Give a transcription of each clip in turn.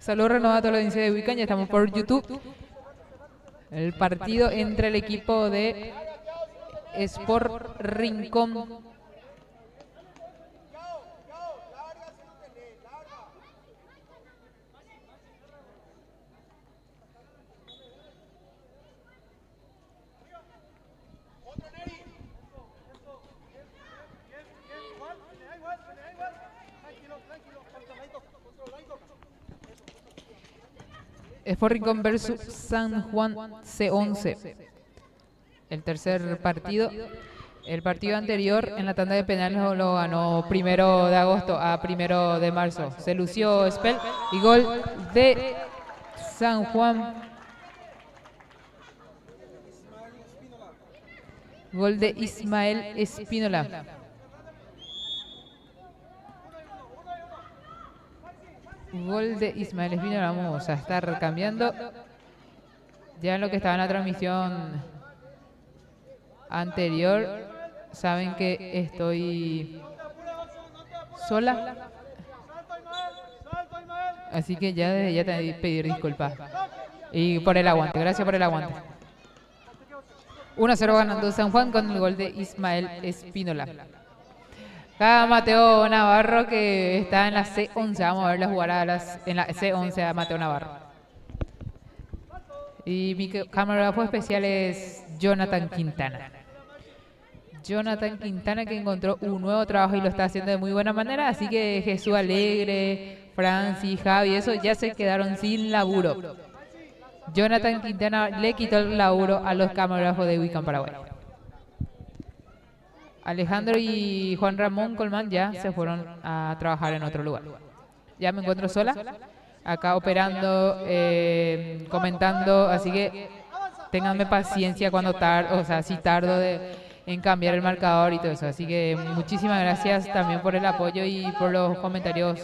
Saludos renovados a toda la audiencia de Wiccan, ya estamos por YouTube. El partido entre el equipo de Sport Rincón Sport Rincón versus San Juan C11. El tercer partido. El partido anterior en la tanda de penales lo ganó 1 de agosto a 1 de marzo. Se lució Spell y gol de San Juan. Gol de Ismael Espínola. Gol de Ismael Espínola. Vamos a estar cambiando. Ya en lo que estaba en la transmisión anterior, saben que estoy sola. Así que ya desde ya te voy a pedir disculpas. Y por el aguante, gracias por el aguante. 1-0 ganando San Juan con el gol de Ismael Espínola. Acá Mateo Navarro, que está en la C11. Vamos a ver las jugadas en la C11 a Mateo Navarro. Y mi camarógrafo especial es Jonathan Quintana. Jonathan Quintana, que encontró un nuevo trabajo y lo está haciendo de muy buena manera. Así que Jesús Alegre, Francis, Javi, eso ya se quedaron sin laburo. Jonathan Quintana le quitó el laburo a los camarógrafos de Wiccan Paraguay. Alejandro y Juan Ramón Colmán ya se fueron a trabajar en otro lugar. Ya me encuentro sola, acá operando, comentando, así que ténganme paciencia cuando si tardo en cambiar el marcador y todo eso. Así que muchísimas gracias también por el apoyo y por los comentarios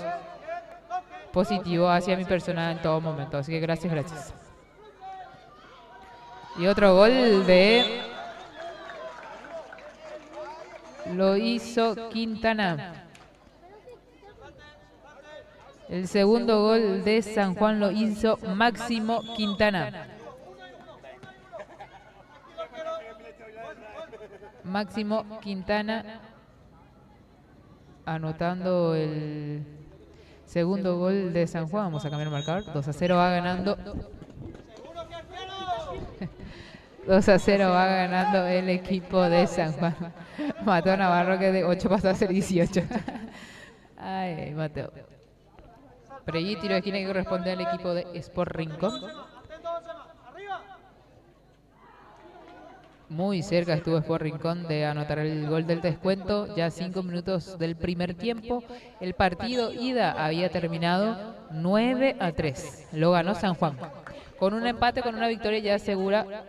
positivos hacia mi persona en todo momento. Así que gracias. Y otro gol lo hizo Quintana. El segundo gol de San Juan lo hizo Máximo Quintana. Máximo Quintana anotando el segundo gol de San Juan. Vamos a cambiar el marcador. 2-0 va ganando. 2-0 va ganando el equipo de San Juan. Mateo Navarro, que de 8 pasó a ser 18. Ay, Mateo. Pero allí tiro de esquina que corresponde al equipo de Sport Rincón. Muy cerca estuvo Sport Rincón de anotar el gol del descuento. Ya 5 minutos del primer tiempo. El partido ida había terminado 9-3. Lo ganó San Juan. Con un empate, con una victoria ya asegura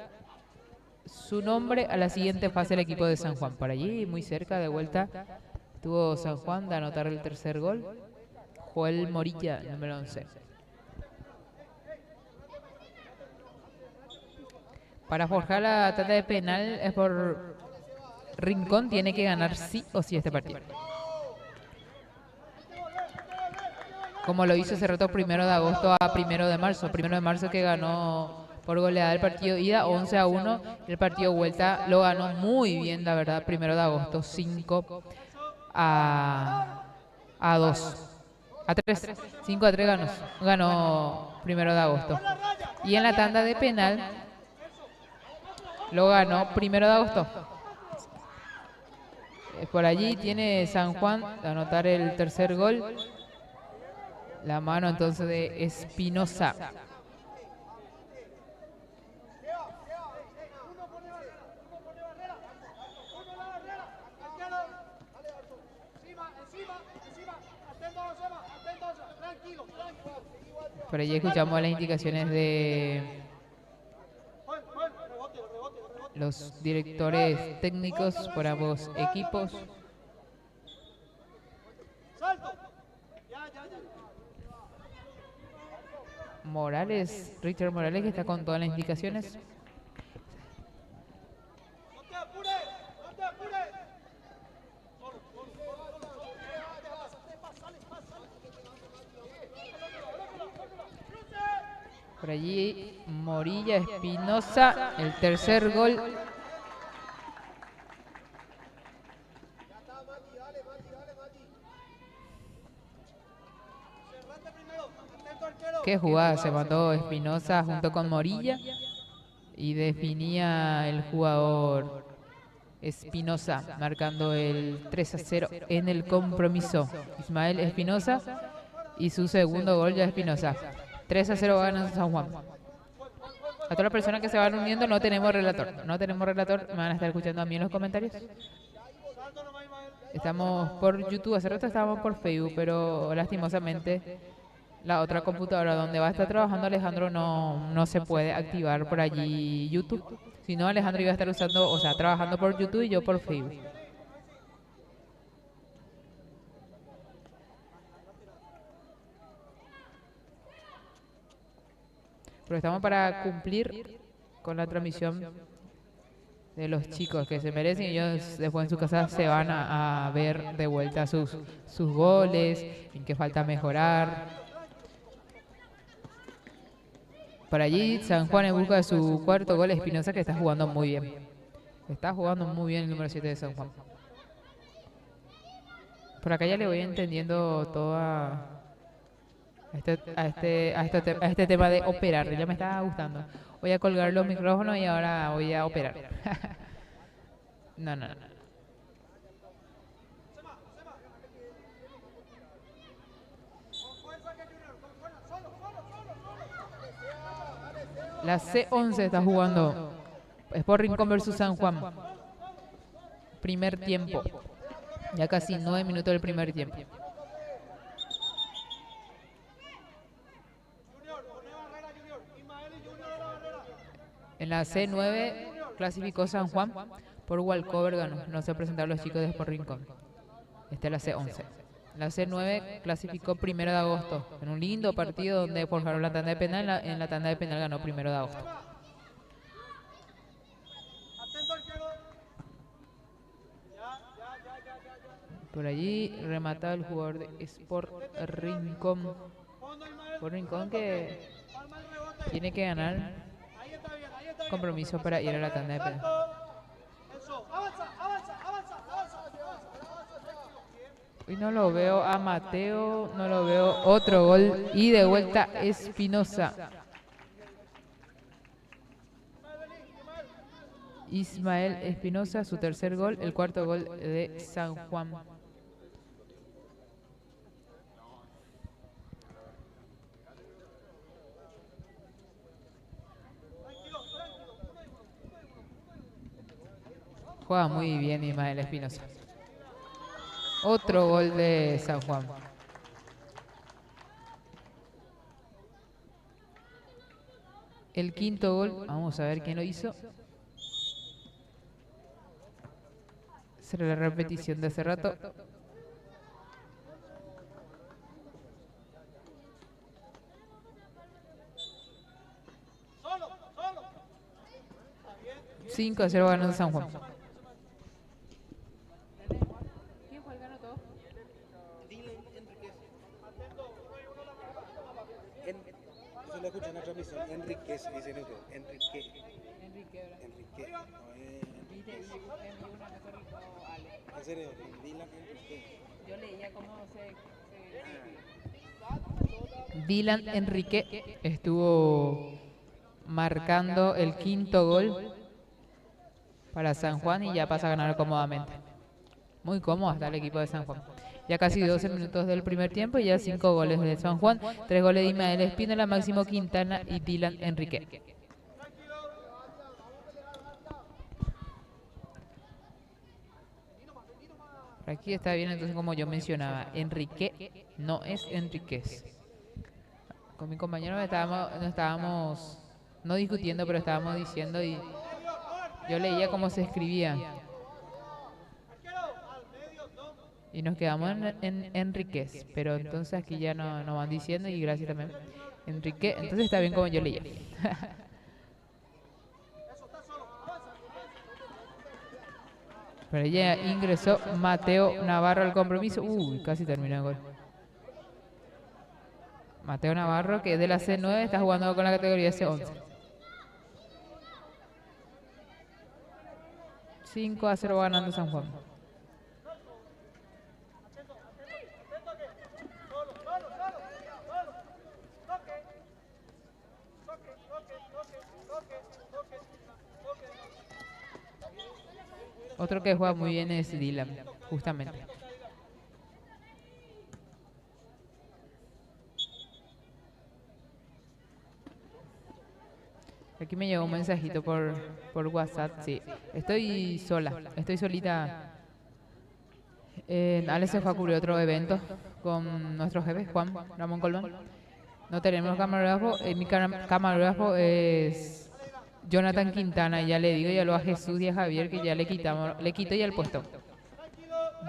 su nombre a la siguiente fase del equipo de San Juan. Por allí, muy cerca, de vuelta, tuvo San Juan de anotar el tercer gol. Joel Morilla, número 11. Para forjar la tanda de penal, por Rincón tiene que ganar sí o sí este partido. Como lo hizo ese rato 1 de agosto a 1 de marzo. 1 de marzo que ganó por goleada el partido ida 11-1. El partido vuelta lo ganó muy bien, la verdad, 1 de agosto 5-2. A 3. 5-3 ganó 1 de agosto. Y en la tanda de penal lo ganó 1 de agosto. Por allí tiene San Juan de anotar el tercer gol. La mano entonces de Espinosa. Por allí escuchamos las indicaciones de los directores técnicos por ambos equipos. Morales, Richard Morales, que está con todas las indicaciones. Por allí Morilla Espinosa, el tercer gol. Qué jugada se mandó Espinosa junto con Morilla y definía el jugador Espinosa, marcando el 3-0 en el compromiso. Ismael Espinosa y su segundo gol ya Espinosa. 3-0 gana San Juan. A todas las personas que se van uniendo, no tenemos relator. No tenemos relator, me van a estar escuchando a mí en los comentarios. Estamos por YouTube, hace rato estábamos por Facebook, pero lastimosamente la otra computadora donde va a estar trabajando Alejandro no se puede activar por allí YouTube. Si no, Alejandro iba a estar usando, o sea, trabajando por YouTube y yo por Facebook. Pero estamos para cumplir con la transmisión de los chicos que se merecen. Ellos después en su casa se van a ver de vuelta sus goles, en qué falta mejorar. Por allí San Juan en busca de su cuarto gol. Espinosa, que está jugando muy bien. Está jugando muy bien el número 7 de San Juan. Por acá ya le voy entendiendo toda a este tema de operar. Ya me está gustando. Voy a colgar los micrófonos y ahora voy a operar. No. La C11 está jugando Sport Rincón versus San Juan. Primer tiempo. Ya casi 9 minutos del primer tiempo. En la C9 clasificó San Juan por walkover ganó. No se presentaron los chicos de Sport Rincón. Esta es la C11. La C9 clasificó 1 de agosto en un lindo partido donde forjaron la tanda de penal. En la tanda de penal ganó 1 de agosto. Por allí remataba el jugador de Sport Rincón. Sport Rincón que tiene que ganar compromiso para ir a la tanda de penal. Hoy no lo veo a Mateo, no lo veo. Otro gol y de vuelta Espinosa. Ismael Espinosa, su tercer gol, el cuarto gol de San Juan. Juega muy bien Ismael Espinosa. Otro gol de San Juan. El quinto gol, vamos a ver quién lo hizo. Será la repetición de hace rato. Cinco a 0 ganó San Juan. Eso lo escuché en la transmisión. Enriquez, dicen ustedes. Enrique. ¿En serio? Dylan Enrique. Yo leía cómo se... Dylan Enrique estuvo marcando el quinto gol para San Juan y ya pasa a ganar cómodamente. Muy cómodo está el equipo de San Juan. Ya casi 12 minutos del primer tiempo y ya 5 goles de San Juan. 3 goles de Ismael Espínola, Máximo Quintana y Dylan Enrique. Aquí está bien, entonces como yo mencionaba, Enrique no es Enríquez. Con mi compañero no estábamos, no discutiendo, pero estábamos diciendo y yo leía cómo se escribía. Y nos quedamos en Enríquez, pero entonces aquí ya no van diciendo y gracias también. Enrique, entonces está bien como yo leía. Pero ya ingresó Mateo Navarro al compromiso. Uy, casi terminó el gol. Mateo Navarro, que es de la C9, está jugando con la categoría C11. 5-0 va ganando San Juan. Otro que juega muy bien es Dylan, justamente. Aquí me llegó un mensajito por WhatsApp, sí. Estoy sola, estoy solita. Ale se fue a cubrir otro evento con nuestro jefe, Juan Ramón Colmán. No tenemos camarógrafo, mi camarógrafo es Jonathan Quintana, ya le digo, ya lo a Jesús y a Javier que ya le quito ya el puesto.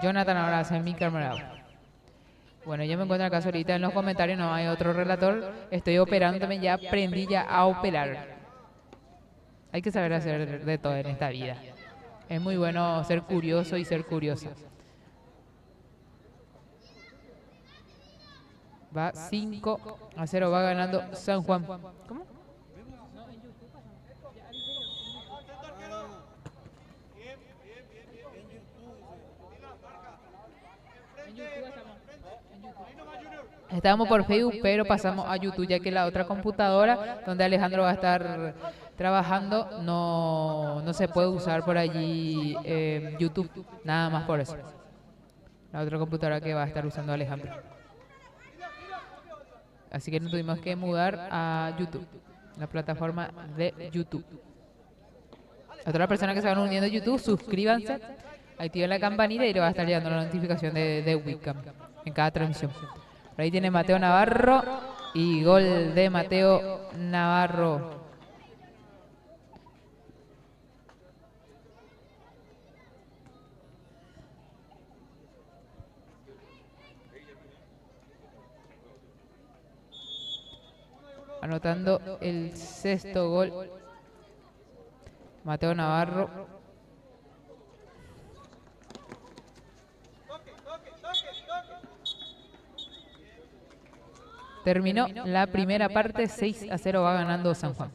Jonathan ahora hace mi camarógrafo. Bueno, yo me encuentro acá ahorita en los comentarios, no hay otro relator, estoy operándome, ya aprendí ya a operar. Hay que saber hacer de todo en esta vida. Es muy bueno ser curioso y ser curiosa. Va 5-0, va ganando San Juan. ¿Cómo? Estábamos por Facebook, pero pasamos a YouTube, ya que la otra computadora donde Alejandro va a estar trabajando no se puede usar por allí YouTube, nada más por eso. La otra computadora que va a estar usando Alejandro. Así que nos tuvimos que mudar a YouTube, la plataforma de YouTube. A todas las personas que se van uniendo a YouTube, suscríbanse, activen la campanita y le va a estar llegando la notificación de Webcam en cada transmisión. Por ahí tiene Mateo Navarro y gol de Mateo Navarro. Anotando el sexto gol, Mateo Navarro. Terminó la primera parte, 6-0 va ganando San Juan.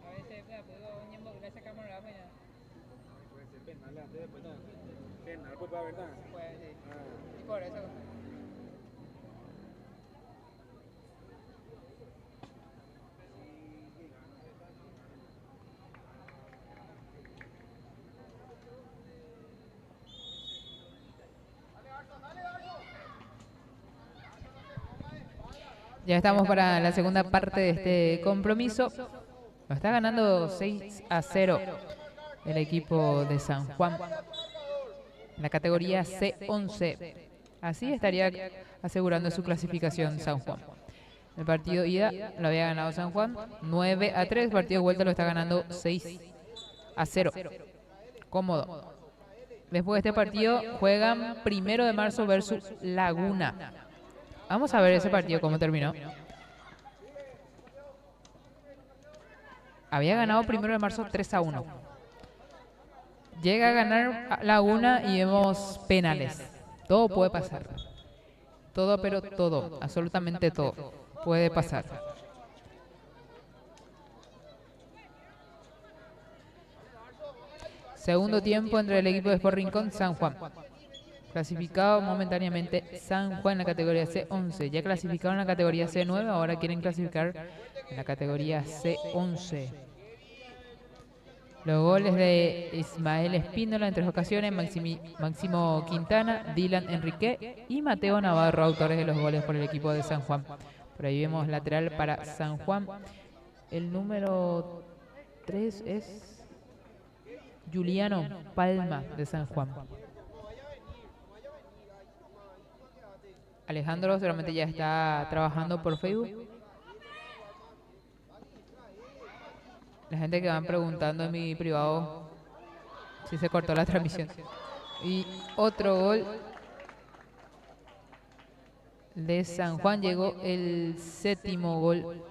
A veces puedo involucrar esa cámara, pues Puede ser penal antes, después no. Penal, pues, para verdad. puede, sí. Ah. Y por eso. Ya estamos para la segunda parte de este compromiso. Lo está ganando 6-0 el equipo de San Juan. En la categoría C11. Así estaría asegurando su clasificación San Juan. El partido ida lo había ganado San Juan 9-3. El partido de vuelta lo está ganando 6-0. Cómodo. Después de este partido juegan 1 de marzo versus Laguna. Vamos a ver ese partido cómo terminó. Había ganado 1 de marzo 3-1. Llega a ganar Laguna y vemos penales. Todo puede pasar. Todo, pero todo. Absolutamente todo puede pasar. Segundo tiempo entre el equipo de Sport Rincón, San Juan. Clasificado momentáneamente San Juan en la categoría C11. Ya clasificado en la categoría C9, ahora quieren clasificar en la categoría C11. Los goles de Ismael Espíndola en 3 ocasiones, Máximo Quintana, Dylan Enrique y Mateo Navarro, autores de los goles por el equipo de San Juan. Por ahí vemos lateral para San Juan. El número 3 es Juliano Palma de San Juan. Alejandro seguramente ya está trabajando por Facebook. La gente que van preguntando en mi privado si se cortó la transmisión. Y otro gol de San Juan, llegó el 7º gol.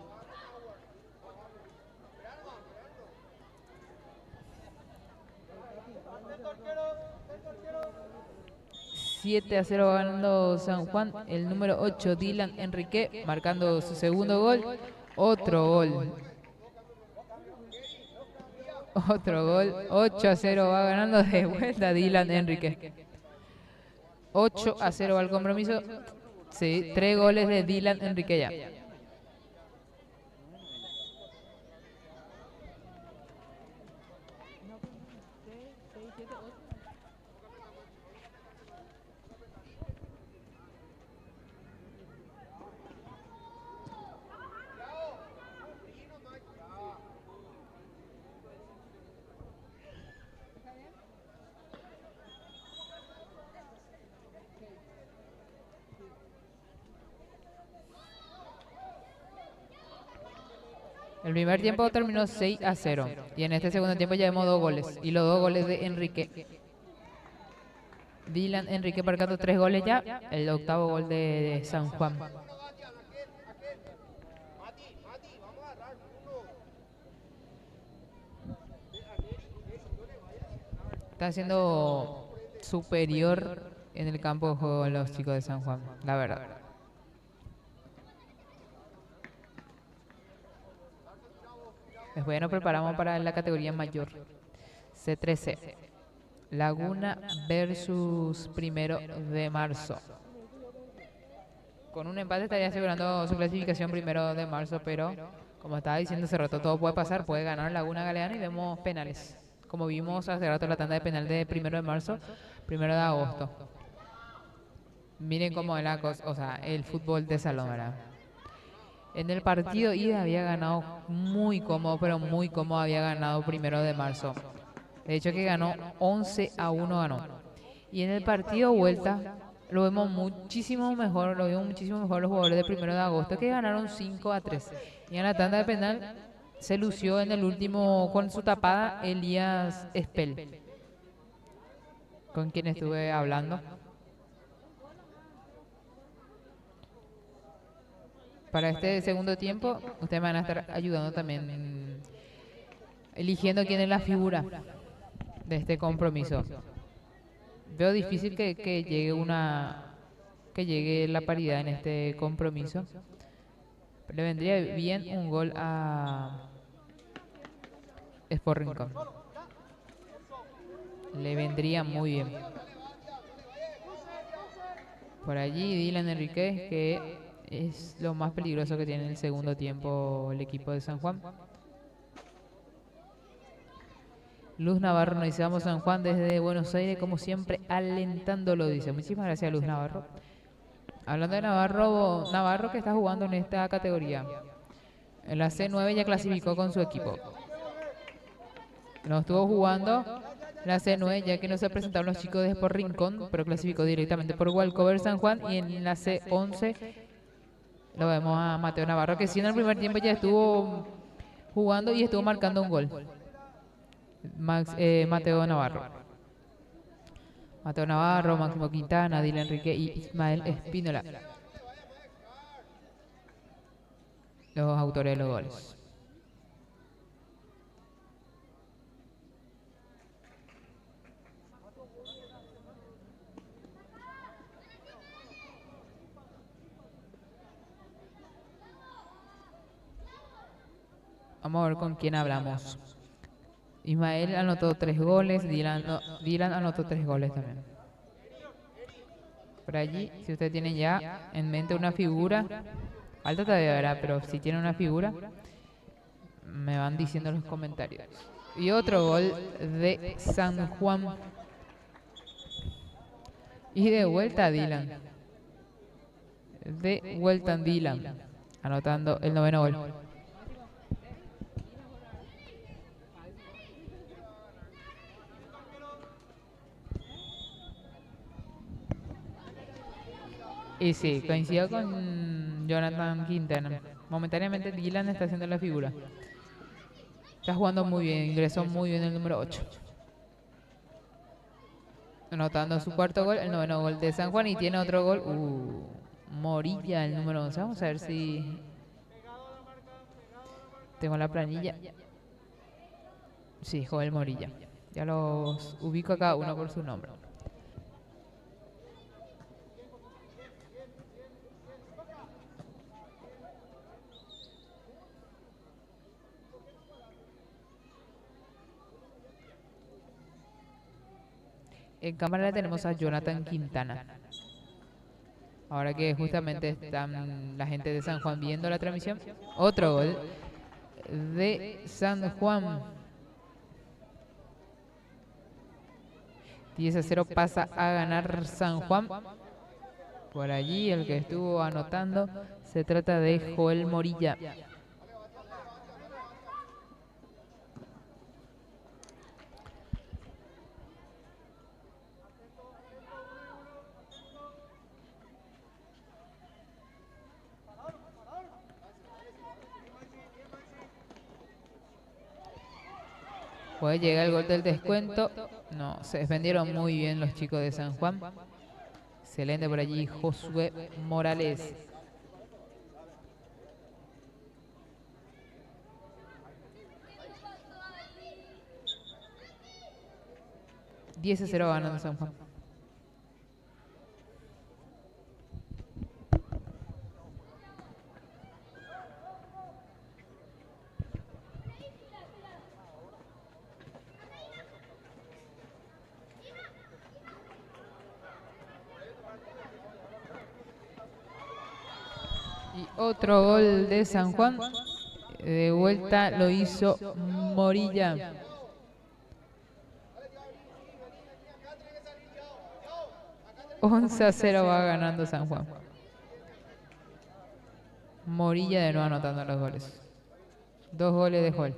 ...7-0 ganando San Juan. El número 8, Dylan Enrique, marcando su segundo gol. Otro gol. Otro gol. 8-0 va ganando de vuelta Dylan Enrique. 8-0 va el compromiso. Sí, 3 goles de Dylan Enrique ya. El primer tiempo terminó 6-0 y en este segundo tiempo ya vemos 2 goles y los 2 goles de Enrique. Dylan Enrique marcando 3 goles ya, el 8º gol de San Juan. Está siendo superior en el campo de juego los chicos de San Juan, la verdad. Después nos preparamos para la categoría mayor. C13. Laguna versus 1 de marzo. Con un empate estaría asegurando su clasificación 1 de marzo, pero como estaba diciendo hace rato, todo puede pasar. Puede ganar Laguna Galeana y vemos penales. Como vimos hace rato la tanda de penal de 1 de marzo, 1 de agosto. Miren cómo es la cosa, o sea, el fútbol de salón, ¿verdad? En el partido ida había ganado muy cómodo, pero muy cómodo había ganado 1 de marzo. De hecho que ganó 11-1 ganó. Y en el partido vuelta lo vemos muchísimo mejor, los jugadores de 1 de agosto que ganaron 5-3. Y en la tanda de penal se lució en el último con su tapada Elías Espel, con quien estuve hablando. Para este segundo tiempo, ustedes me van a estar ayudando también, eligiendo quién es la figura de este compromiso. Veo difícil que llegue la paridad en este compromiso. Le vendría bien un gol a Sport Rincón. Le vendría muy bien. Por allí Dylan Enríquez, que es lo más peligroso que tiene en el segundo tiempo el equipo de San Juan. Luz Navarro nos dice: vamos San Juan desde Buenos Aires, como siempre, alentándolo, dice. Muchísimas gracias, Luz Navarro. Hablando de Navarro que está jugando en esta categoría. En la C9 ya clasificó con su equipo. No estuvo jugando la C9 ya que no se presentaron los chicos de Sport Rincón, pero clasificó directamente por Walcover San Juan. Y en la C11 lo vemos a Mateo Navarro, que sí en el primer tiempo ya estuvo jugando y estuvo marcando un gol. Mateo Navarro. Mateo Navarro, Máximo Quintana, Dylan Enrique y Ismael Espínola, los autores de los goles. Vamos a ver con quién hablamos. Ismael anotó 3 goles, Dylan anotó 3 goles también. Por allí, si ustedes tienen ya en mente una figura, falta todavía, ¿verdad? Pero si tienen una figura, me van diciendo en los comentarios. Y otro gol de San Juan. Y de vuelta Dylan. De vuelta Dylan, anotando el 9º gol. Y sí, coincido con Jonathan Quintana. Momentáneamente Dylan está haciendo la figura. Está jugando muy bien, ingresó muy bien el número 8. Anotando su 4º gol, el 9º gol de San Juan. Y tiene otro gol, Morilla, el número 11. Vamos a ver si tengo la planilla. Sí, Joel Morilla. Ya los ubico a cada uno por su nombre. En cámara tenemos a Jonathan Quintana. Ahora que justamente están la gente de San Juan viendo la transmisión. Otro gol de San Juan. 10-0 pasa a ganar San Juan. Por allí el que estuvo anotando se trata de Joel Morilla. Puede llegar el gol del descuento. No, se defendieron muy bien los chicos de San Juan. Excelente por allí Josué Morales. $10-0 ganando San Juan. Y otro gol de San Juan. De vuelta lo hizo Morilla. $11-0 va ganando San Juan. Morilla de nuevo anotando los goles. 2 goles de Joel.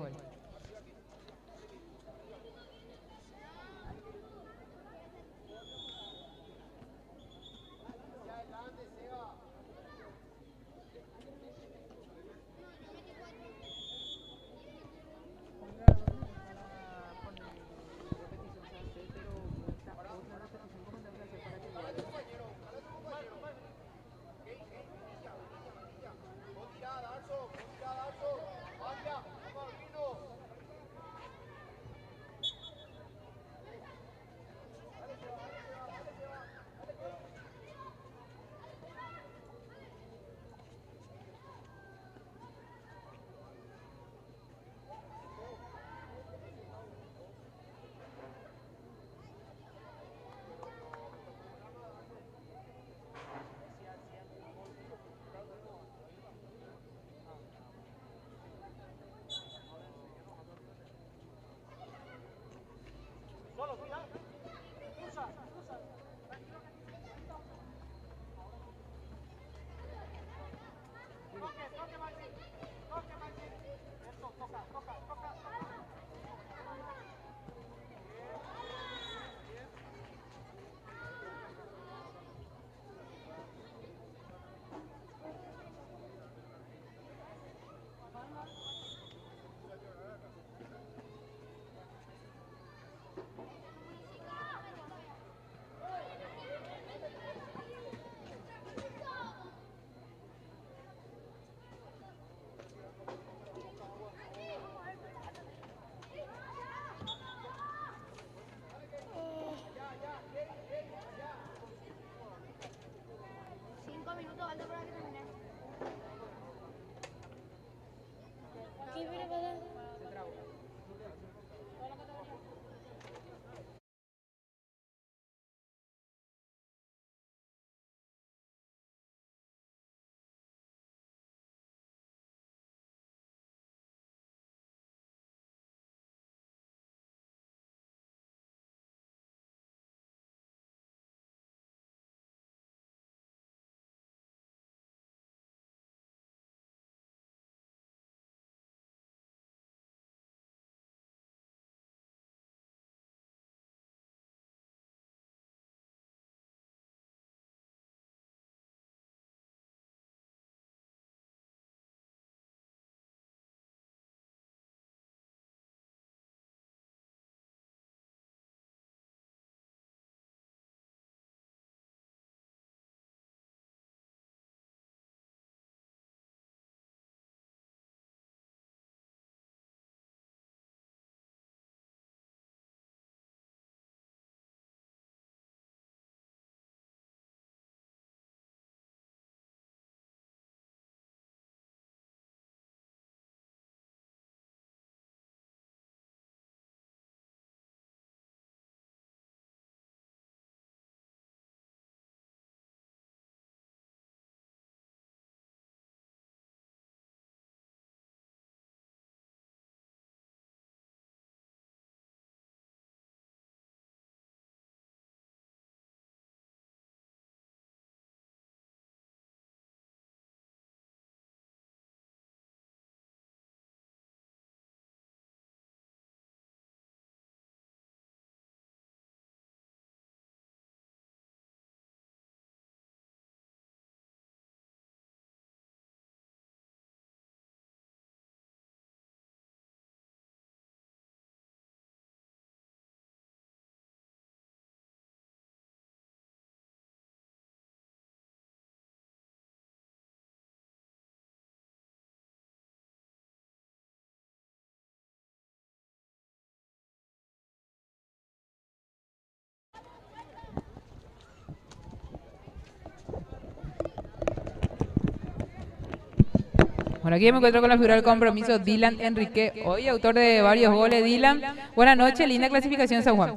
Bueno, aquí me encuentro con la figura del compromiso, Dylan Enrique, hoy autor de varios goles. Dylan, buenas noches, linda clasificación San Juan.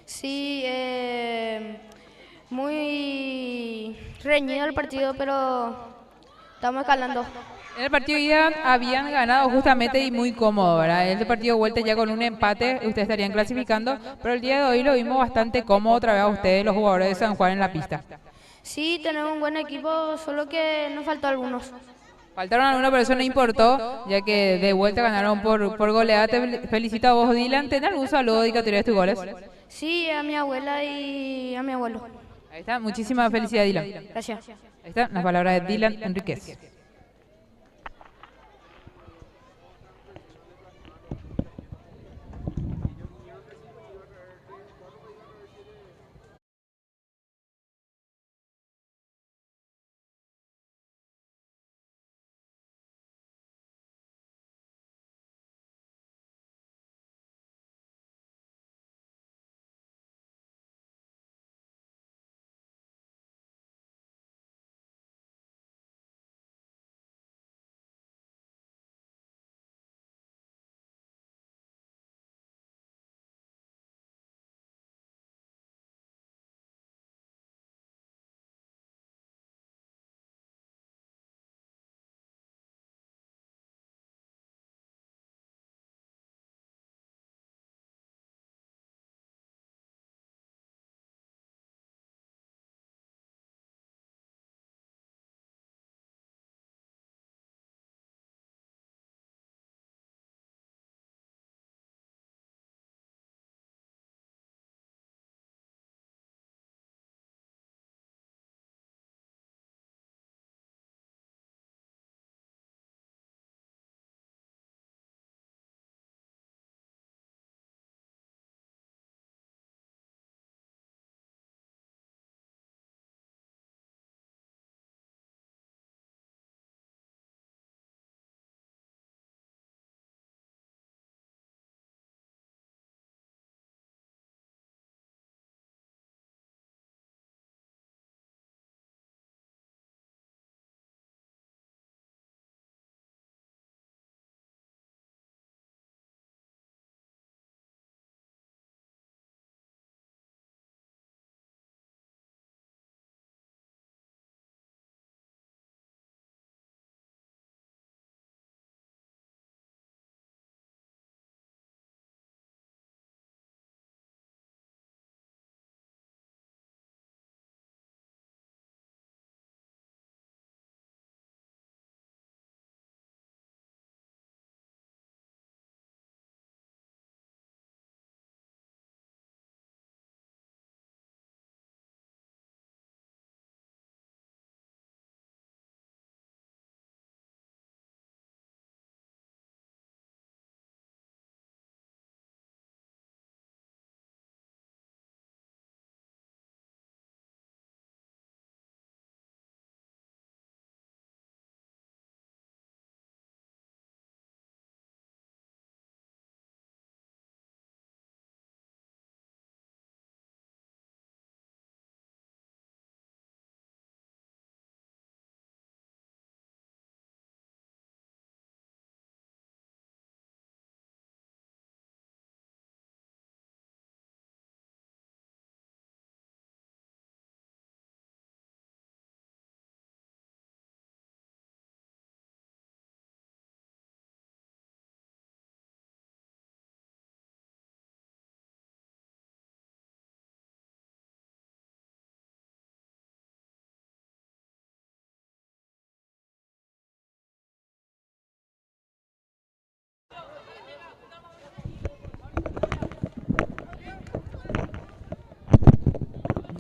Sí, muy reñido el partido, pero estamos escalando. En el partido de ida habían ganado justamente y muy cómodo, ¿verdad? En el partido de vuelta ya con un empate ustedes estarían clasificando, pero el día de hoy lo vimos bastante cómodo otra vez a ustedes, los jugadores de San Juan en la pista. Sí, tenemos un buen equipo, solo que nos faltó algunos. Faltaron algunos, pero eso no importó, ya que de vuelta ganaron por goleada. Te felicito a vos, Dylan. ¿Tenés algún saludo dedicatorio de tus goles? Sí, a mi abuela y a mi abuelo. Ahí está, muchísimas felicidades, Dylan. Gracias. Ahí están las palabras de Dylan Enríquez.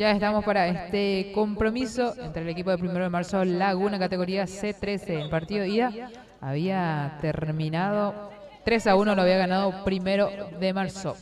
Ya estamos para este compromiso entre el equipo de 1 de marzo Laguna, categoría C13. El partido de ida había terminado 3-1, lo había ganado 1 de marzo.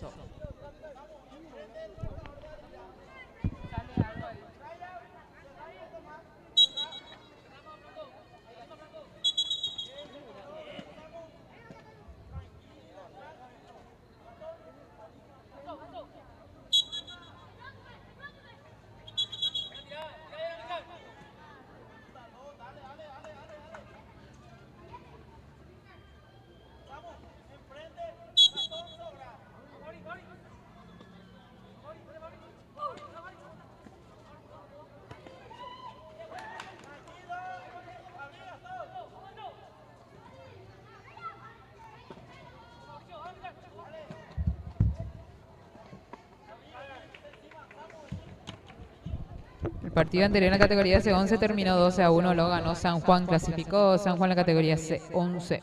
El partido anterior en la categoría C11 terminó 12-1, lo ganó San Juan, clasificó San Juan en la categoría C11.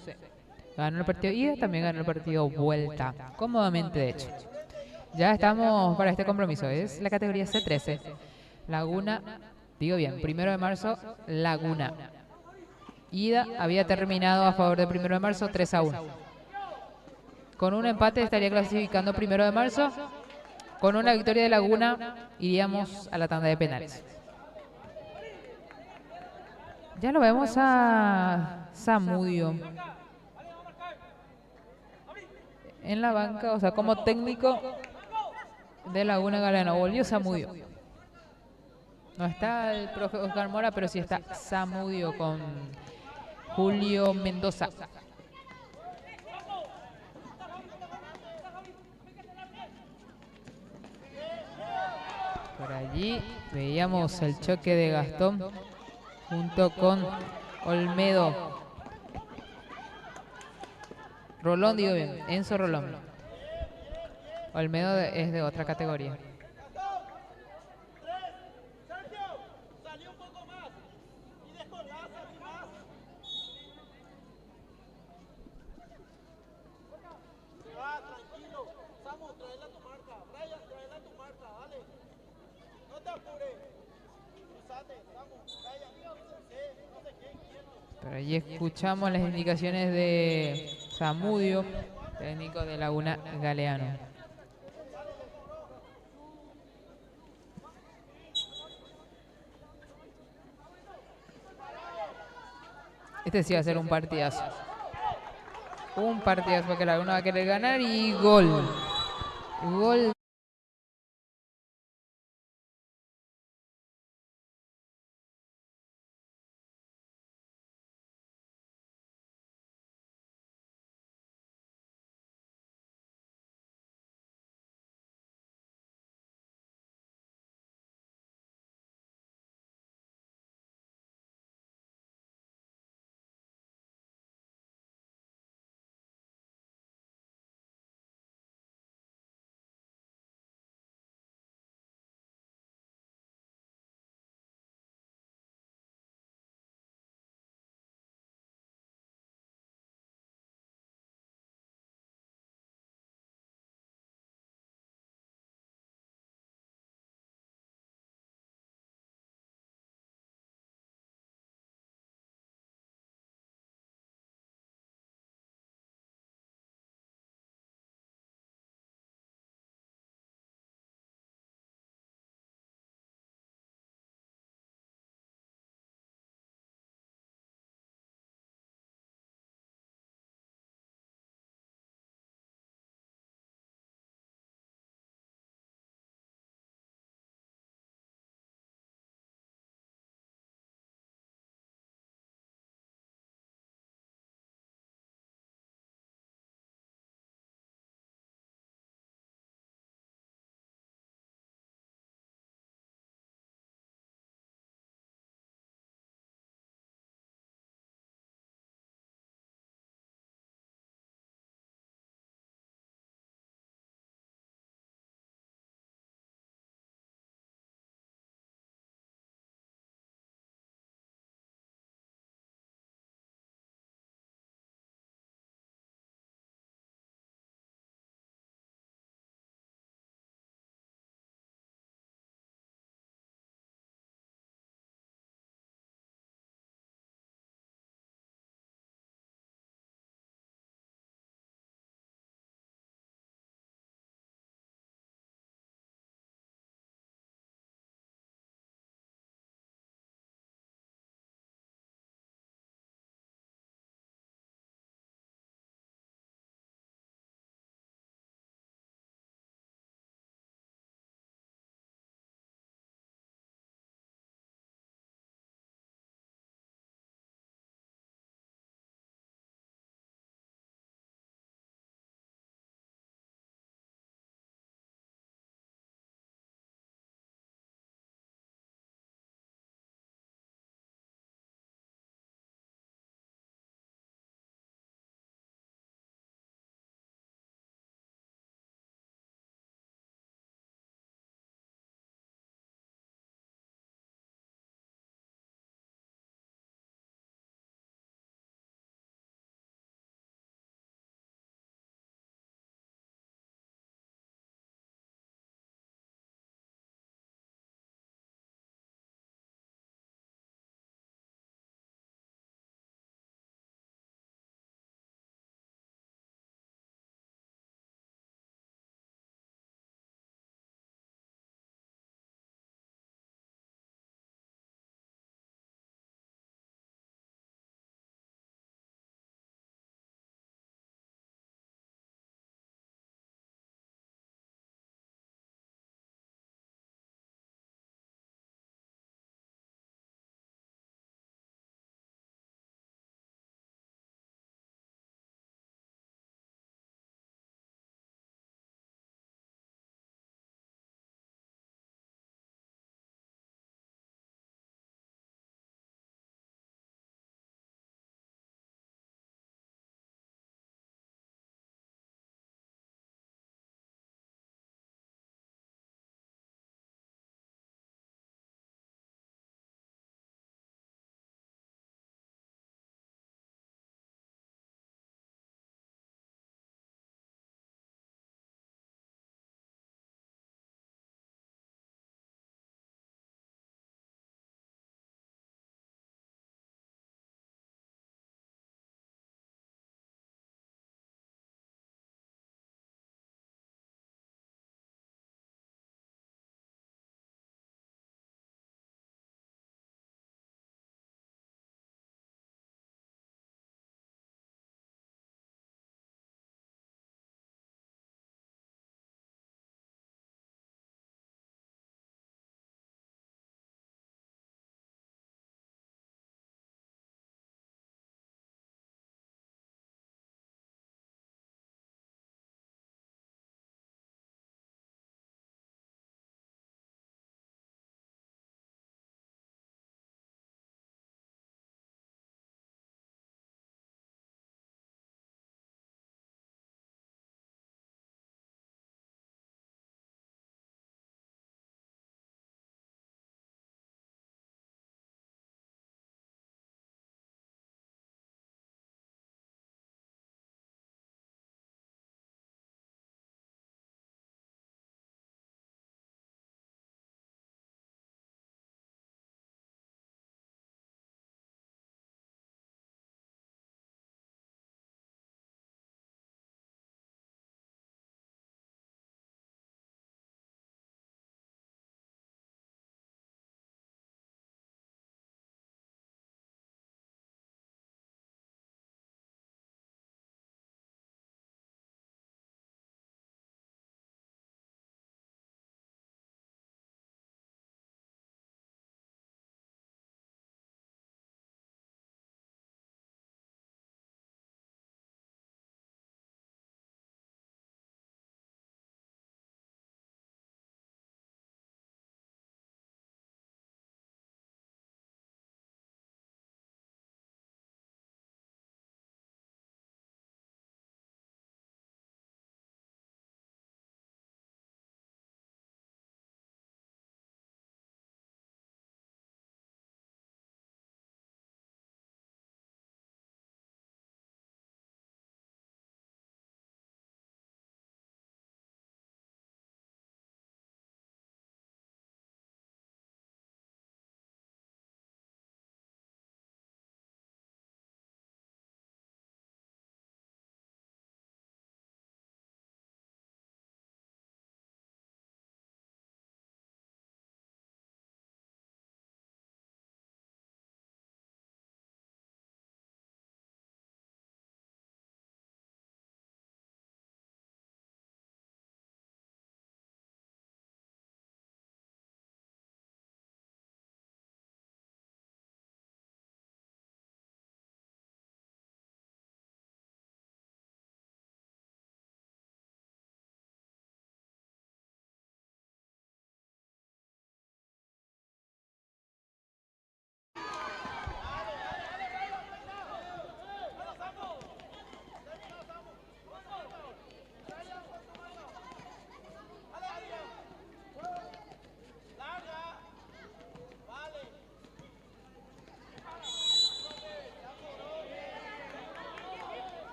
Ganó el partido ida, también ganó el partido vuelta, cómodamente de hecho. Ya estamos para este compromiso, es la categoría C13. Laguna, digo bien, 1 de marzo, Laguna. Ida había terminado a favor de 1 de marzo, 3-1. Con un empate estaría clasificando 1 de marzo. Con una victoria de Laguna iríamos a la tanda de penales. Ya lo vemos a Zamudio en la banca, o sea, como técnico de Laguna Galeano. Volvió Zamudio. No está el profe Oscar Mora, pero sí está Zamudio con Julio Mendoza. Por allí veíamos el choque de Gastón junto con Olmedo. Rolón, digo bien, Enzo Rolón. Olmedo es de otra categoría. Por allí escuchamos las indicaciones de Zamudio, técnico de Laguna Galeano. Este sí va a ser un partidazo. Un partidazo porque Laguna va a querer ganar y gol. Gol.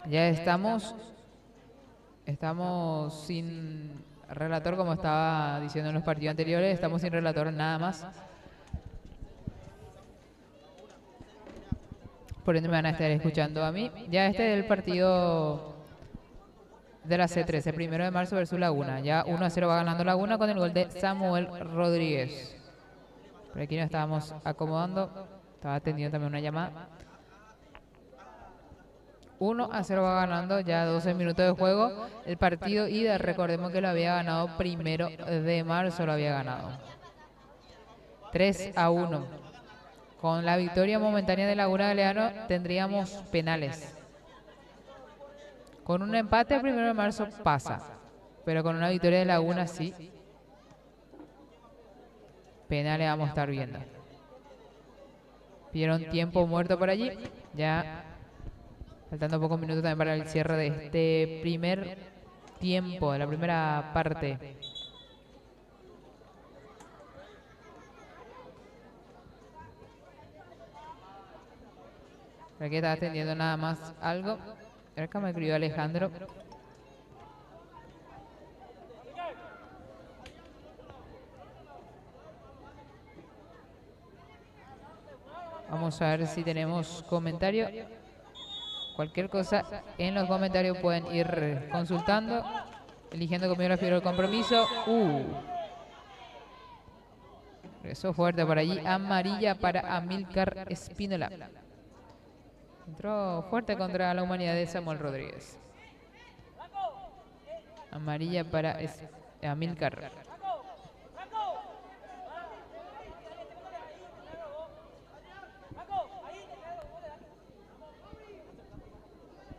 Ya estamos sin relator, como estaba diciendo en los partidos anteriores. Estamos sin relator nada más. Por ende me van a estar escuchando a mí. Ya este es el partido de la C13, 1 de marzo versus Laguna. Ya 1-0 va ganando Laguna con el gol de Samuel Rodríguez. Por aquí nos estábamos acomodando. Estaba atendiendo también una llamada. 1-0 va ganando, ya 12 minutos de juego. El partido ida, recordemos que lo había ganado 1 de marzo, lo había ganado. 3-1. Con la victoria momentánea de Laguna Galeano tendríamos penales. Con un empate el 1 de marzo pasa, pero con una victoria de Laguna sí. Penales vamos a estar viendo. Pidieron tiempo muerto por allí. Ya faltando pocos minutos también para el cierre de este primer tiempo, de la primera parte. Por aquí estaba atendiendo nada más algo. Acá me escribió Alejandro. Vamos a ver si tenemos comentario. Cualquier cosa en los comentarios pueden ir consultando. Eligiendo conmigo la figura del compromiso. Regresó fuerte por allí. Amarilla para Amílcar Espínola. Entró fuerte contra la humanidad de Samuel Rodríguez. Amarilla para Amílcar.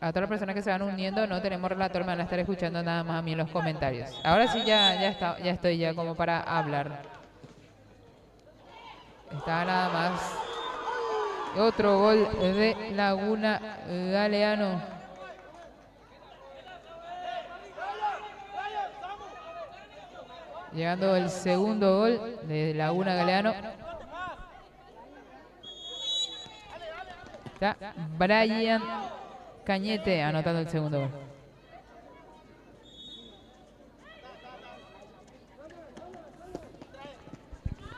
A todas las personas que se van uniendo, no tenemos relator, me van a estar escuchando nada más a mí en los comentarios. Ahora sí ya estoy ya como para hablar. Está nada más. Otro gol de Laguna Galeano. Llegando el segundo gol de Laguna Galeano. Está Brian Cañete anotando el segundo gol.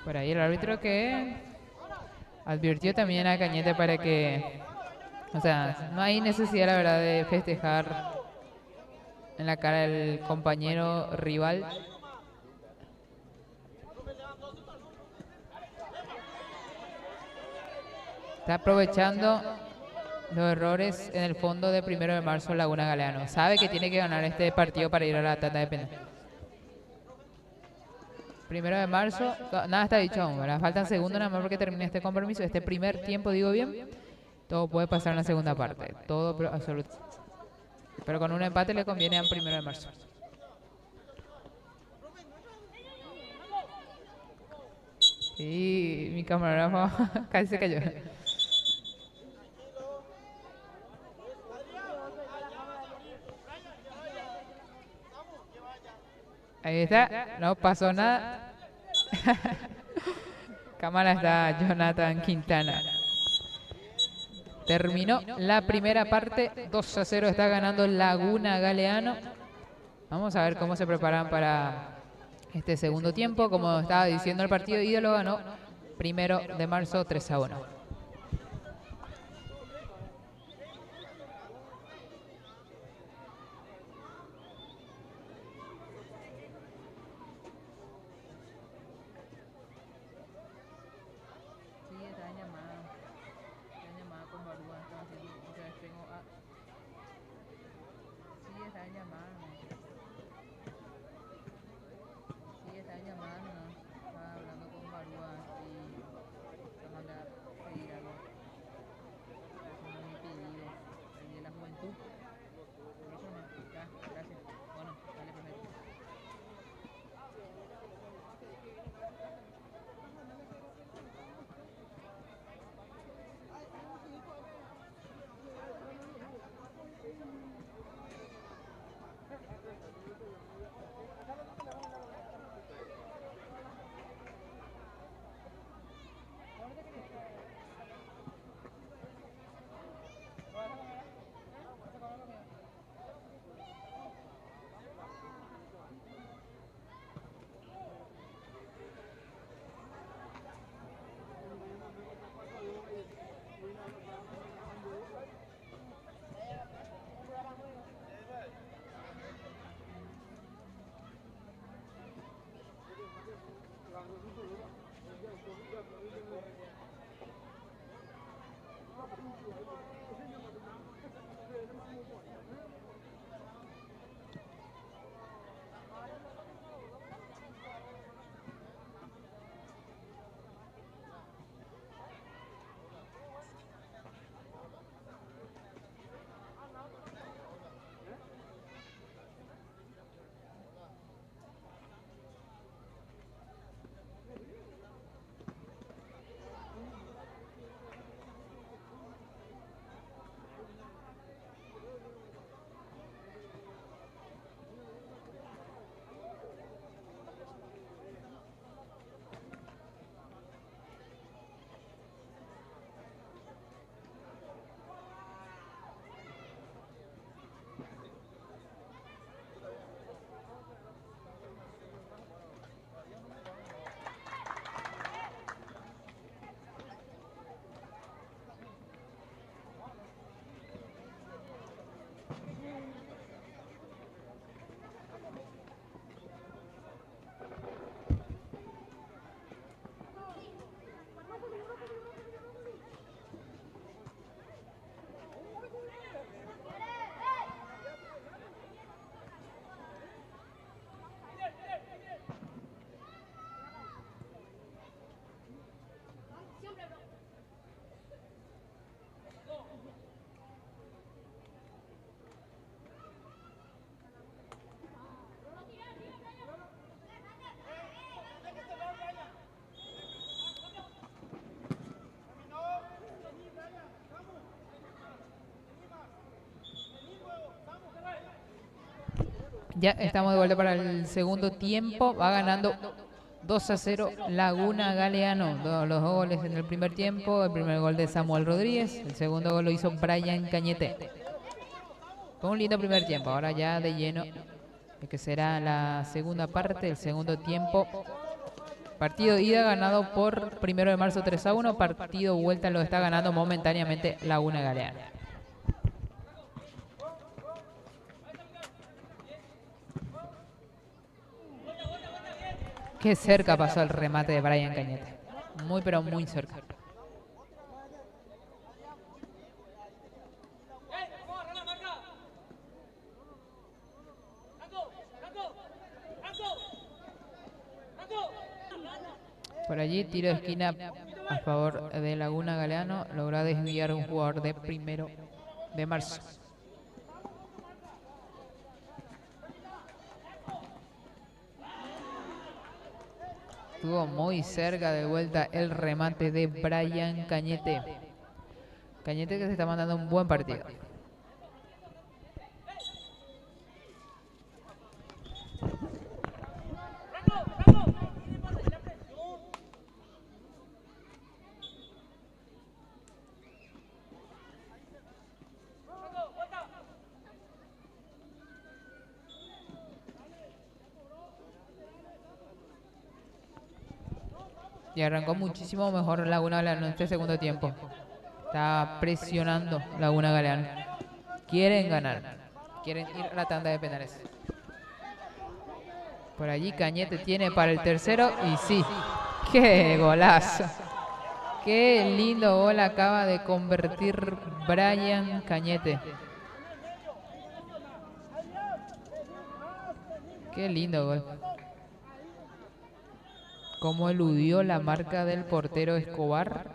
Por ahí el árbitro que advirtió también a Cañete para que, o sea, no hay necesidad, la verdad, de festejar en la cara del compañero rival. Está aprovechando los errores en el fondo de 1 de marzo Laguna Galeano. Sabe que tiene que ganar este partido para ir a la tanda de penal. 1 de marzo, nada está dicho aún, ¿verdad? Faltan segundos nada más porque termine este compromiso. Este primer tiempo, digo bien, todo puede pasar en la segunda parte. Todo, pero absolutamente. Pero con un empate le conviene a 1 de marzo. Y mi camarógrafo casi se cayó. Ahí está, no pasó nada. Cámara está Jonathan Quintana. Terminó la primera parte, 2-0 está ganando Laguna Galeano. Vamos a ver cómo se preparan para este segundo tiempo. Como estaba diciendo el partido, y lo ganó 1 de marzo 3-1. Ya estamos de vuelta para el segundo tiempo. Va ganando 2-0 Laguna Galeano. Los dos goles en el primer tiempo. El primer gol de Samuel Rodríguez. El segundo gol lo hizo Brian Cañete. Fue un lindo primer tiempo. Ahora ya de lleno, que será la segunda parte, el segundo tiempo. Partido ida ganado por 1 de marzo 3-1. Partido vuelta lo está ganando momentáneamente Laguna Galeano. Qué cerca pasó el remate de Brian Cañete. Muy pero muy cerca. Por allí tiro de esquina a favor de Laguna Galeano. Logra desviar un jugador de 1 de marzo. Estuvo muy cerca de vuelta el remate de Brian Cañete. Cañete que se está mandando un buen partido. Y arrancó muchísimo mejor Laguna Galeano en este segundo tiempo. Está presionando Laguna Galeano. Quieren ganar. Quieren ir a la tanda de penales. Por allí Cañete tiene para el tercero. Y sí, ¡qué golazo! ¡Qué lindo gol acaba de convertir Brian Cañete! ¡Qué lindo gol! Cómo eludió la marca del portero Escobar.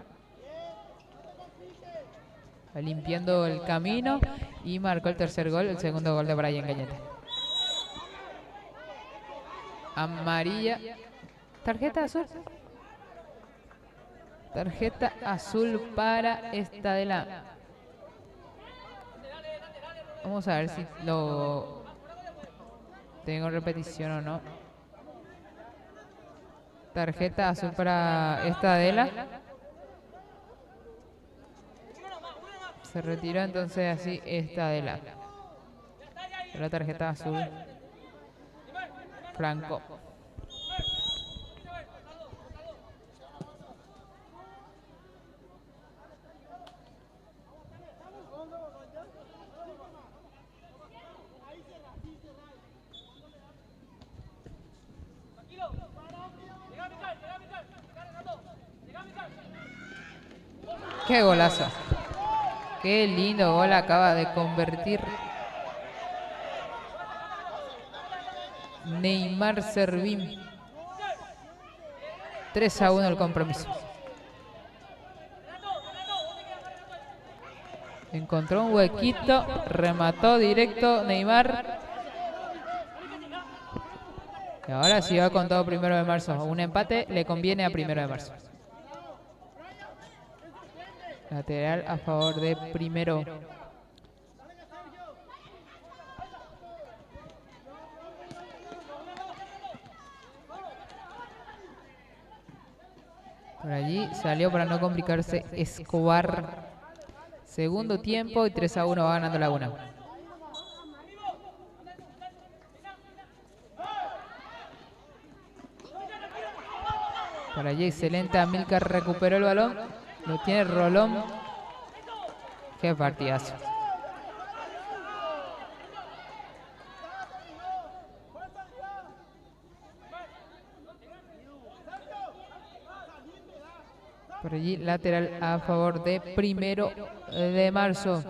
Va limpiando el camino y marcó el tercer gol, el segundo gol de Brian Cañete. Amarilla. Tarjeta azul. Tarjeta azul para Estadela. Vamos a ver si lo tengo repetición o no. Tarjeta azul para Estadela. Se retiró entonces así Estadela. La tarjeta azul. Franco. ¡Qué golazo! Qué lindo gol acaba de convertir Neymar Servín. 3-1 el compromiso. Encontró un huequito, remató directo Neymar. Y ahora sí va con todo 1 de marzo. Un empate le conviene a 1 de marzo. Lateral a favor de Primero. Por allí salió para no complicarse Escobar. Segundo tiempo y 3-1 va ganando Laguna. Por allí excelente, Amílcar recuperó el balón. Lo tiene Rolón. Qué partidazo. Por allí lateral a favor de 1 de marzo.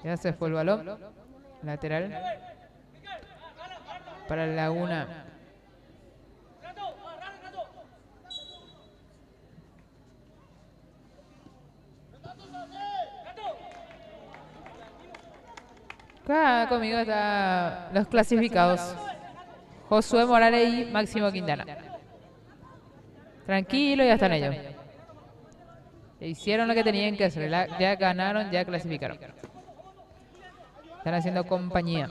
Ya se fue el balón. Lateral para Laguna. Acá conmigo están los clasificados. Josué Morales y Máximo Quintana. Tranquilo, ya están ellos. Hicieron lo que tenían que hacer. Ya ganaron, ya clasificaron. Están haciendo compañía.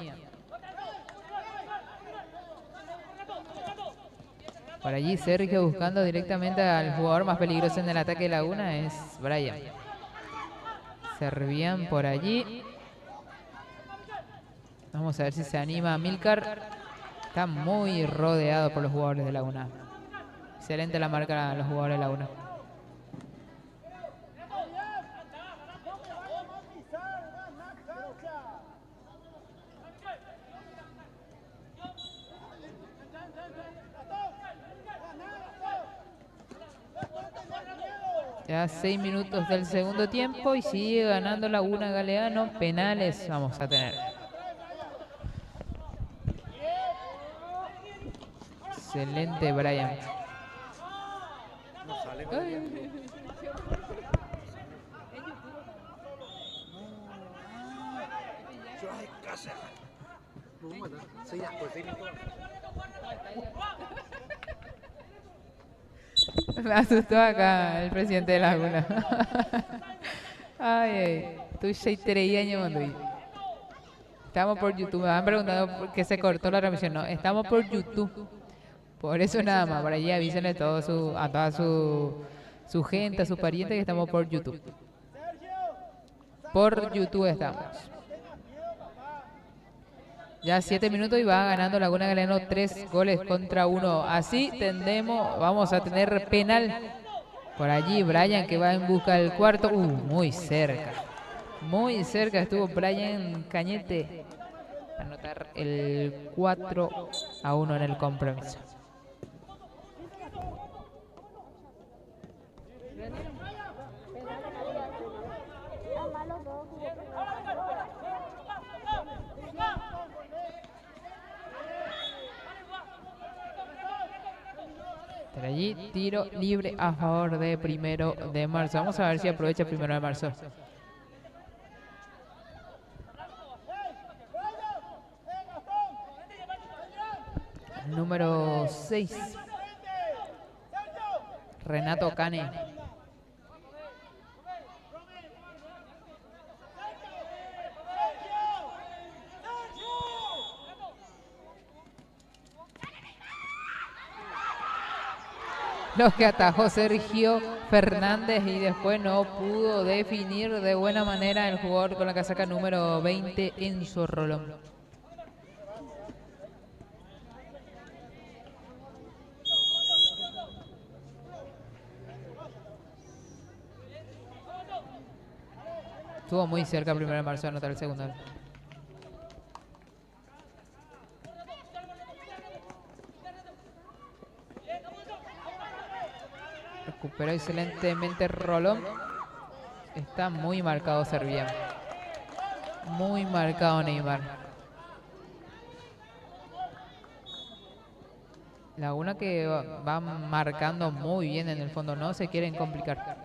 Por allí Sergio buscando directamente al jugador más peligroso en el ataque de Laguna es Brian. Servían por allí. Vamos a ver si se anima Amílcar. Está muy rodeado por los jugadores de Laguna. Excelente la marca a los jugadores de Laguna. Ya 6 minutos del segundo tiempo y sigue ganando Laguna Galeano. Penales vamos a tener. Excelente, Brian. No sale con el... Ay, casa. No, mata. Sí, ya, pues sí, Me asustó acá el presidente de Laguna. Ay, ay. Tú 3 años mandó. Estamos por YouTube. Me han preguntado por qué se cortó la transmisión. No, estamos por YouTube. Por eso nada más. Por allí avísenle a toda su gente, a sus parientes que estamos por YouTube. Por YouTube estamos. Ya 7 minutos y va ganando Laguna Galeano 3-1. Así vamos a tener penal. Por allí Brian que va en busca del cuarto. Muy cerca. Muy cerca estuvo Brian Cañete. A anotar el 4-1 en el compromiso. Por allí, tiro libre a favor de 1 de marzo. Vamos a ver si aprovecha 1 de marzo. Número 6. Renato Cane. Los que atajó Sergio Fernández y después no pudo definir de buena manera el jugador con la casaca número 20, Enzo Rolón. Estuvo muy cerca 1 de marzo de anotar el segundo. Pero excelentemente Rolón. Está muy marcado Serbia. Muy marcado Neymar. Laguna que va marcando muy bien en el fondo. No se quieren complicar.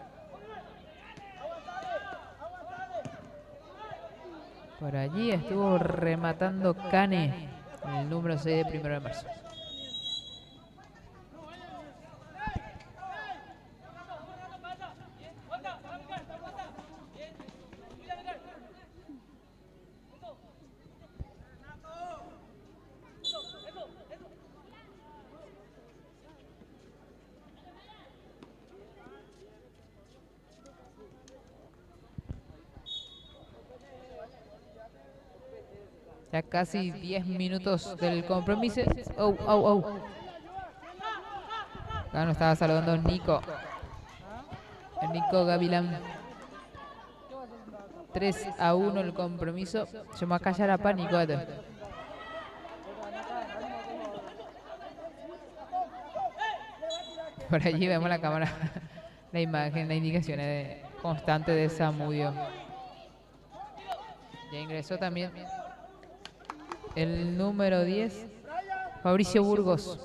Por allí estuvo rematando Cane, el número 6 de 1 de marzo. Ya casi 10 minutos del compromiso. Oh, oh, oh. Acá nos estaba saludando Nico. Nico Gavilán. 3-1 el compromiso. Se me callar a pánico. Por allí vemos la cámara, la imagen, las indicaciones constantes de Zamudio. Ya ingresó también el número 10, Fabricio Burgos.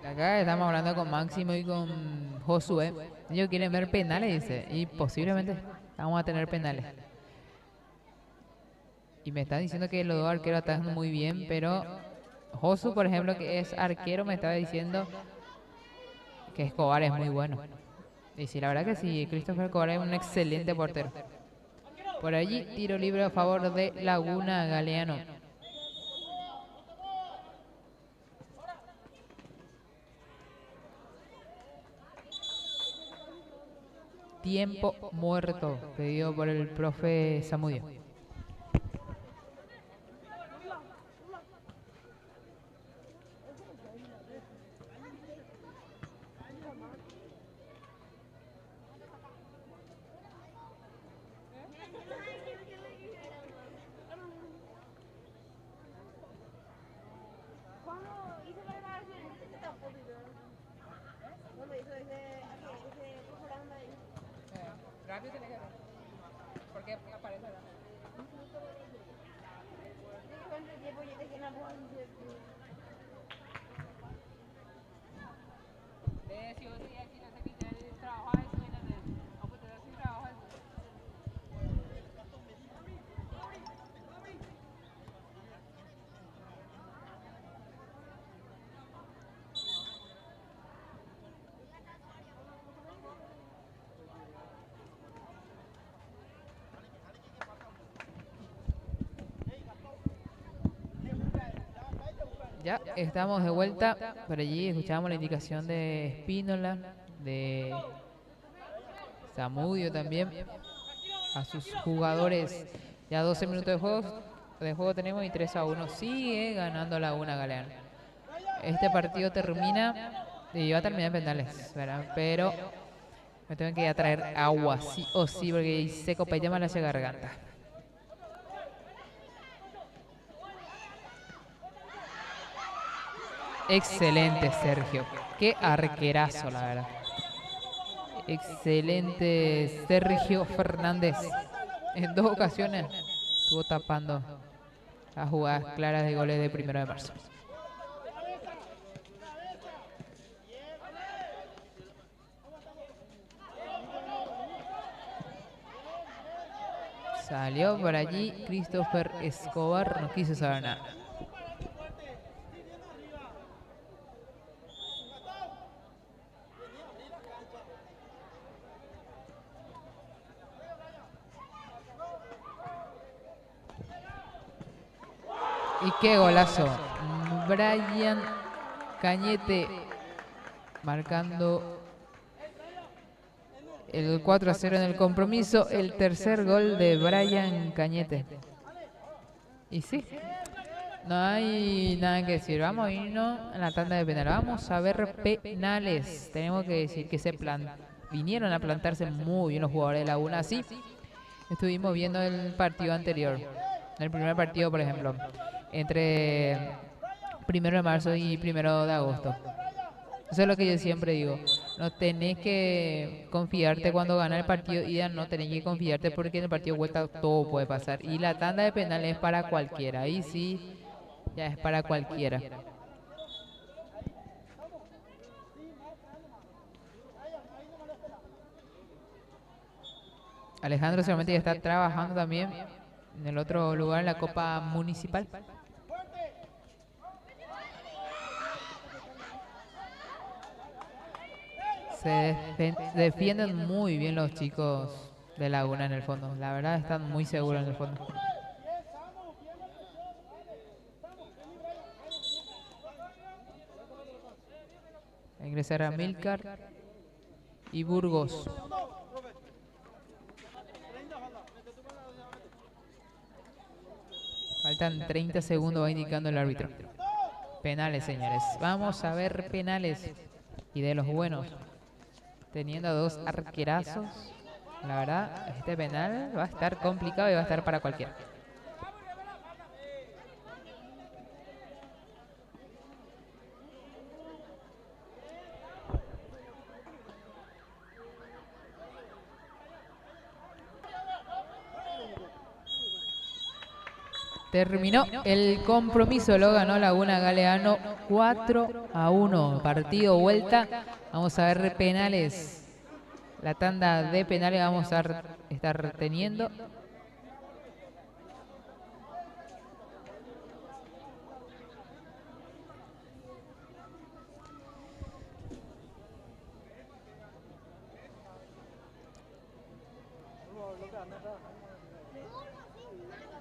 Acá estamos hablando con Máximo y con Josué. Ellos quieren ver penales, dice. Y posiblemente vamos a tener penales. Y me están diciendo que los dos arqueros están muy bien, pero Josu, por ejemplo, que es arquero, me estaba diciendo que Escobar es muy bueno. Y sí, la verdad que sí, Christopher Escobar es un excelente portero. Por allí, tiro libre a favor de Laguna Galeano. Tiempo muerto, pedido por el profe Zamudio. Rápido tiene que ver. Porque aparece acá. Ya estamos de vuelta. Por allí escuchamos la indicación de Espínola, de Zamudio también. A sus jugadores. Ya 12 minutos de juego tenemos y 3-1. Sigue ganando Laguna Galeano. Este partido termina y va a terminar en penales, ¿verdad? Pero me tengo que ir a traer agua, sí o sí, porque seco para llamar la garganta. Excelente, Sergio. Qué arquerazo, la verdad. Excelente, Sergio Fernández. En 2 ocasiones estuvo tapando las jugadas claras de goles de 1 de marzo. Salió por allí Christopher Escobar, no quiso saber nada. Y qué golazo. Brian Cañete marcando el 4-0 en el compromiso. El tercer gol de Brian Cañete. Y sí, No hay nada que decir. Vamos a irnos a la tanda de penales. Vamos a ver penales. Tenemos que decir que vinieron a plantarse muy bien los jugadores de Laguna. Así estuvimos viendo el partido anterior. El primer partido, por ejemplo, entre 1 de marzo y 1 de agosto. Eso es lo que yo siempre digo. No tenés que confiarte cuando gana el partido ida, no tenés que confiarte porque en el partido vuelta todo puede pasar. Y la tanda de penales es para cualquiera. Ahí sí, ya es para cualquiera. Alejandro seguramente ya está trabajando también en el otro lugar, en la Copa Municipal. Se defienden muy bien los chicos de Laguna en el fondo. La verdad están muy seguros en el fondo. Ingresará Milcar y Burgos. Faltan 30 segundos, va indicando el árbitro. Penales, señores. Vamos a ver penales. Y de los buenos. Teniendo a dos arquerazos. La verdad, este penal va a estar complicado y va a estar para cualquiera. Terminó el compromiso, lo ganó Laguna Galeano 4-1. Partido vuelta. Vamos a ver penales. La tanda de penales vamos a estar teniendo.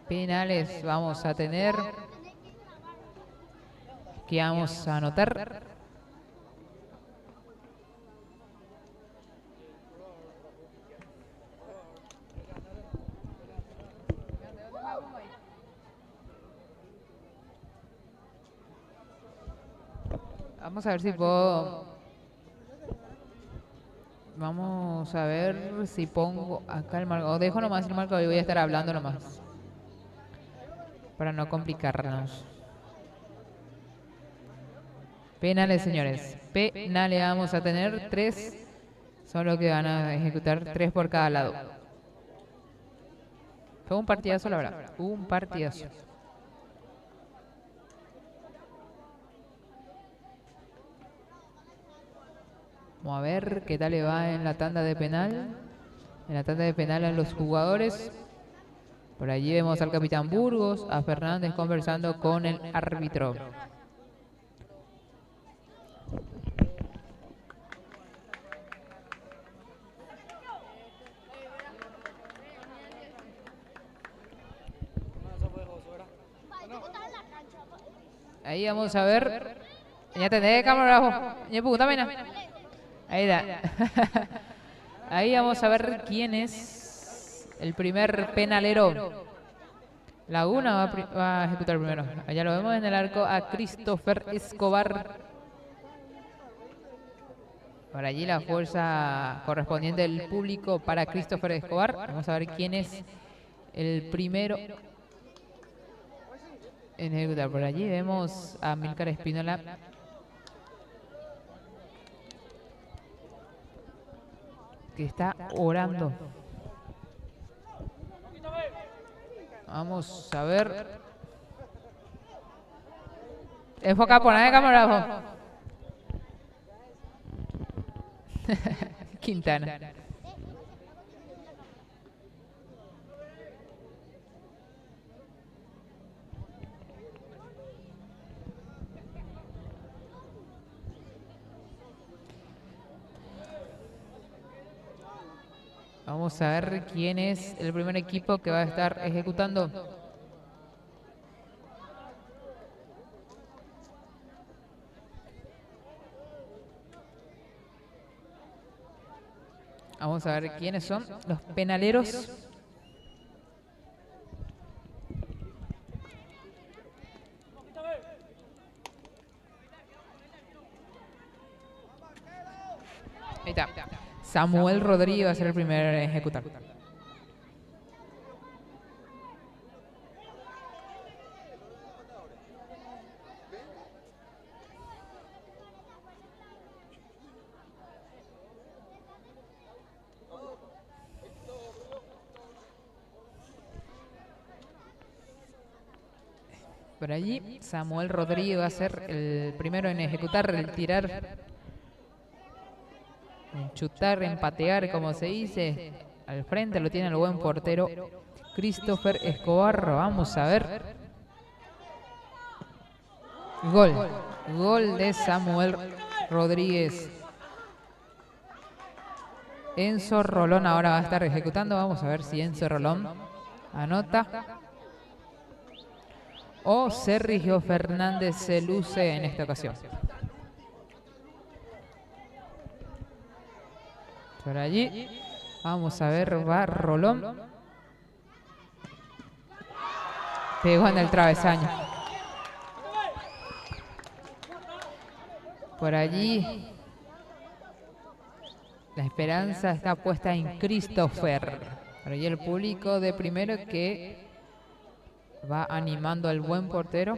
Penales vamos a tener, que vamos a anotar. Vamos a ver si puedo. Vamos a ver si pongo acá el marcador. O dejo nomás el marcador y voy a estar hablando nomás. Para no complicarnos. Penales, señores. Penales vamos a tener 3. Son los que van a ejecutar 3 por cada lado. Fue un partidazo, la verdad. Un partidazo. Vamos a ver qué tal le va en la tanda de penal. En la tanda de penal a los jugadores. Por allí vemos al capitán Burgos, a Fernández conversando con el árbitro. Ahí vamos a ver. Ya tenés camarógrafo. Ya puta pena. Ahí da. Ahí vamos a ver quién es el primer penalero. Laguna va a ejecutar primero. Allá lo vemos en el arco a Christopher Escobar. Por allí la fuerza correspondiente del público para Christopher Escobar. Vamos a ver quién es el primero en ejecutar. Por allí vemos a Milcar Espínola. Que está orando. Vamos a ver. Enfoca, poner cámara. Quintana. Vamos a ver quién es el primer equipo que va a estar ejecutando. Vamos a ver quiénes son los penaleros. Ahí está. Samuel Rodríguez va a ser el primero en ejecutar. Por allí, Samuel Rodríguez va a ser el primero en ejecutar, el tirar, en chutar, en patear, como se dice. Al frente lo tiene el buen portero Christopher Escobar. Vamos a ver. Gol. Gol de Samuel Rodríguez. Enzo Rolón ahora va a estar ejecutando. Vamos a ver si Enzo Rolón anota o Sergio Fernández se luce en esta ocasión. Por allí, vamos a ver, va Rolón. Pegó en el travesaño. Por allí, la esperanza está puesta en Christopher. Por allí el público de primero que va animando al buen portero.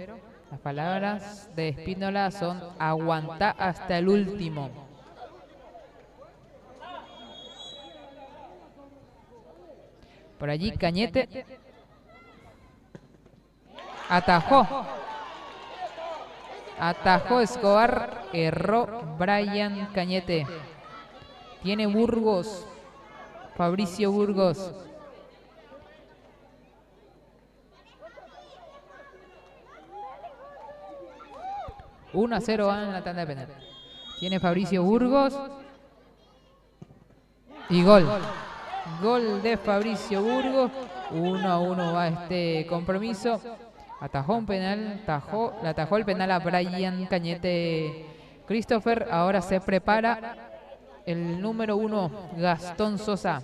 Las palabras de Espínola son: aguantá hasta el último. Por allí Cañete atajó. Atajó Escobar, erró Brian Cañete. Tiene Burgos, Fabricio Burgos. Uno a 0 van en la tanda de penal. Tiene Fabricio Burgos. Y gol. Gol de Fabricio Burgos. 1 a 1 va este compromiso. Atajó un penal, le atajó el penal a Brian Cañete Christopher. Ahora se prepara el número 1, Gastón Sosa.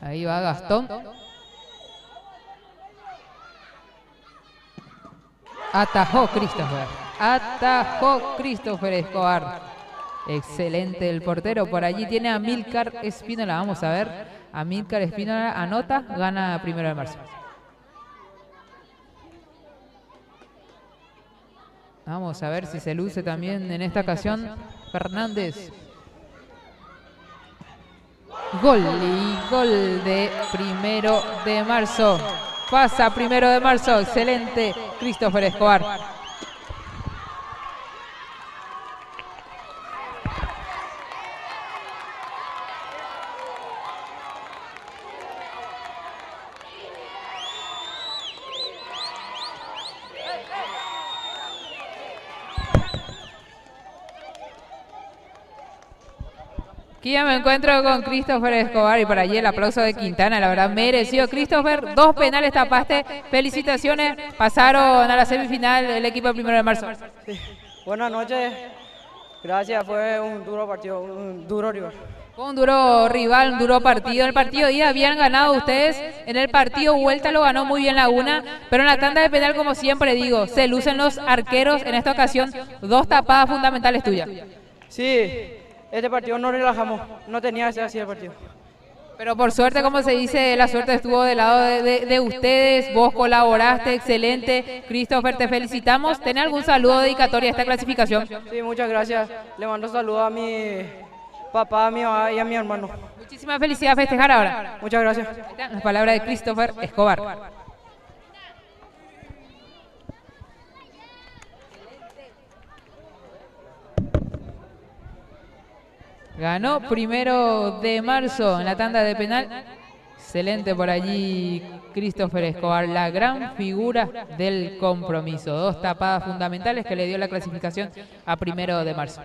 Ahí va Gastón. Atajó Christopher. Atajó Christopher Escobar. Excelente el portero. Por allí tiene a Amílcar Espínola. Vamos a ver. Amílcar Espínola anota, gana 1 de marzo. Vamos a ver si se luce también en esta ocasión Fernández. Gol y gol de 1 de marzo. Pasa 1 de marzo. Excelente Christopher Escobar. Aquí ya me encuentro con Christopher Escobar y por allí el aplauso de Quintana, la verdad merecido. Christopher, 2 penales tapaste, felicitaciones, pasaron a la semifinal el equipo del 1 de marzo. Sí. Buenas noches, gracias, fue un duro partido, un duro rival. Fue un duro rival, un duro partido. En el partido de ida habían ganado ustedes, en el partido vuelta lo ganó muy bien Laguna, pero en la tanda de penal, como siempre digo, se lucen los arqueros. En esta ocasión, 2 tapadas fundamentales tuyas. Sí. Este partido no relajamos, no tenía que ser así el partido. Pero por suerte, como se dice, la suerte estuvo del lado de ustedes, vos colaboraste, excelente. Christopher, te felicitamos. ¿Tenés algún saludo dedicatorio a esta clasificación? Sí, muchas gracias. Le mando saludos a mi papá, a mi mamá y a mi hermano. Muchísimas felicidades a festejar ahora. Muchas gracias. Las palabras de Christopher Escobar. Ganó 1 de marzo en la tanda de penal. Excelente por allí Christopher Escobar, la gran figura del compromiso. 2 tapadas fundamentales que le dio la clasificación a 1 de marzo.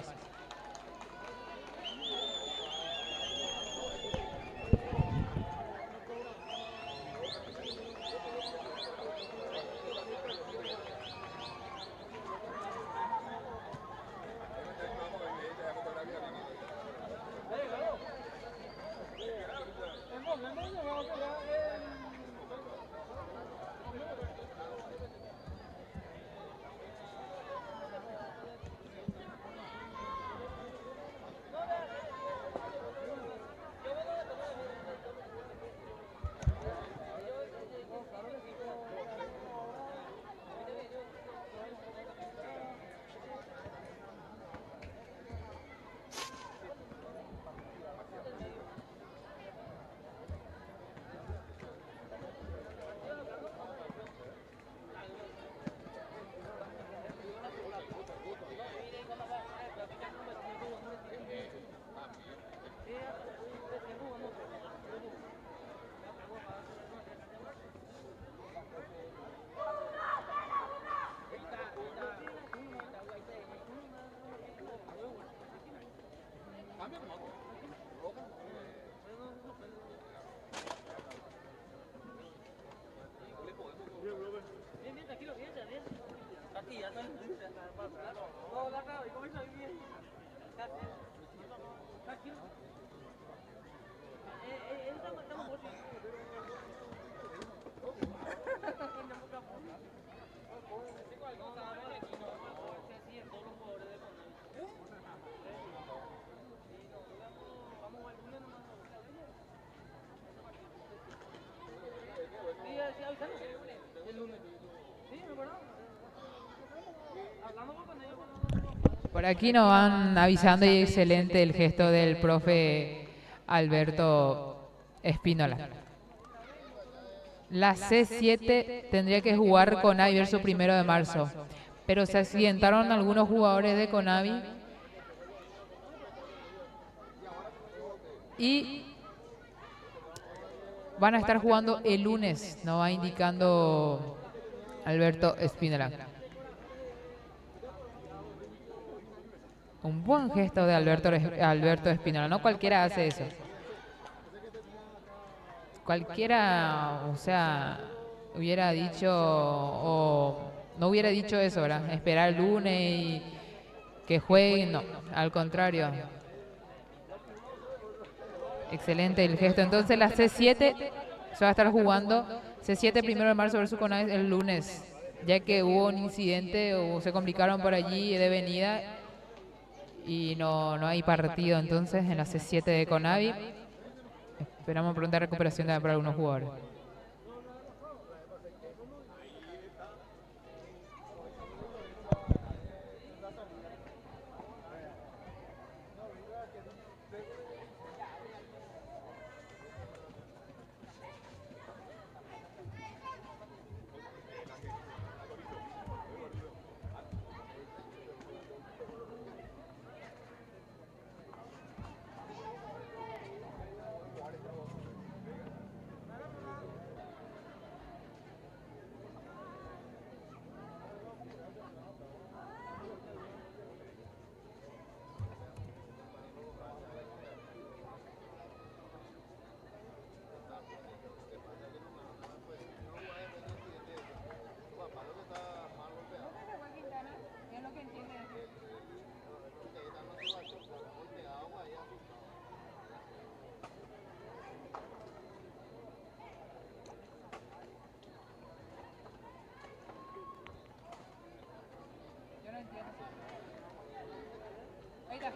Por aquí nos van avisando y excelente el gesto del profe Alberto Espínola. La C7 tendría que jugar Conavi versus 1 de marzo, pero se accidentaron algunos jugadores de Conavi y van a estar jugando el lunes, nos va indicando Alberto Espínola. Un buen gesto de Alberto Espínola, no cualquiera hace eso. Cualquiera, o sea, hubiera dicho o no hubiera dicho eso, ¿verdad? Esperar el lunes y que jueguen, no, al contrario. Excelente el gesto. Entonces la C7 se va a estar jugando C7 1 de marzo versus Conavi el lunes, ya que hubo un incidente o se complicaron por allí de venida y no hay partido entonces en la C7 de Conavi. Esperamos pronta recuperación para algunos jugadores. Ahí está.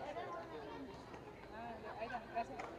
Ahí está, gracias.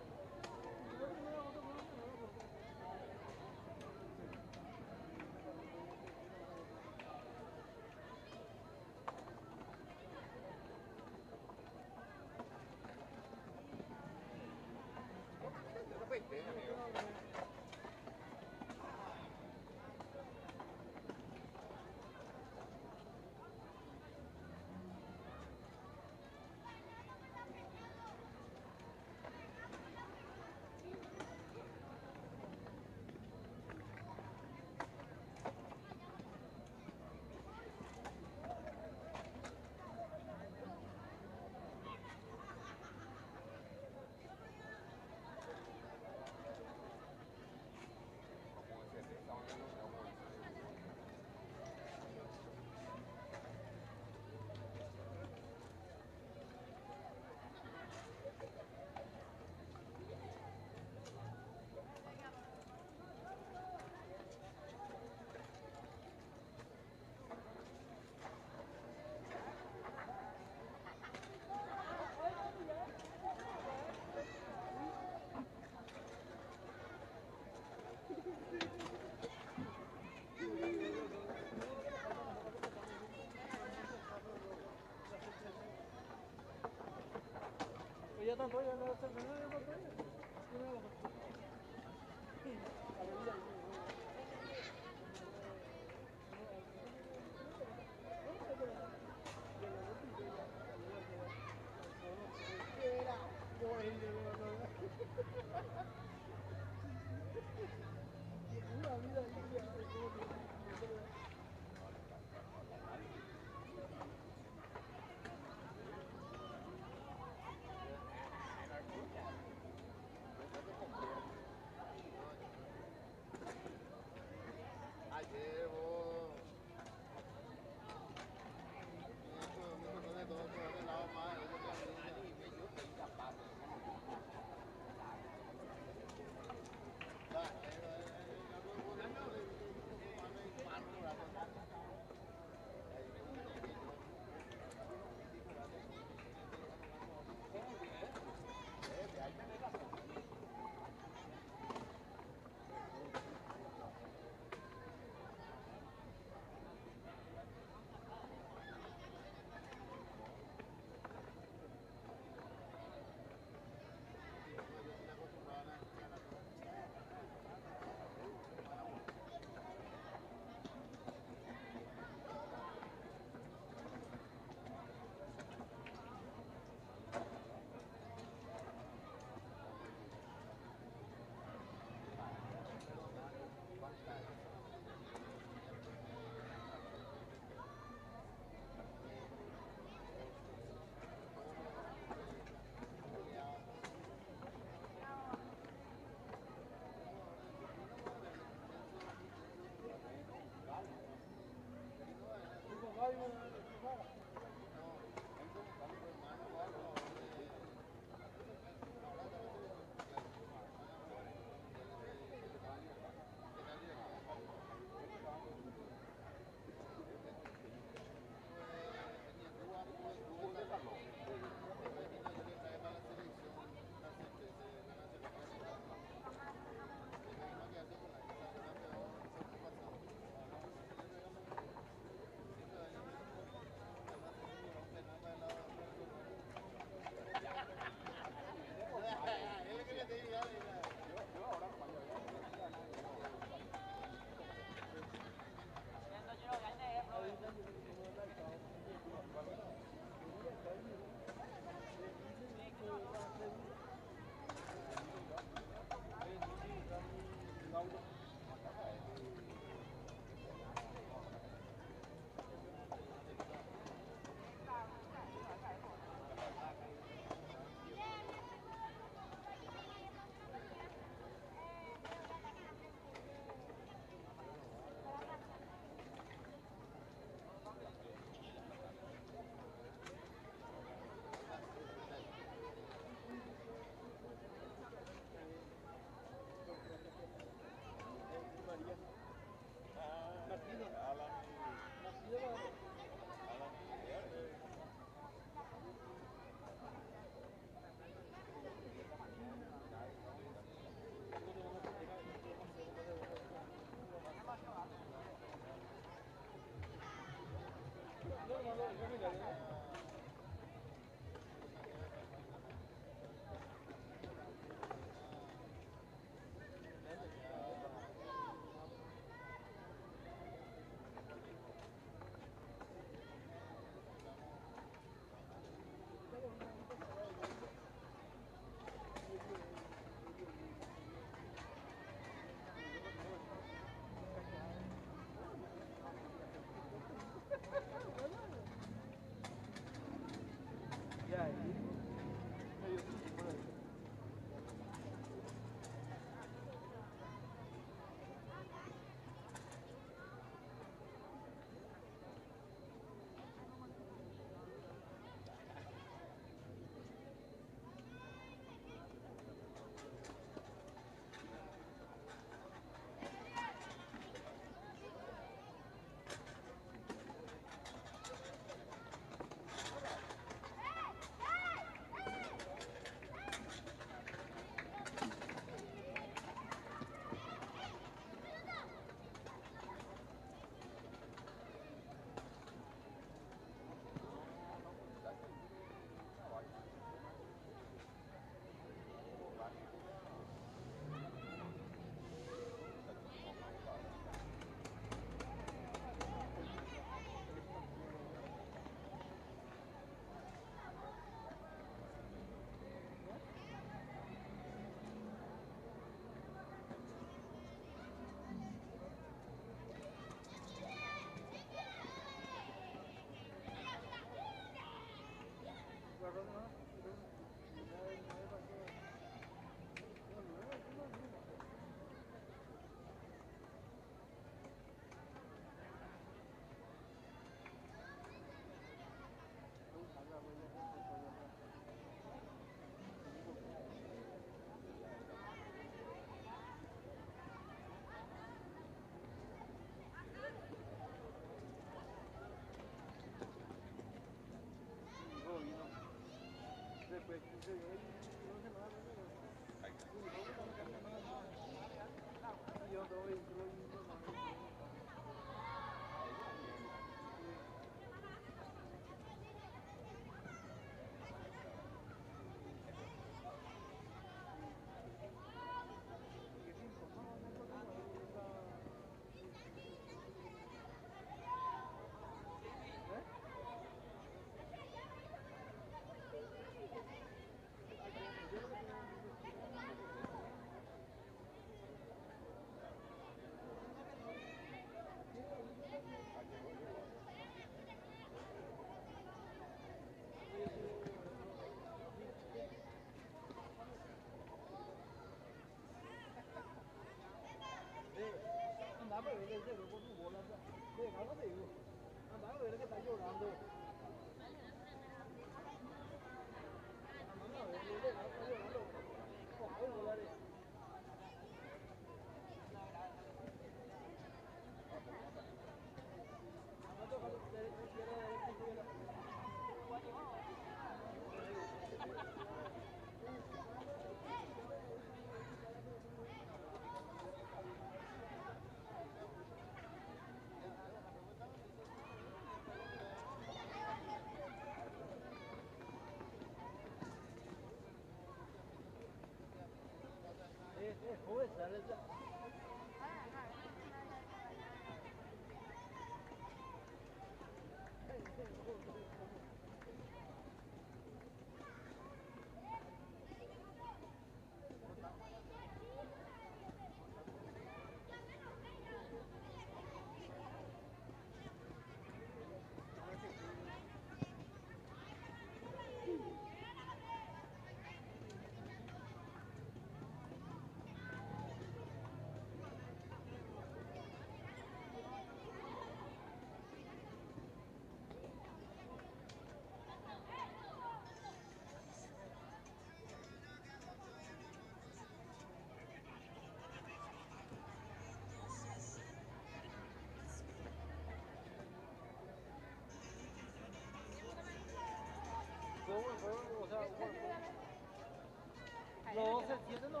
No, se siente no.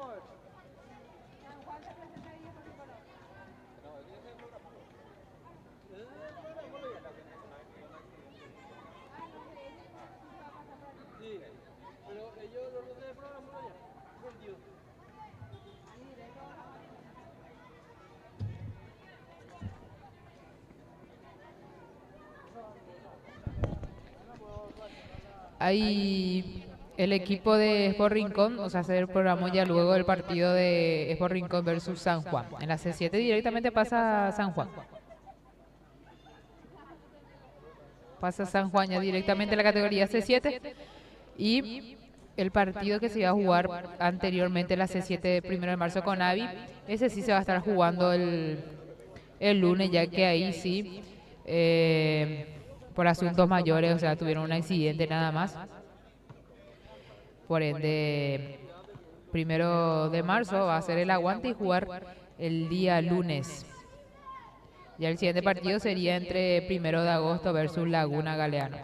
Sí, pero ellos los de programa ya. Vendido. Ahí el equipo de Sport Rincón, o sea, se programó ya luego del partido de Sport Rincón versus San Juan. En la C7 directamente pasa San Juan. Pasa San Juan ya directamente a la categoría C7. Y el partido que se iba a jugar anteriormente, la C7 de 1 de marzo con Avi, ese sí se va a estar jugando el lunes, ya que ahí sí, por asuntos mayores, o sea, tuvieron un accidente nada más. Por ende, 1 de marzo va a ser el aguante y jugar el día lunes. Ya el siguiente partido sería entre 1 de agosto versus Laguna Galeano.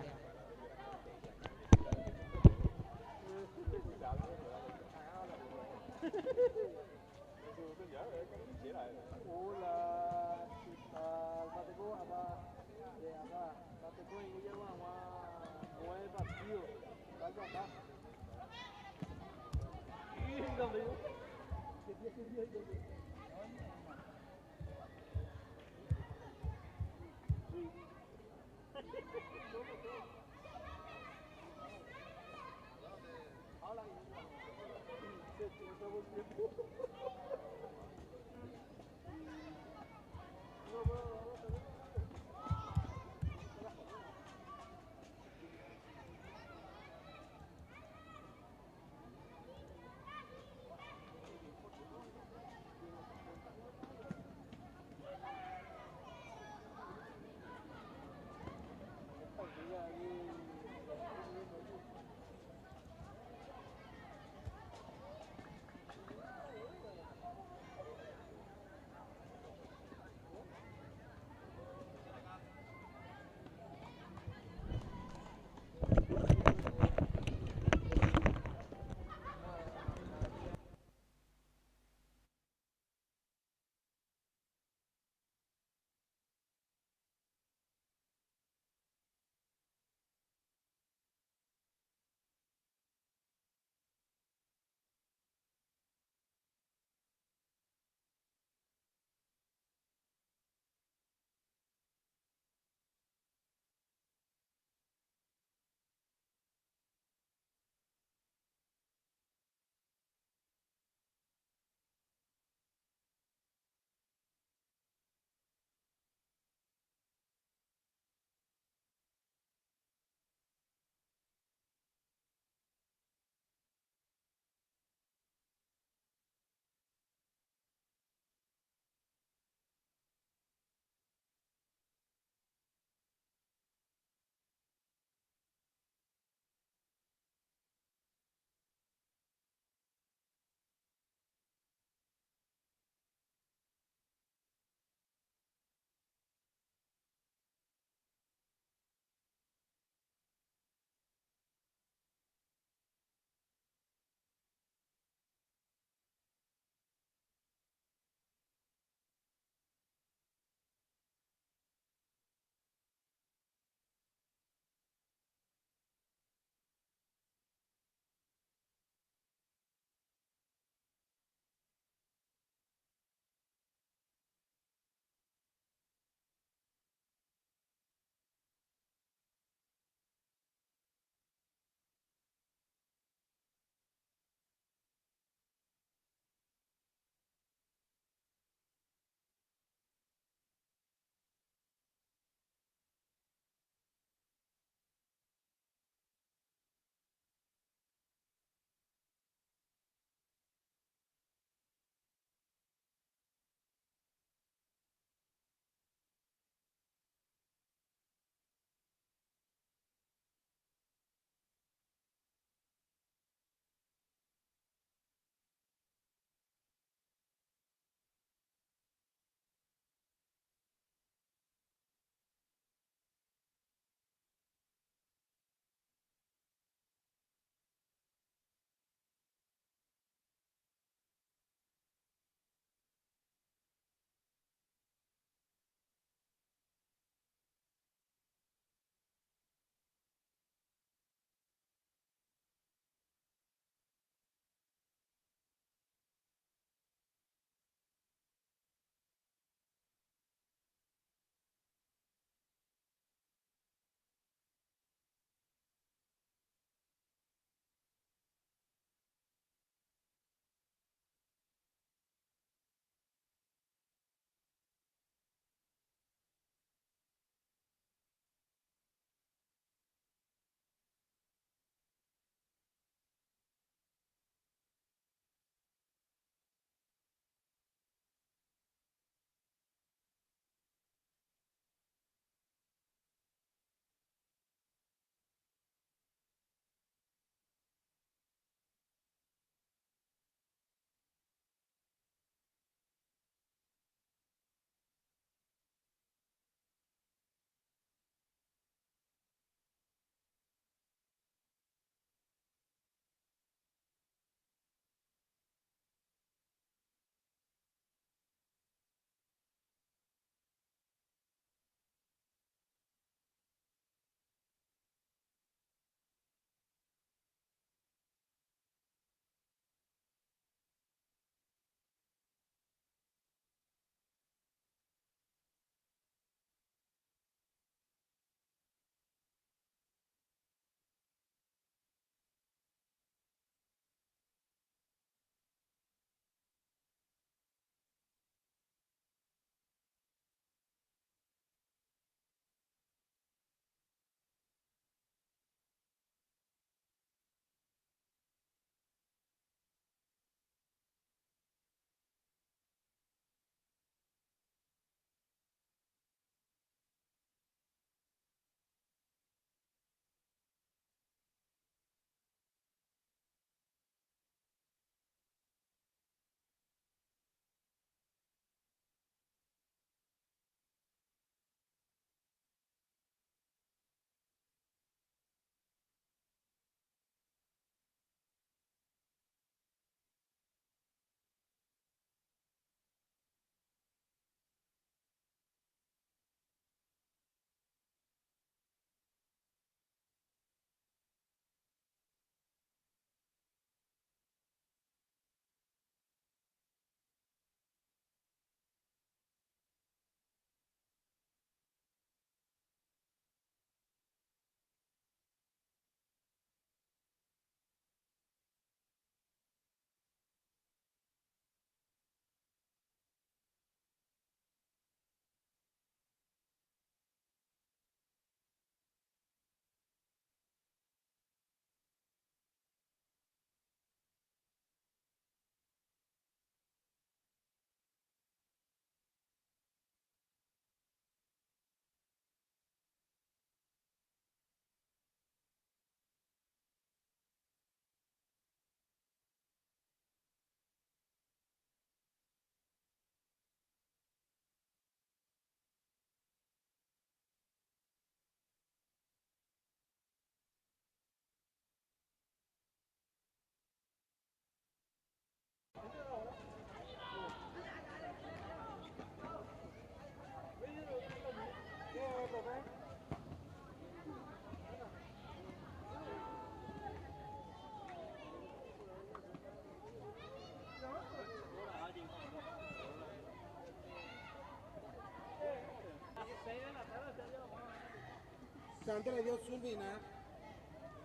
Instante le dio Zulmi, ¿no?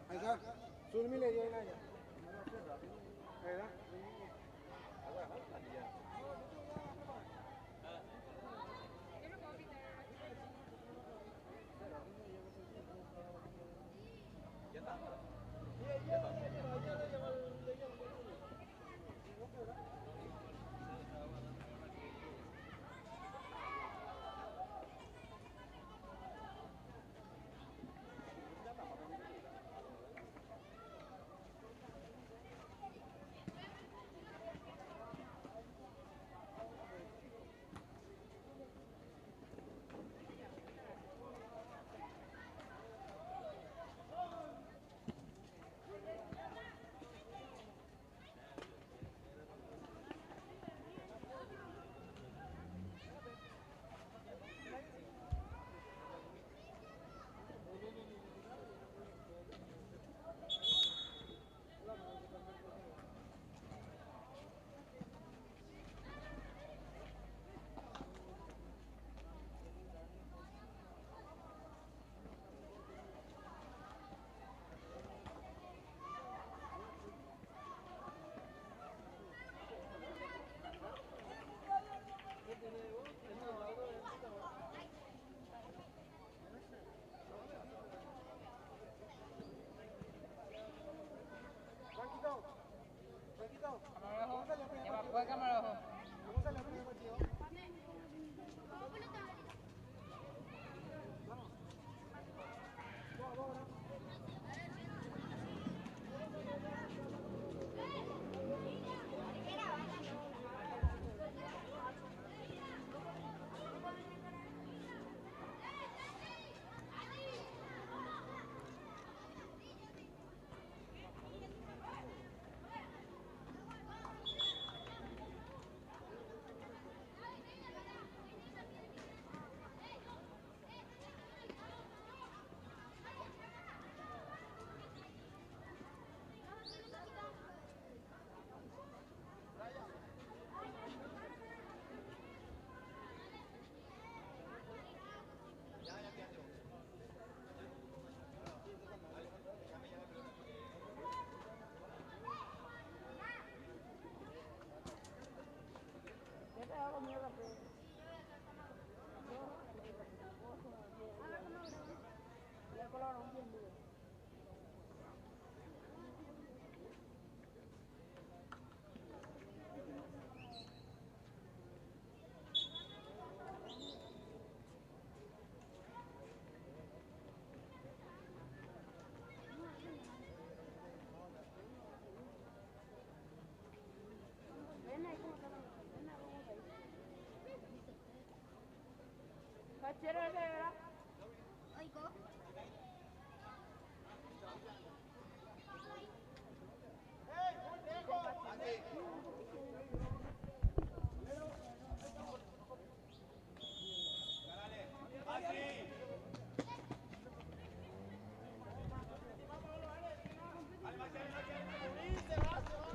Ahí está. Zulmi le dio en allá. ¿Verdad?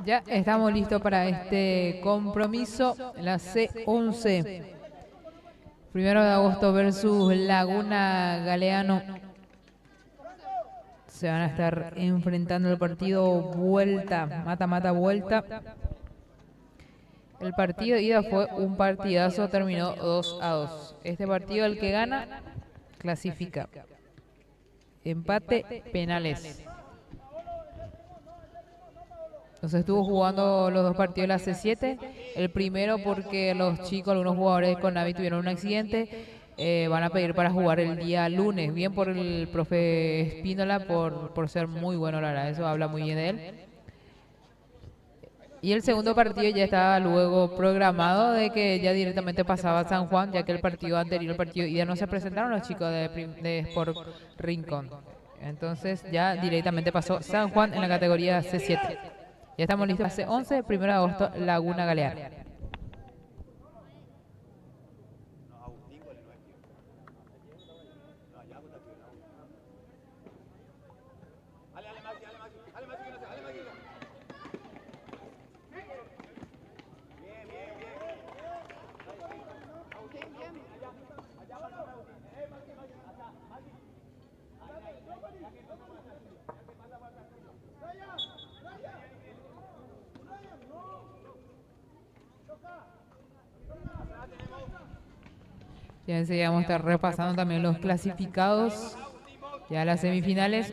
Ya estamos listos para este compromiso, la C11. 1 de agosto versus Laguna Galeano. Se van a estar enfrentando el partido vuelta, mata-mata vuelta. El partido de ida fue un partidazo, terminó 2-2. Este partido, el que gana, clasifica. Empate, penales. Entonces estuvo jugando los dos partidos de la C7. El primero porque los chicos, algunos jugadores con Navi tuvieron un accidente. Van a pedir para jugar el día lunes. Bien por el profe Espínola por ser muy bueno, la verdad. Eso habla muy bien de él. Y el segundo partido ya estaba luego programado de que ya directamente pasaba a San Juan, ya que el partido anterior, el partido ya no se presentaron los chicos de Sport Rincón. Entonces ya directamente pasó San Juan en la categoría C7. Ya estamos listos para C11, 1 de agosto, Laguna Galeano. Ya enseguida vamos a estar repasando también los clasificados ya a las semifinales.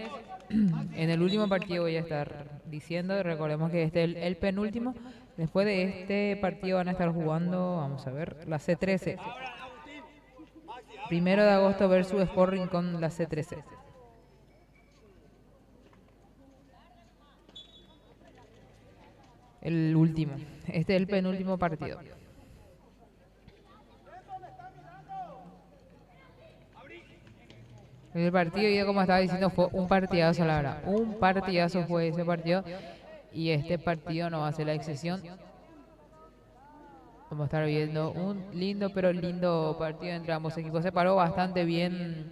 En el último partido voy a estar diciendo, recordemos que este es el penúltimo. Después de este partido van a estar jugando, vamos a ver, la C13. 1 de agosto versus Sport Rincón, la C13. El último. Este es el penúltimo partido. El partido, y como estaba diciendo, fue un partidazo, la verdad. Un partidazo fue ese partido. Y este partido no va a ser la excepción. Vamos a estar viendo un lindo, pero lindo partido entre ambos equipos. Se paró bastante bien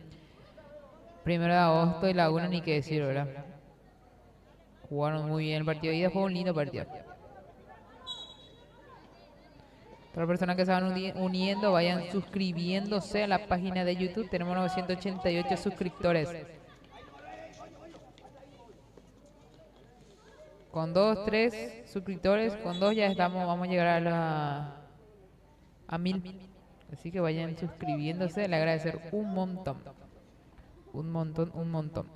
1 de agosto y Laguna, ni qué decir, ¿verdad? Jugaron muy bien el partido y fue un lindo partido. Para las personas que se van uniendo, vayan suscribiéndose a la página de YouTube. Tenemos 988 suscriptores. Con 2, 3 suscriptores, con 2 ya estamos, vamos a llegar a 1000. Así que vayan suscribiéndose, le agradecer un montón. Un montón, un montón.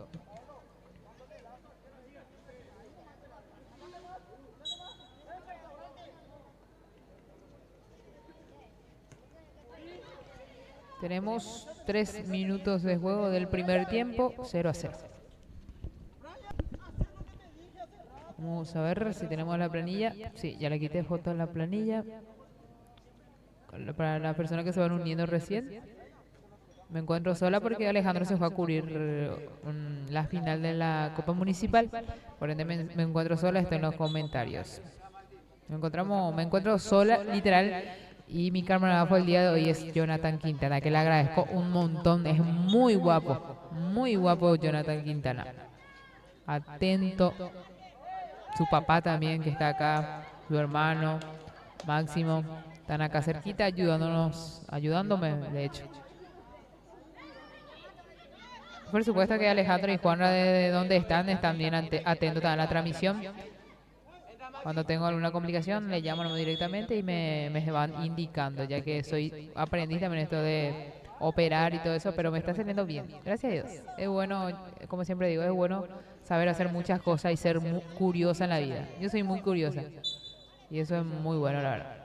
Tenemos 3 minutos de juego del primer tiempo, 0-0. Vamos a ver si tenemos la planilla. Sí, ya le quité foto a la planilla. Para las personas que se van uniendo recién, me encuentro sola porque Alejandro se fue a cubrir la final de la Copa Municipal. Por ende me encuentro sola, estoy en los comentarios. Me encuentro sola, literal. Y mi camarógrafo el día de hoy es Jonathan Quintana, que le agradezco un montón. Es muy guapo Jonathan Quintana. Atento. Su papá también, que está acá, su hermano, Máximo, están acá cerquita ayudándome, de hecho. Por supuesto que Alejandro y Juanra de donde están bien atentos a la transmisión. Cuando tengo alguna complicación, le llaman directamente y me van indicando, ya que soy aprendiz también esto de operar y todo eso, pero me está saliendo bien, gracias a Dios. Es bueno, como siempre digo, es bueno saber hacer muchas cosas y ser muy curiosa en la vida. Yo soy muy curiosa y eso es muy bueno, la verdad.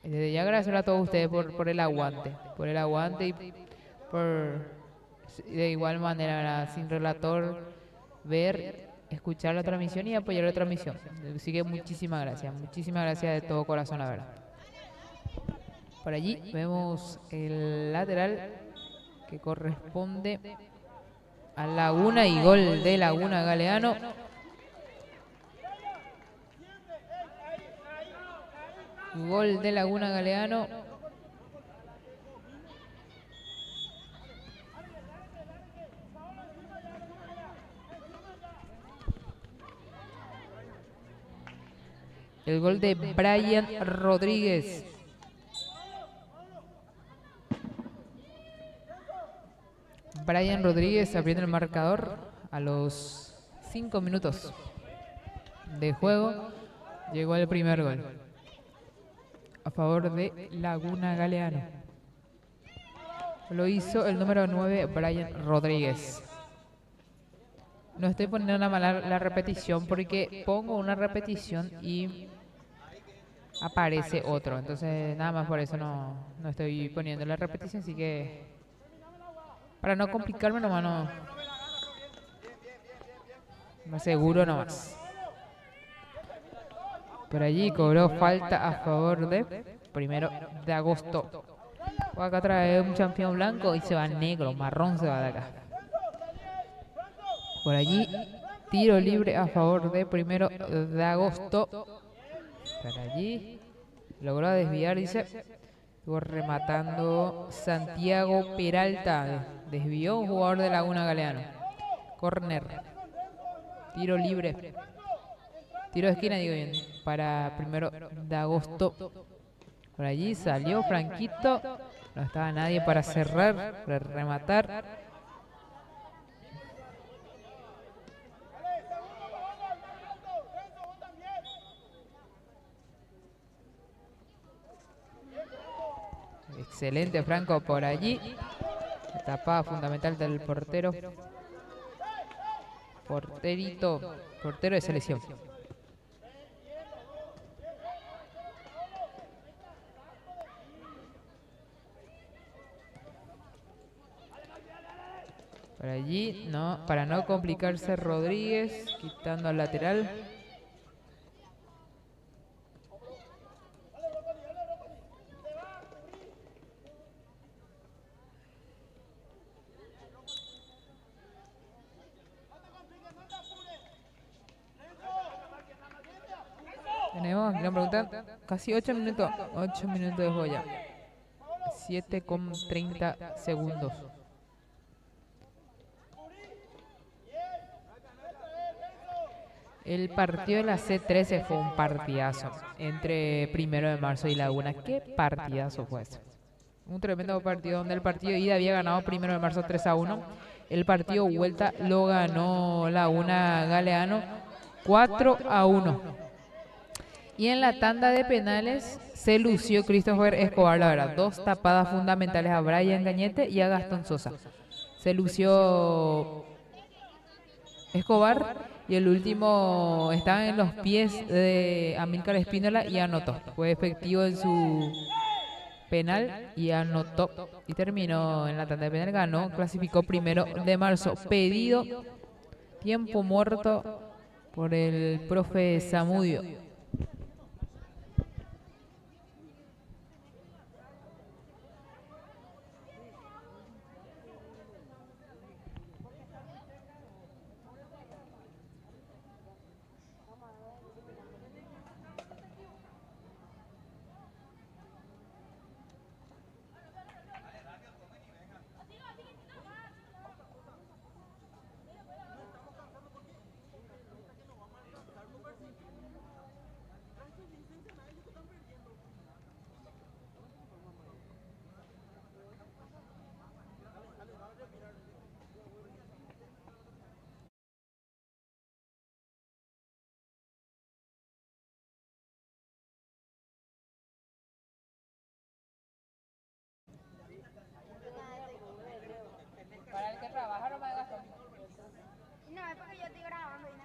Desde ya agradecer a todos ustedes por el aguante y por, de igual manera, ¿verdad? Sin relator, escuchar la transmisión y apoyar la transmisión. Así que muchísimas gracias de todo corazón, la verdad. Por allí vemos el lateral que corresponde a Laguna y gol de Laguna Galeano. Gol de Laguna Galeano. El gol de Brian Rodríguez. Brian Rodríguez abriendo el marcador a los 5 minutos de juego. Llegó el primer gol a favor de Laguna Galeano. Lo hizo el número 9, Brian Rodríguez. No estoy poniendo nada más la repetición porque pongo una repetición y aparece otro. Entonces nada más por eso no estoy poniendo la repetición, así que para no complicarme nomás me aseguro nomás. Por allí cobró falta a favor de 1 de agosto. Acá trae un campeón blanco y se va negro, marrón se va de acá. Por allí, tiro libre a favor de 1 de agosto. Por allí, logró desviar, dice. Estuvo rematando Santiago Peralta. Desvió un jugador de Laguna Galeano. Corner. Tiro libre. Tiro de esquina, digo bien. Para 1 de agosto. Por allí salió Franquito. No estaba nadie para cerrar, para rematar. Excelente Franco por allí. La tapada fundamental del portero. Portero de selección. Por allí, no, para no complicarse Rodríguez, quitando al lateral. Tenemos, una pregunta, casi 8 minutos, 8 minutos de joya. 7 con 30 segundos. El partido de la C13 fue un partidazo entre 1 de marzo y Laguna. ¿Qué partidazo fue ese? Un tremendo partido donde el partido de ida había ganado 1 de marzo 3-1. El partido vuelta lo ganó Laguna Galeano 4-1. Y en la tanda de penales se lució Christopher Escobar, la verdad. 2 tapadas fundamentales a Brian Cañete y a Gastón Sosa. Se lució Escobar y el último estaba en los pies de Amílcar Espínola y anotó. Fue efectivo en su penal y anotó. Y terminó en la tanda de penal, ganó, clasificó 1 de marzo. Pedido tiempo muerto por el profe Zamudio. Para el que trabaja no me hagas. No, es porque yo estoy grabando y no.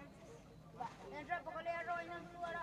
Dentro de poco le agarro y no subo a la.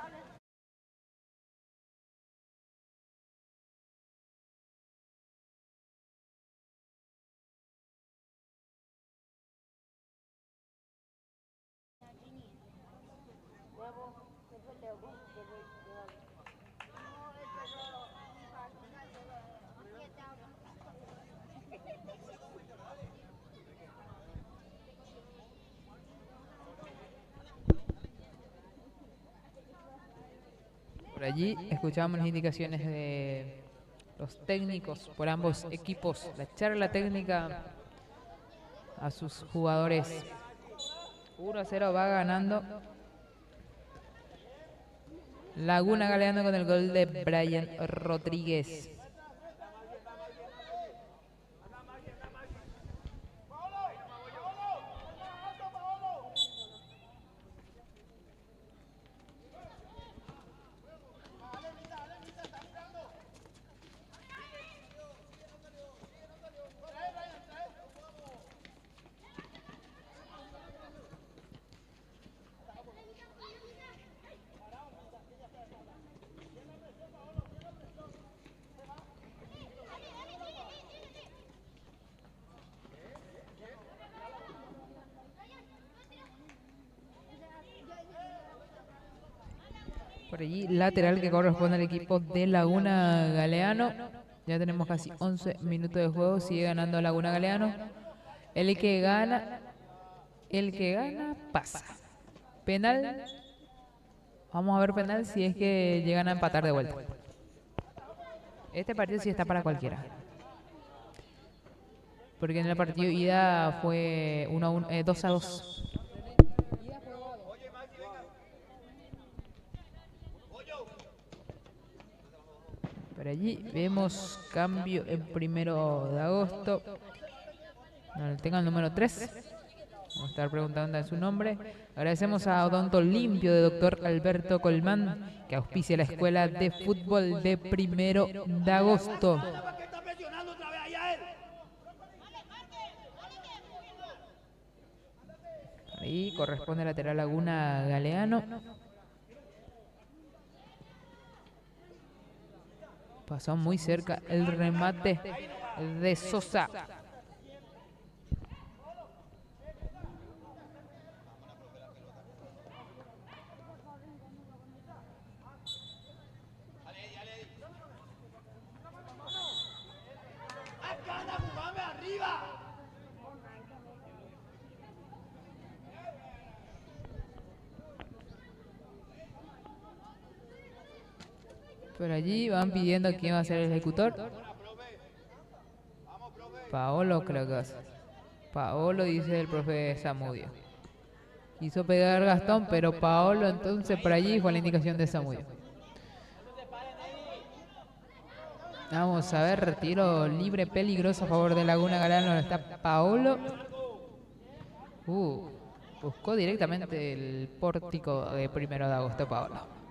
Por allí escuchamos las indicaciones de los técnicos por ambos equipos. La charla técnica a sus jugadores. 1-0 va ganando Laguna Galeano con el gol de Brian Rodríguez. Por allí, lateral que corresponde al equipo de Laguna Galeano. Ya tenemos casi 11 minutos de juego. Sigue ganando Laguna Galeano. El que gana pasa. Penal. Vamos a ver penal si es que llegan a empatar de vuelta. Este partido sí está para cualquiera. Porque en el partido ida fue 2-2. Por allí vemos cambio en 1 de agosto. No, tenga el número 3. Vamos a estar preguntando su nombre. Agradecemos a Odonto Limpio de Dr. Alberto Colmán, que auspicia la escuela de fútbol de 1 de agosto. Ahí corresponde lateral Laguna Galeano. Pasó muy cerca el remate de Sosa. Por allí van pidiendo quién va a ser el ejecutor. Paolo creo que va a ser. Paolo dice el profe Zamudio. Quiso pegar Gastón, pero Paolo entonces por allí fue la indicación de Zamudio. Vamos a ver, tiro libre peligroso a favor de Laguna Galeano. Está Paolo. Buscó directamente el pórtico de 1 de agosto Paolo.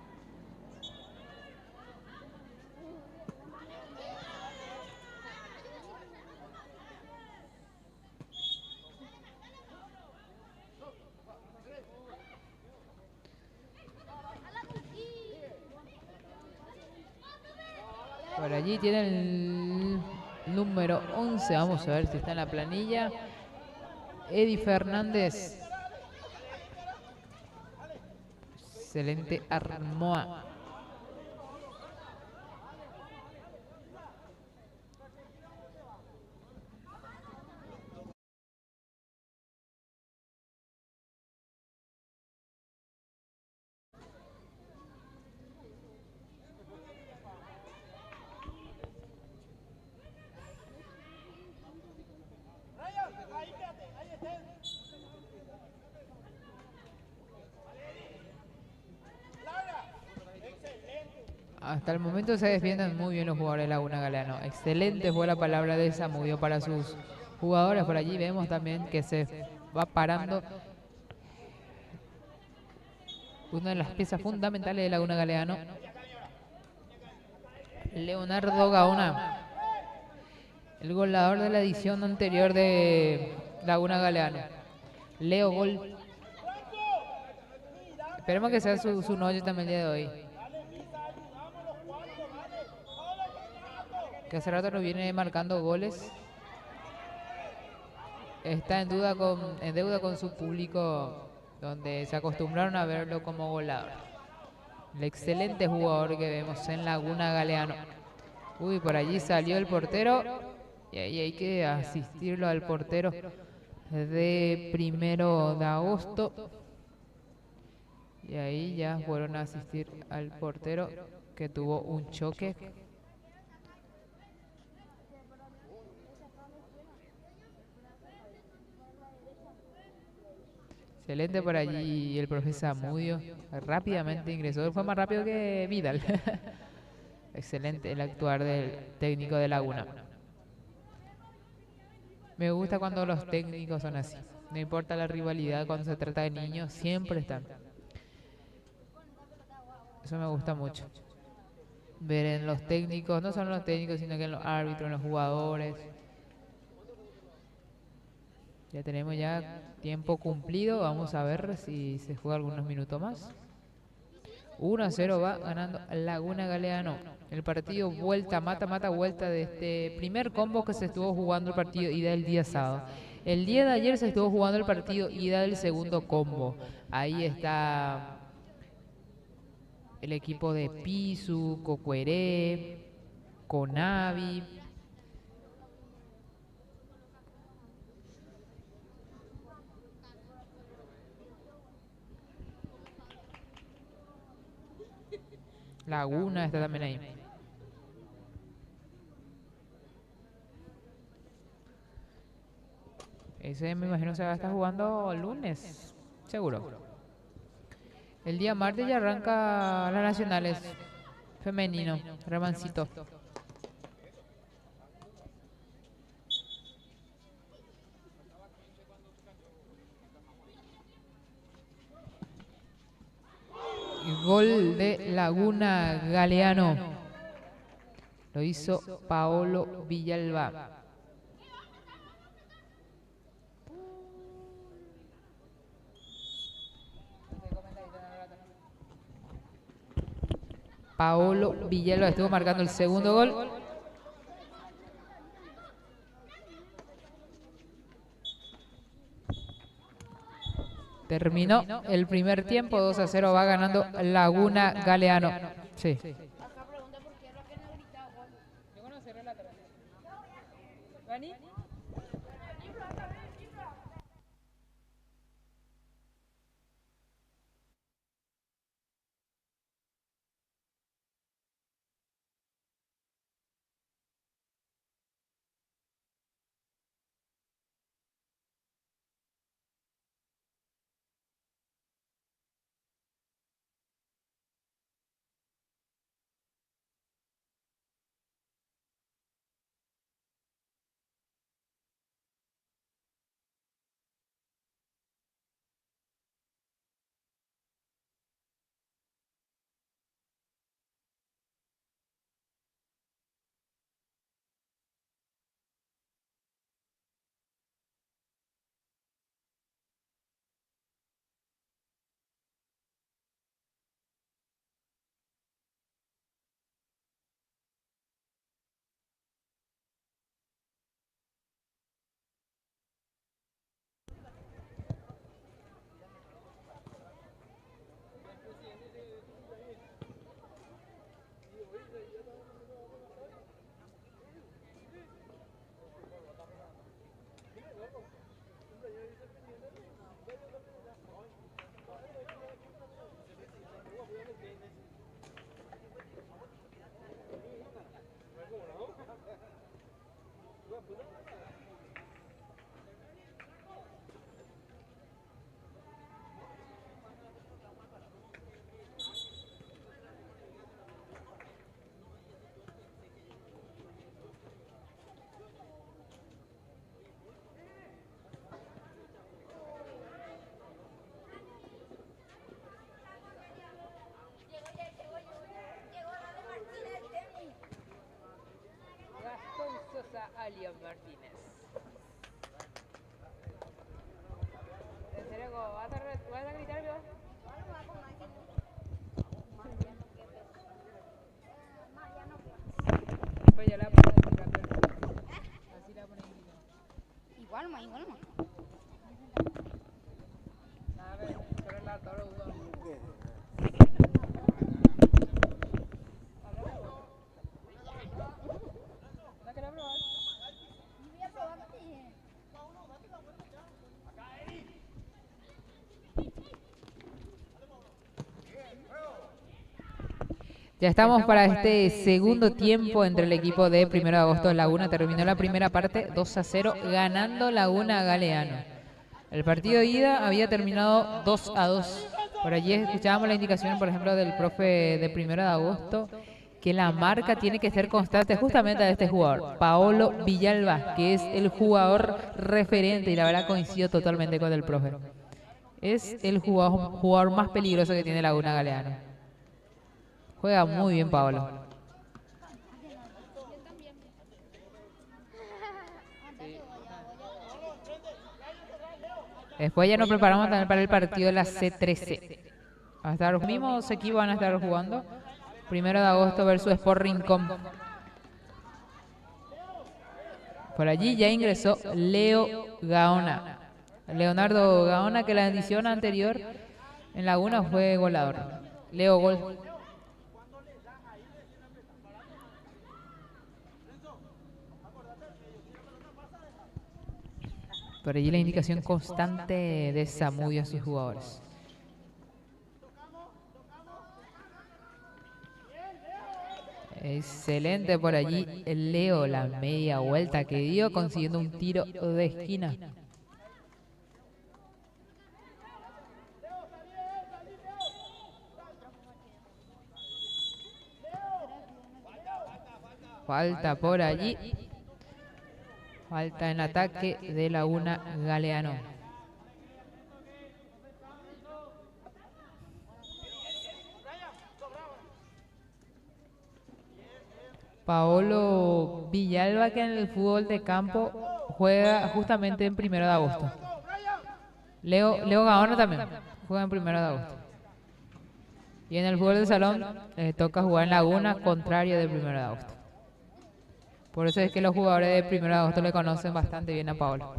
Por allí tiene el número 11. Vamos a ver si está en la planilla. Eddie Fernández. Excelente Armoa. Hasta el momento se defienden muy bien los jugadores de Laguna Galeano. Excelente fue la palabra de Zamudio para sus jugadores. Por allí vemos también que se va parando una de las piezas fundamentales de Laguna Galeano. Leonardo Gaona, el goleador de la edición anterior de Laguna Galeano. Leo gol. Esperemos que sea su noche también el día de hoy. Que hace rato no viene marcando goles. Está en deuda con su público, donde se acostumbraron a verlo como goleador. El excelente jugador que vemos en Laguna Galeano. Uy, por allí salió el portero. Y ahí hay que asistirlo al portero de 1 de agosto. Y ahí ya fueron a asistir al portero que tuvo un choque. Excelente por allí el profe Zamudio. Rápidamente ingresó. Fue más rápido que Vidal. Excelente el actuar del técnico de Laguna. Me gusta cuando los técnicos son así. No importa la rivalidad, cuando se trata de niños, siempre están. Eso me gusta mucho. Ver en los técnicos, no solo en los técnicos, sino que en los árbitros, en los jugadores. Ya tenemos ya tiempo cumplido. Vamos a ver si se juega algunos minutos más. 1-0 va ganando Laguna Galeano. El partido vuelta, mata vuelta de este primer combo que se estuvo jugando el partido ida el día sábado. El día de ayer se estuvo jugando el partido ida del segundo combo. Ahí está el equipo de Pisu, Cocueré, Conavi. Laguna está también ahí. Ese me imagino se va a estar jugando el lunes, seguro. El día martes ya arranca las nacionales femenino, Remancito. Gol de Laguna Galeano. Lo hizo Paolo Villalba. Paolo Villalba estuvo marcando el segundo gol. Terminó el primer tiempo, 2-0 va ganando Laguna Galeano. Sí. Alian Martínez. ¿En serio vas a gritar, vio? Pues ya la pones en campeón. Así la pones en Igual más. a ver, pero la toro uno. Ya estamos para este segundo tiempo entre el equipo de 1 de agosto de Laguna. Terminó la primera parte 2-0 ganando Laguna Galeano. El partido de ida había terminado 2-2. Por allí escuchábamos la indicación, por ejemplo, del profe de 1 de agosto, que la marca tiene que ser constante justamente de este jugador, Paolo Villalba, que es el jugador referente, y la verdad coincido totalmente con el profe. Es el jugador más peligroso que tiene Laguna Galeano. Juega muy bien Paolo. Después ya nos preparamos también para el partido de la C13. Van a estar los mismos equipos, van a estar jugando. 1 de agosto versus Sport Rincón. Por allí ya ingresó Leo Gaona. Leonardo Gaona, que la edición anterior en Laguna fue goleador. Leo gol. Por allí la indicación constante de Zamudio a sus jugadores. Excelente por allí el Leo, la media vuelta que dio consiguiendo un tiro de esquina. Falta por allí. Falta en ataque de Laguna Galeano. Paolo Villalba, que en el fútbol de campo juega justamente en 1 de agosto. Leo Gaona también juega en 1 de agosto. Y en el fútbol de salón toca jugar en Laguna, contrario de 1 de agosto. Por eso es que los jugadores de 1 de agosto le conocen bastante bien a Paolo.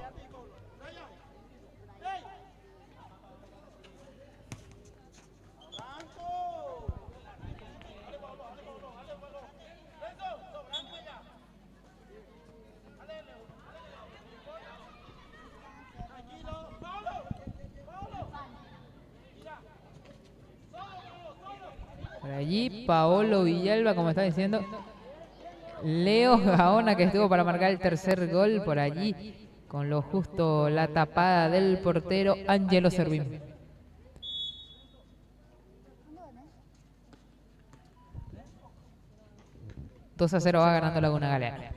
Por allí, Paolo Villalba, como está diciendo. Leo Gaona, que estuvo para marcar el tercer gol por allí. Con lo justo la tapada del portero Angelo Servín. $2-0 va ganando Laguna Galeana.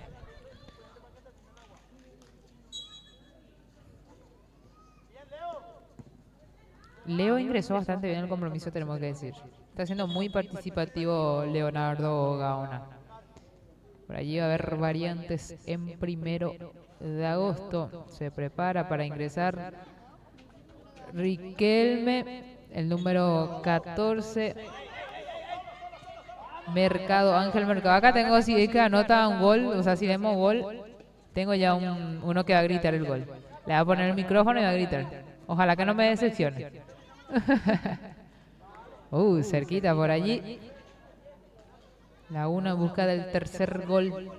Leo ingresó bastante bien al compromiso, tenemos que decir. Está siendo muy participativo Leonardo Gaona. Por allí va a haber variantes en 1 de agosto. Se prepara para ingresar Riquelme, el número 14. Mercado, Ángel Mercado. Acá tengo, si es que anota un gol, o sea, si vemos gol, tengo ya uno que va a gritar el gol. Le va a poner el micrófono y va a gritar. Ojalá que no me decepcione. Cerquita por allí. Laguna en busca del tercer gol.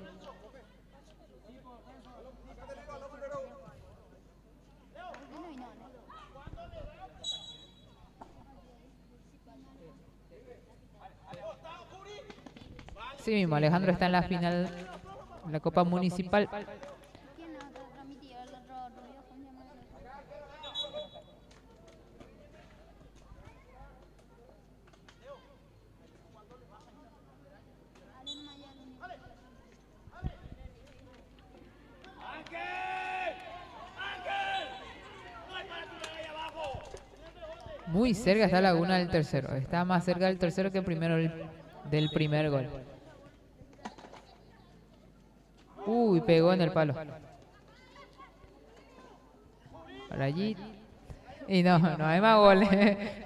Sí mismo, Alejandro está en la final de la Copa Municipal. ¿Quién no te transmitió el otro video? ¿Cómo se llama eso? Alen Maya, el único. Muy cerca está Laguna del tercero. Está más cerca del tercero que primero del primer gol. Uy, pegó en el palo. Por allí. Y no hay más goles.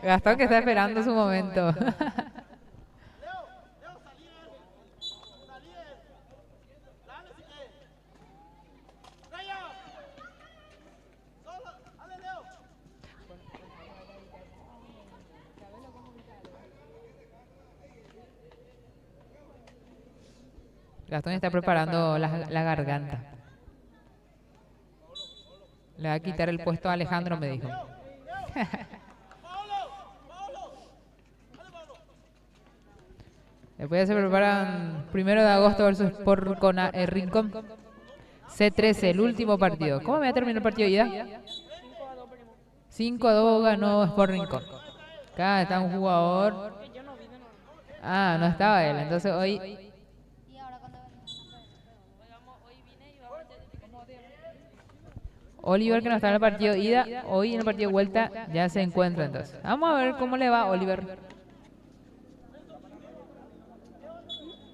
Gastón que está esperando su momento. Gastón está preparando la garganta. Le va a quitar el puesto a Alejandro, me dijo. Después se preparan 1 de agosto versus Rincón. C13, el último partido. ¿Cómo me va a terminar el partido de ida? 5-2 ganó Sport Rincón. Acá está un jugador. Ah, no estaba él. Entonces hoy... Y ahora cuando Oliver, que no está en el partido de ida, hoy en el partido de vuelta ya se encuentra entonces. Vamos a ver cómo le va a Oliver.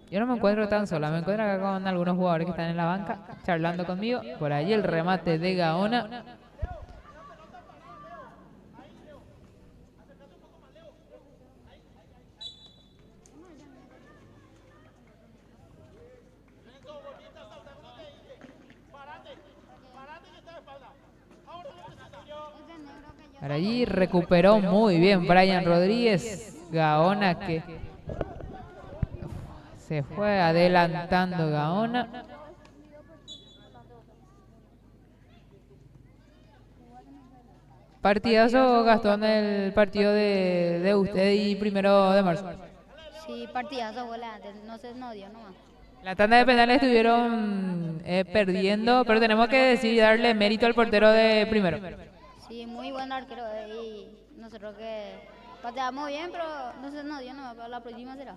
Yo no me encuentro tan sola, me encuentro acá con algunos jugadores que están en la banca charlando conmigo. Por allí el remate de Gaona. Por allí recuperó muy bien Brian Rodríguez. Gaona que se fue adelantando Gaona. Partidazo, Gastón, el partido de usted y 1 de marzo. sí, partidazo, bola, no se nos dio nomás. La tanda de penales estuvieron perdiendo, pero tenemos que decir darle mérito al portero de primero. Sí, muy buen arquero y nosotros que pateamos bien, pero no se nos dio nomás, para la próxima será.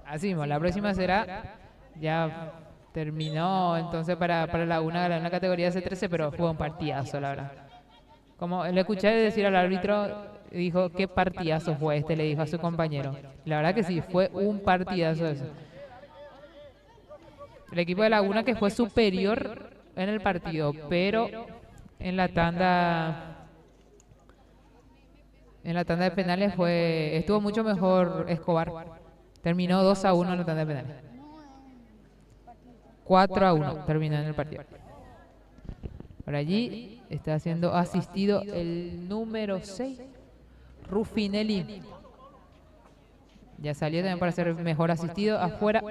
Así mismo, la próxima será, ya terminó entonces para Laguna ganar en la categoría C13, pero fue un partidazo, la verdad. Como le escuché decir al árbitro, dijo, ¿qué partidazo fue este? Le dijo a su compañero. La verdad que sí, fue un partidazo eso. El equipo de Laguna que fue superior en el partido, pero en la tanda En la tanda de penales estuvo mucho mejor Escobar. Terminó 2-1 en la tanda de penales. 4-1 terminó en el partido. Por allí está siendo asistido el número 6, Ruffinelli. Ya salió también para ser mejor asistido afuera.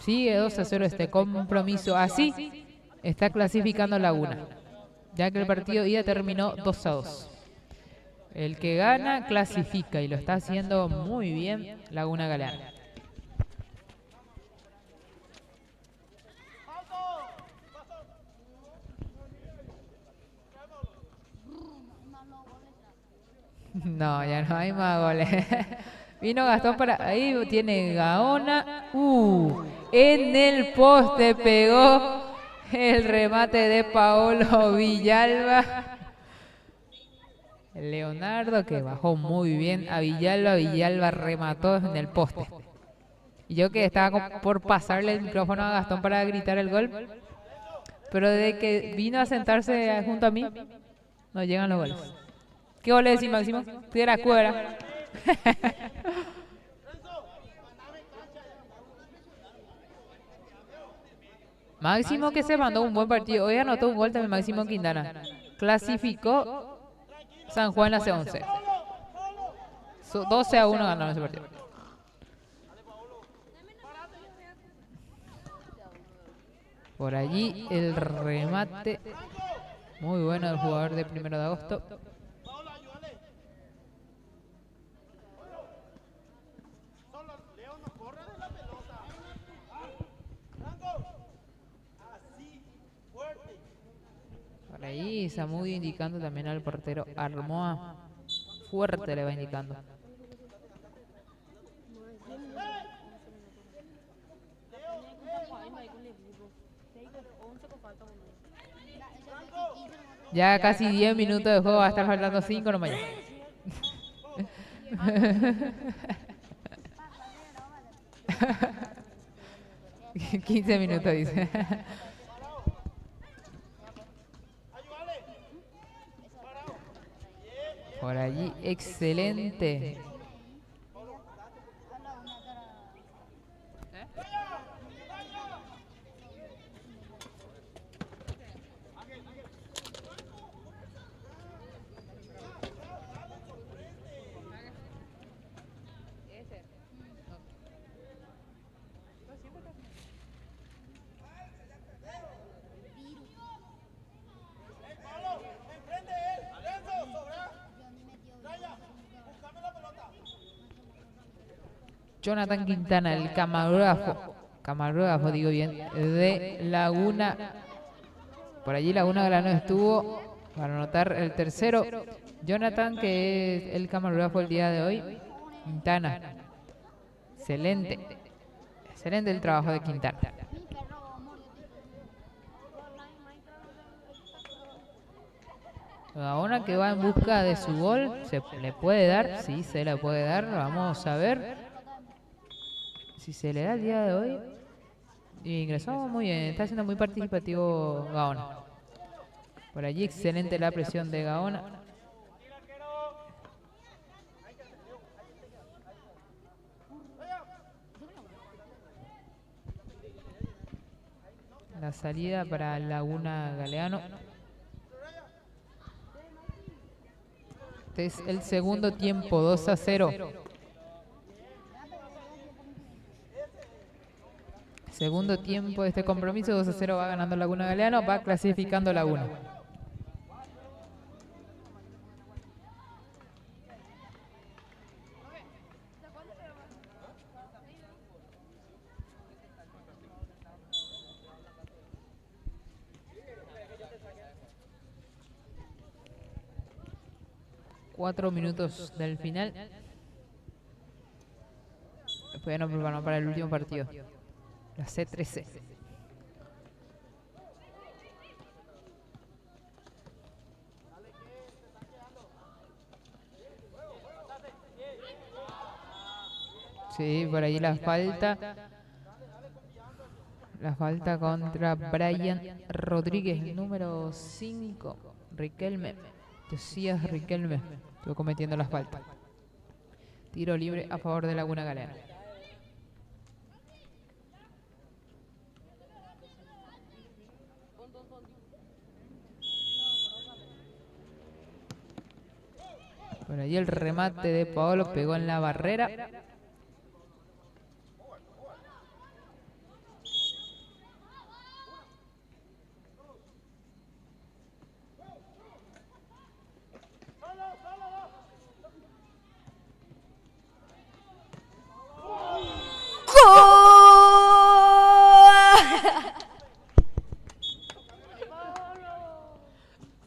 Sigue 2-0 este compromiso. Así está clasificando Laguna, ya que el partido ida terminó 2-2. El que gana clasifica y lo está haciendo muy bien Laguna Galeano. No, ya no hay más goles. Vino Gastón para... Ahí tiene Gaona. En el poste pegó el remate de Paolo Villalba. Leonardo que bajó muy bien a Villalba. Villalba remató en el poste. Y yo que estaba por pasarle el micrófono a Gastón para gritar el gol. Pero de que vino a sentarse junto a mí, no llegan los goles. ¿Qué gol le decís, Máximo? Piedra cuera. Máximo que se mandó un buen partido. Hoy anotó un gol también Máximo Quintana. Clasificó San Juan hace 11. 12-1 ganaron ese partido. Por allí el remate. Muy bueno del jugador de 1 de agosto. Por ahí Samudi indicando también al portero Armoa. Fuerte le va indicando. Ya casi 10 minutos de juego, va a estar faltando 5 nomás. 15 minutos dice. Por allí, excelente. Jonathan Quintana, el camarógrafo digo bien, de Laguna. Por allí Laguna Galeano estuvo para anotar el tercero. Jonathan, que es el camarógrafo el día de hoy. Quintana. Excelente. Excelente el trabajo de Quintana. Gaona que va en busca de su gol. ¿Se le puede dar? Sí, se le puede dar. Vamos a ver si se le da el día de hoy. Ingresó muy bien. Está siendo muy participativo Gaona. Por allí excelente la presión de Gaona. La salida para Laguna Galeano. Este es el segundo tiempo, 2-0. Segundo tiempo de este compromiso, 2-0 va ganando Laguna Galeano, va clasificando Laguna. Cuatro minutos del final. Después ya nos preparamos para el último partido. La C13. Sí, por ahí la falta. La falta contra Brian Rodríguez, número 5. Riquelme Josías Riquelme estuvo cometiendo las faltas. Tiro libre a favor de Laguna Galeana. Por allí el remate de Paolo pegó en la barrera.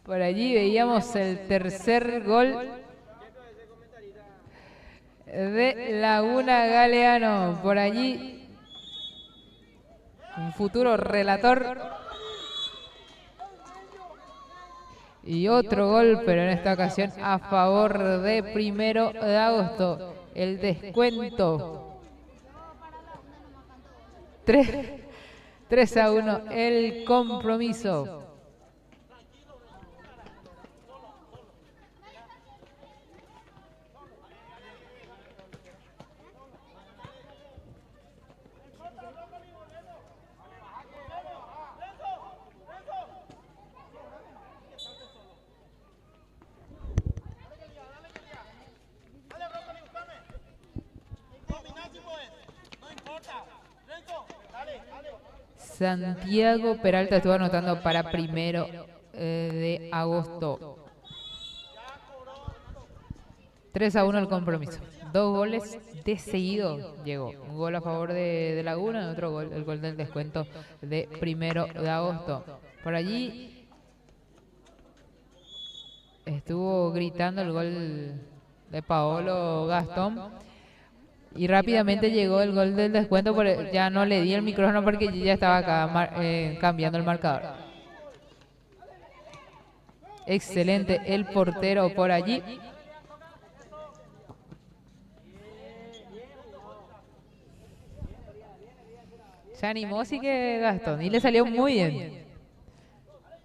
Por allí veíamos el tercer gol de Laguna Galeano. Por allí un futuro relator. Y otro gol, pero en esta ocasión a favor de 1 de agosto. El descuento. 3-1 el compromiso. Santiago Peralta estuvo anotando para 1 de agosto. 3-1 el compromiso. 2 goles de seguido llegó. Un gol a favor de Laguna y otro gol, el gol del descuento de 1 de agosto. Por allí estuvo gritando el gol de Paolo Gastón. Y rápidamente llegó el gol del descuento, pero ya no le di el micrófono porque ya estaba acá cambiando el marcador. Excelente el portero por allí. Se animó, sí que Gastón, y le salió muy bien.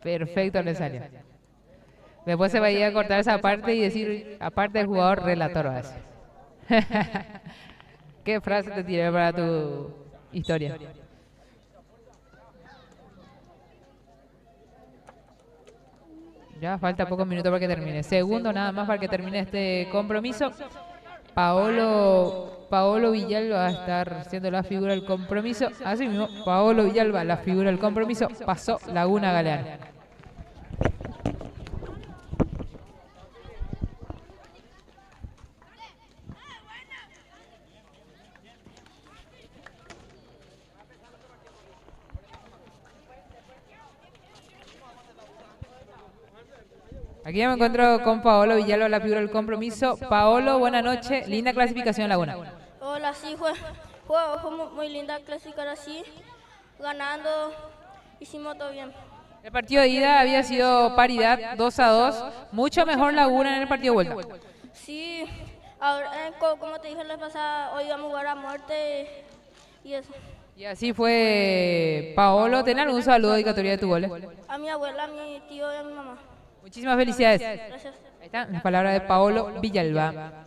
Perfecto le salió. Después se va a ir a cortar esa parte y decir, aparte del jugador, relator va a decir. ¿Qué frase te tiré para tu historia? Ya falta pocos minutos para que termine. Segundo nada más para que termine este compromiso. Paolo Villalba va a estar siendo la figura del compromiso. Así mismo, Paolo Villalba, la figura del compromiso, pasó Laguna Galeana. Aquí ya me encuentro con Paolo Villalba, la figura del compromiso. Paolo, buenas noches. Linda clasificación Laguna. Hola, sí, fue muy linda clasificar así, ganando, hicimos todo bien. El partido de ida había sido paridad, 2-2. Mucho mejor Laguna en el partido de vuelta. Sí, ahora, como te dije la pasada, hoy vamos a jugar a muerte y eso. Y así fue, Paolo. ¿Tenés algún saludo dedicatoria de tu gol? A mi abuela, a mi tío y a mi mamá. Muchísimas felicidades. Gracias. Ahí está, la palabra de Paolo Villalba.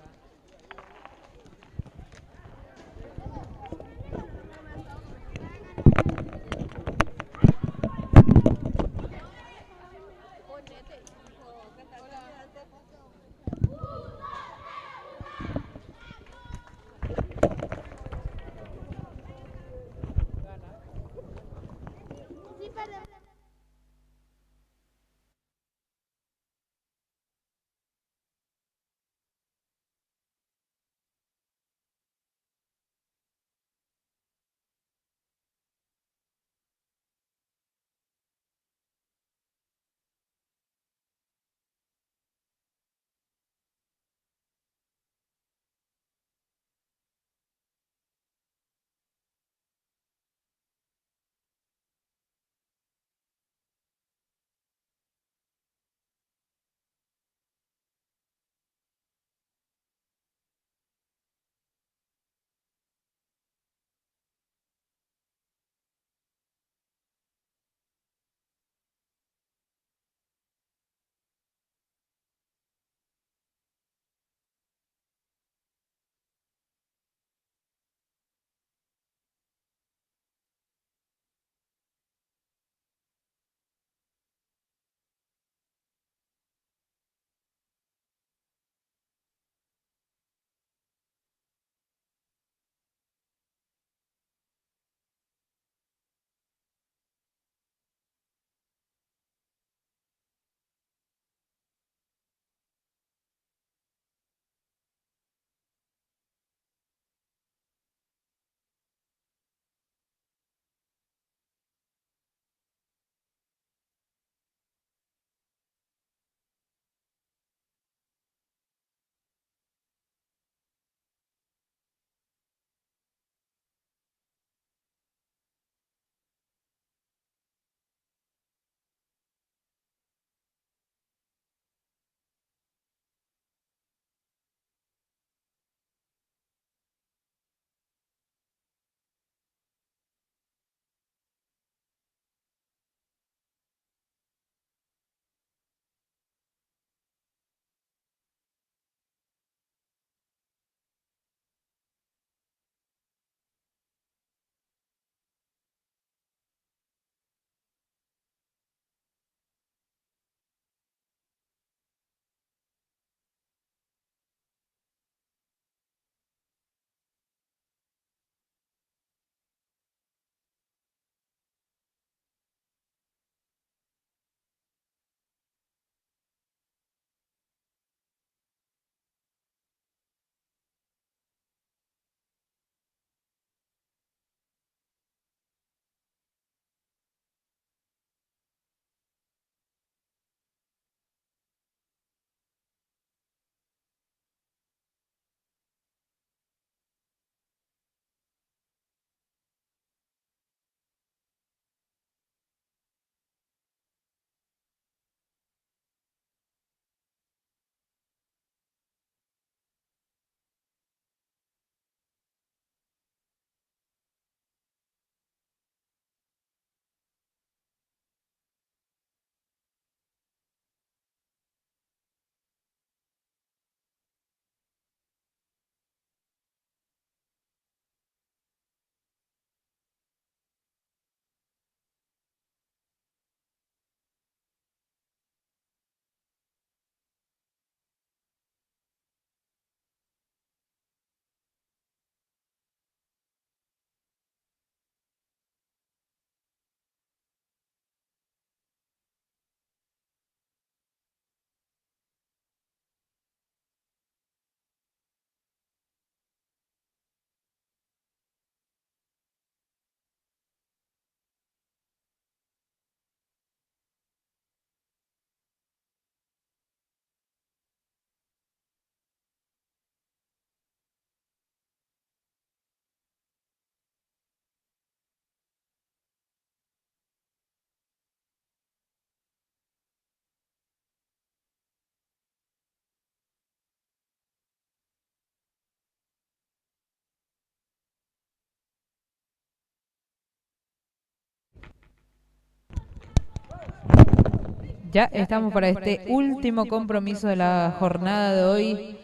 Ya estamos para este último compromiso de la jornada de hoy.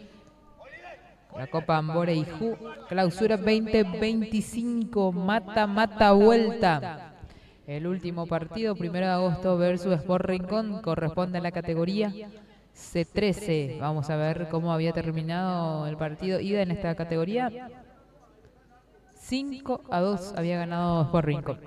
La Copa Ambore Ijú, clausura 2025, mata vuelta. El último partido, 1 de agosto versus Sport Rincón, corresponde a la categoría C13. Vamos a ver cómo había terminado el partido ida en esta categoría. 5-2 había ganado Sport Rincón.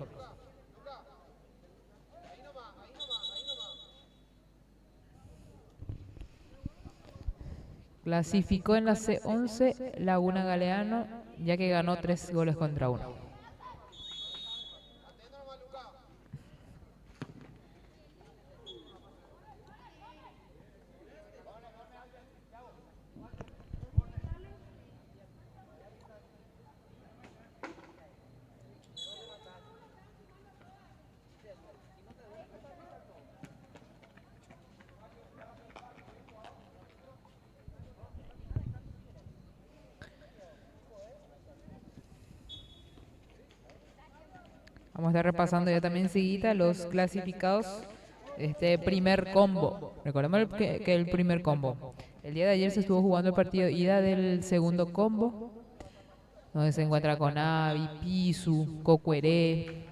Clasificó en la C11 Laguna Galeano, ya que ganó 3 goles contra 1. Vamos a estar repasando ya también seguida los clasificados de este primer combo. Recordemos que el primer combo. El día de ayer se estuvo jugando el partido ida del segundo combo, donde se encuentra Conavi, Pisu, Cocueré.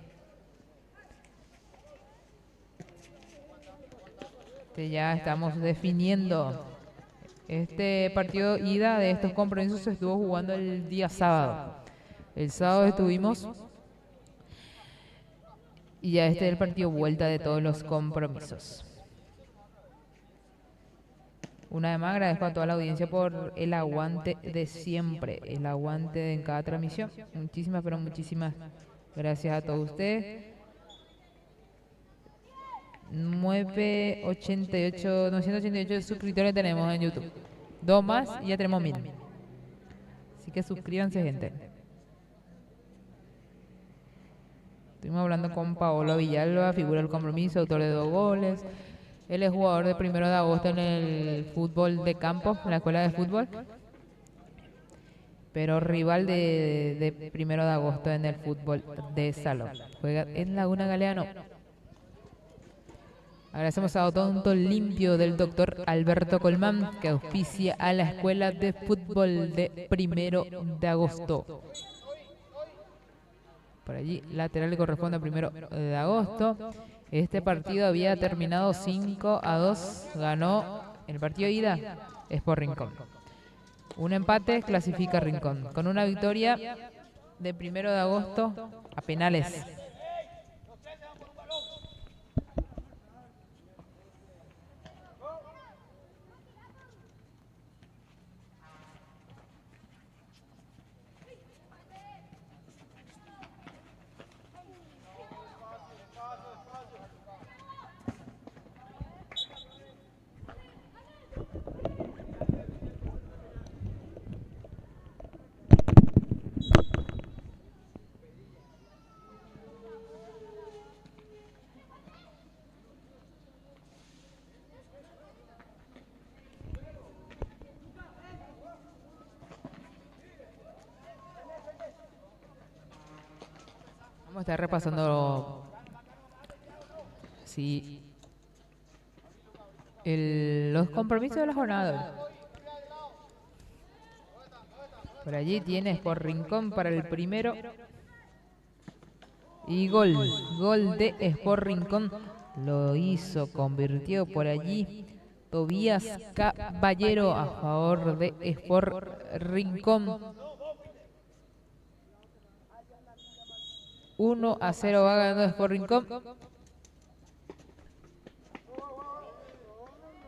Ya estamos definiendo. Este partido ida de estos compromisos se estuvo jugando el día sábado. El sábado estuvimos. Y ya este es el partido vuelta de todos los compromisos. Una vez más agradezco a toda la audiencia por el aguante de siempre, el aguante en cada transmisión. Muchísimas, pero muchísimas gracias a todos ustedes. 988 suscriptores tenemos en YouTube. 2 más y ya tenemos 1000. Así que suscríbanse, gente. Estuvimos hablando con Paolo Villalba, figura del compromiso, autor de 2 goles. Él es jugador de 1 de agosto en el fútbol de campo, en la escuela de fútbol. Pero rival de 1 de agosto en el fútbol de salón. Juega en Laguna Galeano. Agradecemos a Odonto Limpio del doctor Alberto Colmán, que auspicia a la escuela de fútbol de 1 de agosto. Por allí, lateral le corresponde a 1 de agosto. Este partido había terminado 5-2. Ganó el partido de ida Sport Rincón. Un empate clasifica a Rincón. Con una victoria de 1 de agosto a penales. Vamos a estar repasando los compromisos de la jornada. Por allí tienes por Rincón para el primero. Y gol de Sport Rincón. Lo hizo, convirtió por allí Tobías Caballero a favor de Sport Rincón. 1-0 va ganando Sport Rincón.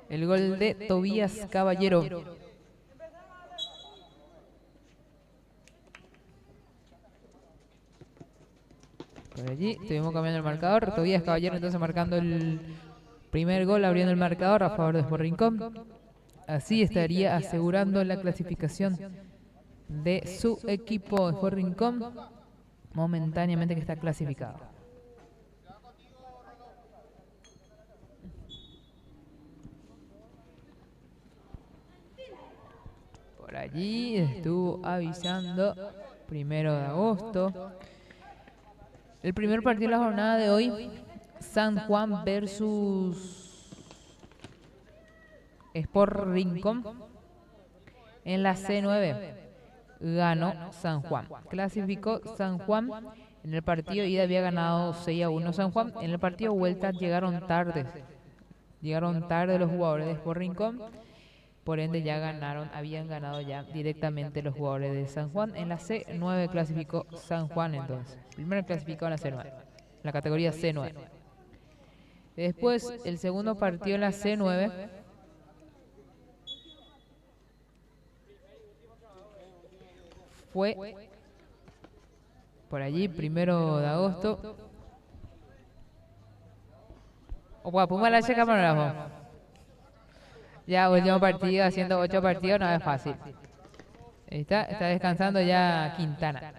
El gol de Tobías Caballero. Por allí estuvimos cambiando el marcador. Tobías Caballero entonces marcando el primer gol, abriendo el marcador a favor de Sport Rincón. Así estaría asegurando la clasificación de su equipo Sport Rincón, momentáneamente que está clasificado. Por allí estuvo avisando 1 de agosto. El primer partido de la jornada de hoy, San Juan versus Sport Rincón. En la C9 ganó San Juan. Clasificó San Juan. En el partido ida había ganado 6-1 San Juan. En el partido vuelta llegaron tarde. Llegaron tarde los jugadores de Sport Rincón. Por ende ya ganaron, habían ganado ya directamente los jugadores de San Juan. En la C9 clasificó San Juan entonces. Primero clasificó en la C9. La categoría C9. Después el segundo partido en la C9. Fue por allí, 1 de agosto. Opa, Puma la checa camarógrafo. Ya último partido, haciendo 8 partidos, no es fácil. Está descansando ya Quintana.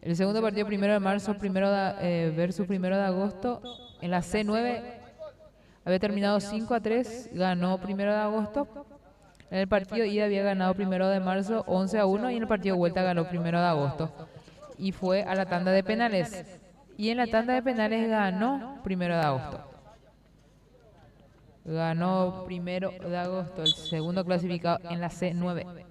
El segundo partido 1 de marzo versus 1 de agosto. En la C9 había terminado 5-3, ganó 1 de agosto. En el partido ida había ganado 1 de marzo 11-1 y en el partido vuelta ganó 1 de agosto. Y fue a la tanda de penales. Y en la tanda de penales ganó 1 de agosto. Ganó 1 de agosto, el segundo clasificado en la C9.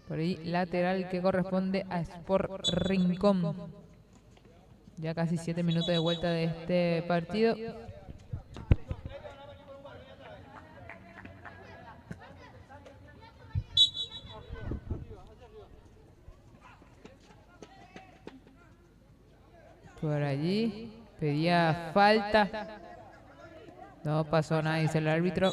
Por ahí lateral que corresponde a Sport Rincón. Ya casi 7 minutos de vuelta de este partido. Por allí pedía falta. No pasó nada, dice el árbitro.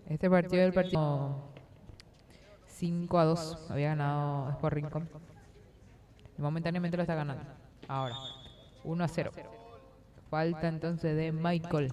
Este partido es el partido 5-2. Había ganado Sport Rincón. Y momentáneamente lo está ganando. Ahora, 1-0. Falta entonces de Michael.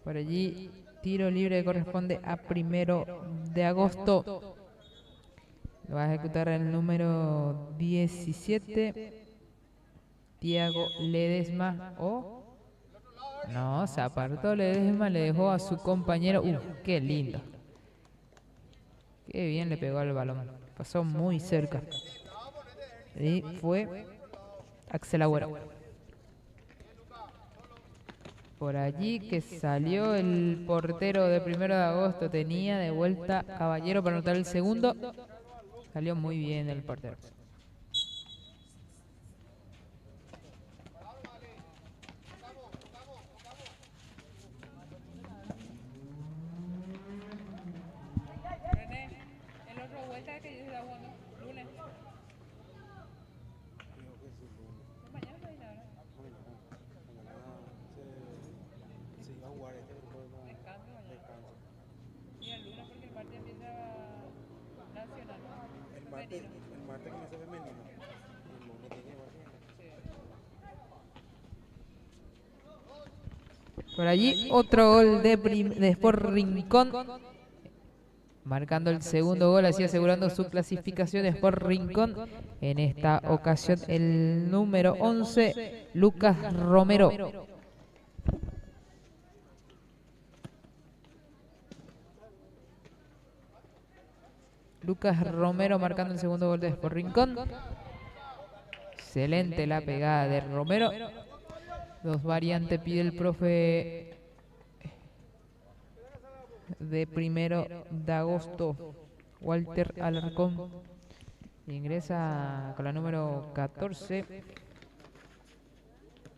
Por allí, tiro libre que corresponde a 1 de agosto. Lo va a ejecutar el número 17. Tiago Ledesma. No, se apartó Ledesma, le dejó a su compañero. Qué lindo. Qué bien le pegó al balón. Pasó muy cerca. Y fue Axel Agüero. Por allí que salió el portero de 1 de agosto. Tenía de vuelta Caballero para anotar el segundo. Salió muy bien el portero. El otro vuelta que yo estaba jugando lunes. Mañana no hay nada. Se iba a jugar Descanso mañana. Y el lunes porque el martes empieza Nacional. el martes comienza femenino. El lunes tiene Por allí otro gol de Sport Rincón. Marcando el segundo gol, así asegurando su clasificación Sport Rincón. En esta ocasión el número 11, Lucas Romero. Lucas Romero marcando el segundo gol de Sport Rincón. Excelente la pegada de Romero. Dos variantes pide el profe de 1 de agosto, Walter Alarcón. Ingresa con la número 14,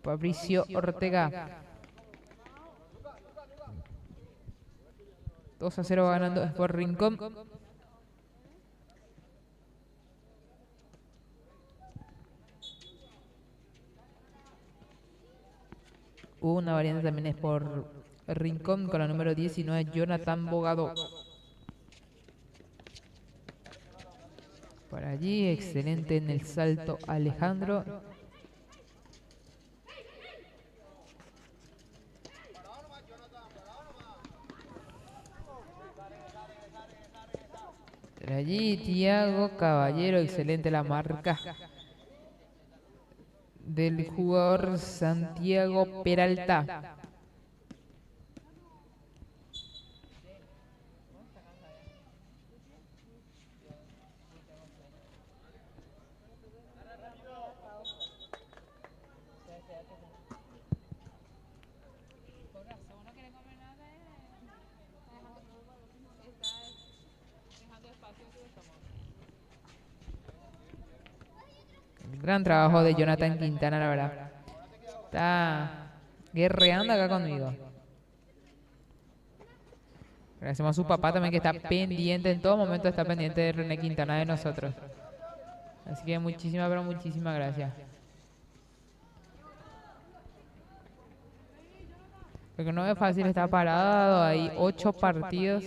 Fabricio Ortega. 2-0 ganando Sport Rincón. Hubo una variante también es por Rincón con la número 19, Jonathan Bogado. Por allí, excelente en el salto Alejandro. Por allí, Tiago Caballero, excelente la marca del jugador Santiago Peralta. Gran trabajo de Jonathan Quintana, la verdad. Está guerreando acá conmigo. Agradecemos a su papá también, que está pendiente, en todo momento está pendiente de René Quintana de nosotros. Así que muchísimas, pero muchísimas gracias. Porque no es fácil estar parado ahí 8 partidos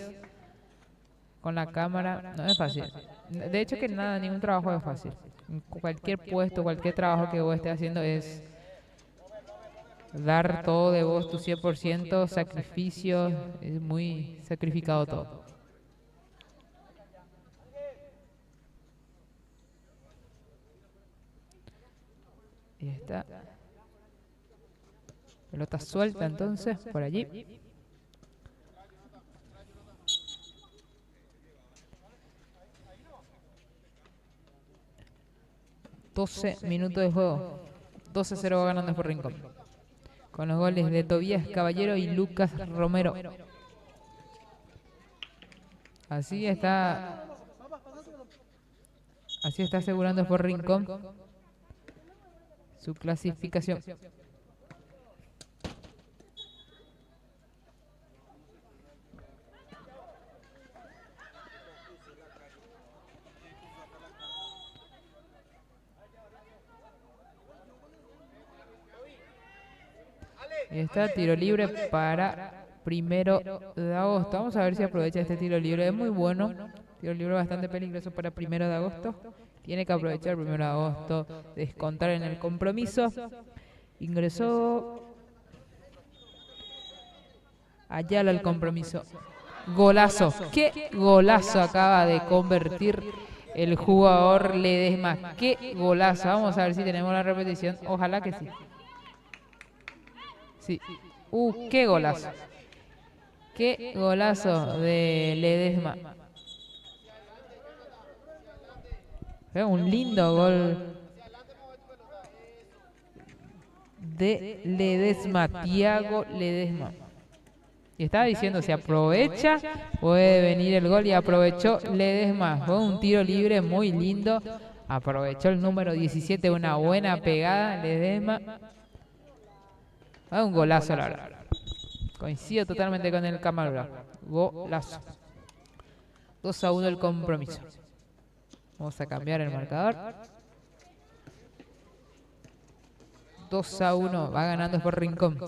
con la cámara. No es fácil. De hecho que nada, ningún trabajo es fácil. Cualquier puesto, cualquier trabajo que vos estés haciendo es dar todo de vos, tu 100%, sacrificio, es muy sacrificado todo. Y está. Pelota suelta entonces, por allí. $12 minutos de juego. 12-0 va ganando por Rincón. Con los goles de Tobías Caballero y Lucas Romero. Así está asegurando por Rincón su clasificación. Y está tiro libre para 1 de agosto. Vamos a ver si aprovecha este tiro libre. Es muy bueno. Tiro libre bastante peligroso para 1 de agosto. Tiene que aprovechar 1 de agosto, descontar en el compromiso. Ingresó Ayala al compromiso. Golazo. ¡Qué golazo acaba de convertir el jugador Ledesma! ¡Qué golazo! Vamos a ver si tenemos la repetición. Ojalá que sí. Sí. ¡Qué golazo! ¡Qué golazo de Ledesma! Un lindo gol de Ledesma, Tiago Ledesma. Y estaba diciendo, si aprovecha, puede venir el gol, y aprovechó Ledesma. Fue un tiro libre muy lindo. Aprovechó el número 17, una buena pegada, Ledesma. Un golazo, la verdad. Coincido totalmente con el camarógrafo. Golazo. 2-1 el compromiso. Vamos a cambiar el marcador. 2-1. Va ganando por Rincón.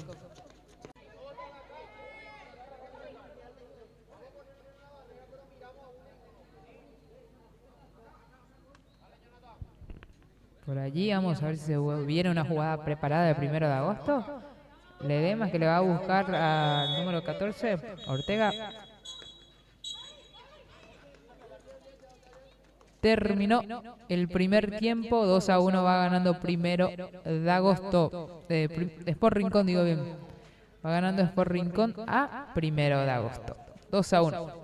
Por allí vamos a ver si se viene una jugada preparada de 1 de agosto. Ledesma, que le va a buscar al número 14, Ortega. Terminó el primer tiempo. 2-1 va ganando 1 de agosto. Sport Rincón, digo bien. Va ganando Sport Rincón a 1 de agosto. 2-1.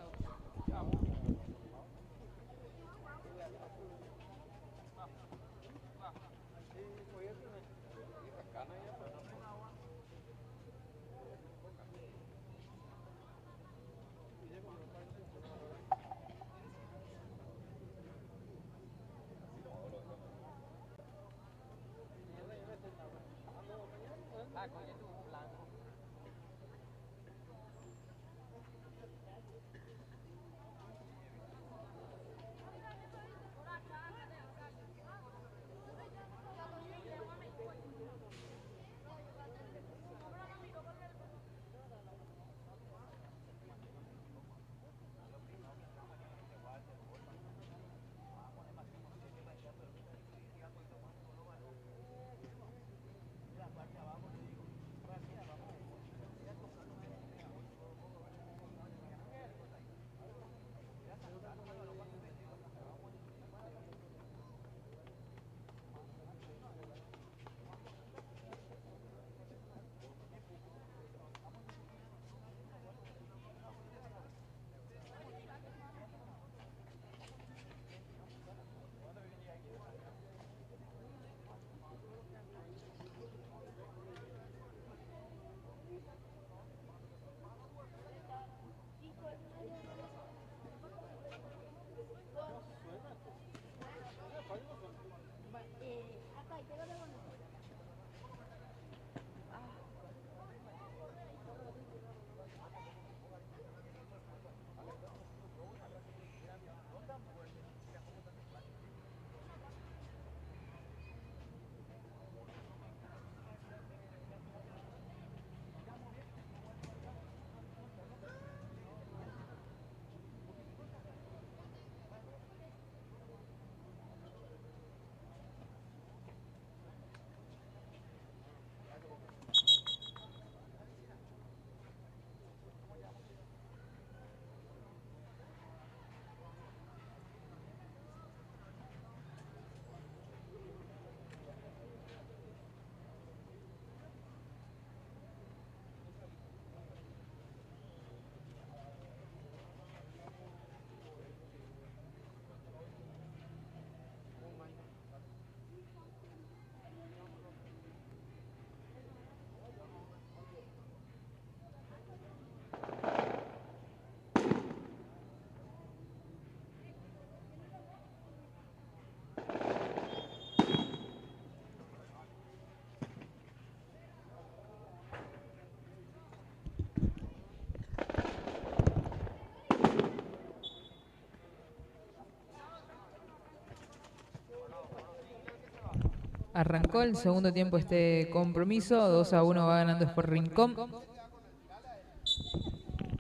Arrancó el segundo tiempo este compromiso. 2-1 va ganando Sport Rincón.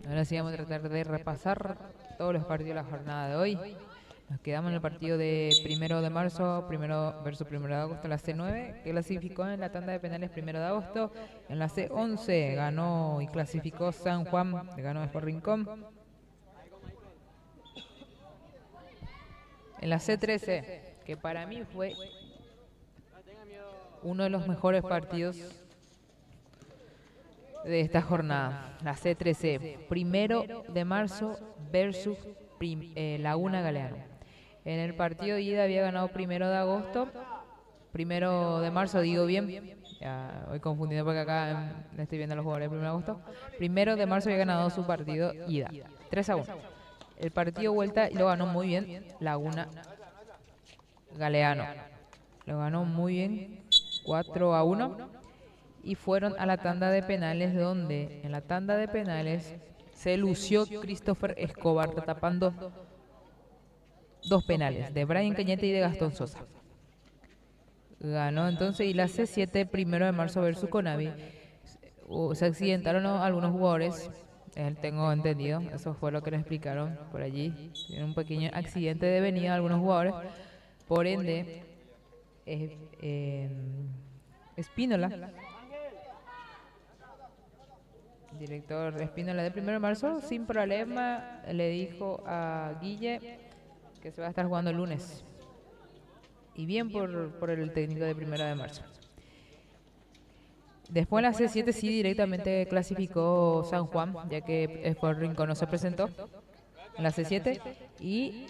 Ahora sí vamos a tratar de repasar todos los partidos de la jornada de hoy. Nos quedamos en el partido de 1 de marzo, primero versus 1 de agosto, la C9, que clasificó en la tanda de penales 1 de agosto. En la C11 ganó y clasificó San Juan, ganó Sport Rincón. En la C13, que para mí fue uno de los mejores partidos de esta jornada. La C13, 1 de marzo versus Laguna Galeano. En el partido de ida había ganado 1 de agosto. 1 de marzo, digo bien. Ya voy confundiendo porque acá estoy viendo a los jugadores del 1 de agosto. 1 de marzo había ganado su partido ida. 3-1. El partido vuelta lo ganó muy bien Laguna Galeano. Lo ganó muy bien, 4-1. Y fueron a la tanda de penales, donde en la tanda de penales se lució Christopher Escobar tapando 2 penales, de Brian Cañete y de Gastón Sosa. Ganó entonces, y la C7, 1 de marzo versus Conavi. Se accidentaron algunos jugadores, tengo entendido, eso fue lo que les explicaron por allí. Tiene un pequeño accidente de venida algunos jugadores, por ende, Espínola, director Espínola de 1 de marzo, sin problema le dijo a Guille que se va a estar jugando el lunes. Y bien por el técnico de 1 de marzo. Después en la C7 sí directamente clasificó San Juan, ya que Sport Rincón no se presentó en la C7. Y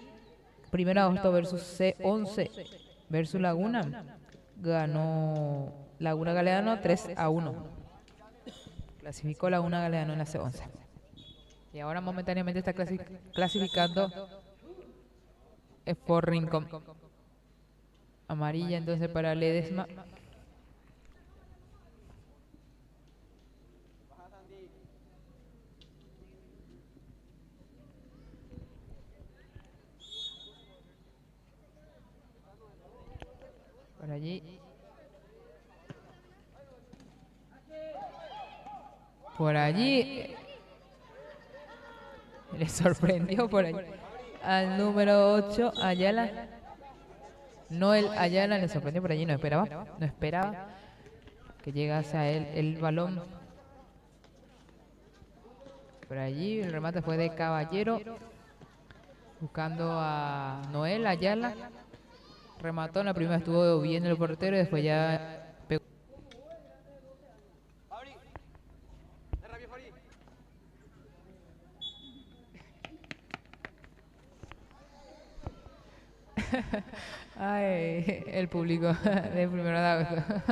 1 de agosto versus C11 versus Laguna. Ganó Laguna Galeano 3-1. Clasificó Laguna Galeano en la C11. Y ahora momentáneamente está clasificando Sport Rincón. Amarilla entonces para Ledesma. Por allí. Por allí. Le sorprendió por allí al número 8, Ayala. Noel Ayala le sorprendió por allí, no esperaba que llegase a él el balón. Por allí el remate fue de Caballero, buscando a Noel Ayala. Remató en la primera, estuvo bien el portero y después ya pegó. Ay, el público de 1 de agosto.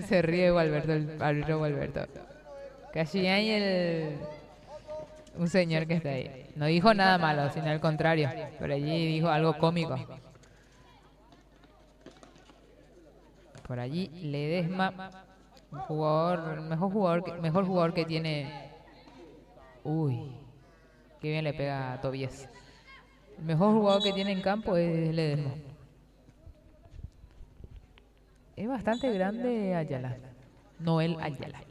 Se ríe Gualberto, el árbitro Gualberto. Casi hay un señor que está ahí. No dijo nada malo, sino al contrario. Por allí dijo algo cómico. Por allí Ledesma, mejor jugador que tiene. Uy, qué bien le pega a Tobias. El mejor jugador que tiene en campo es Ledesma. Es bastante grande Ayala. Noel Ayala.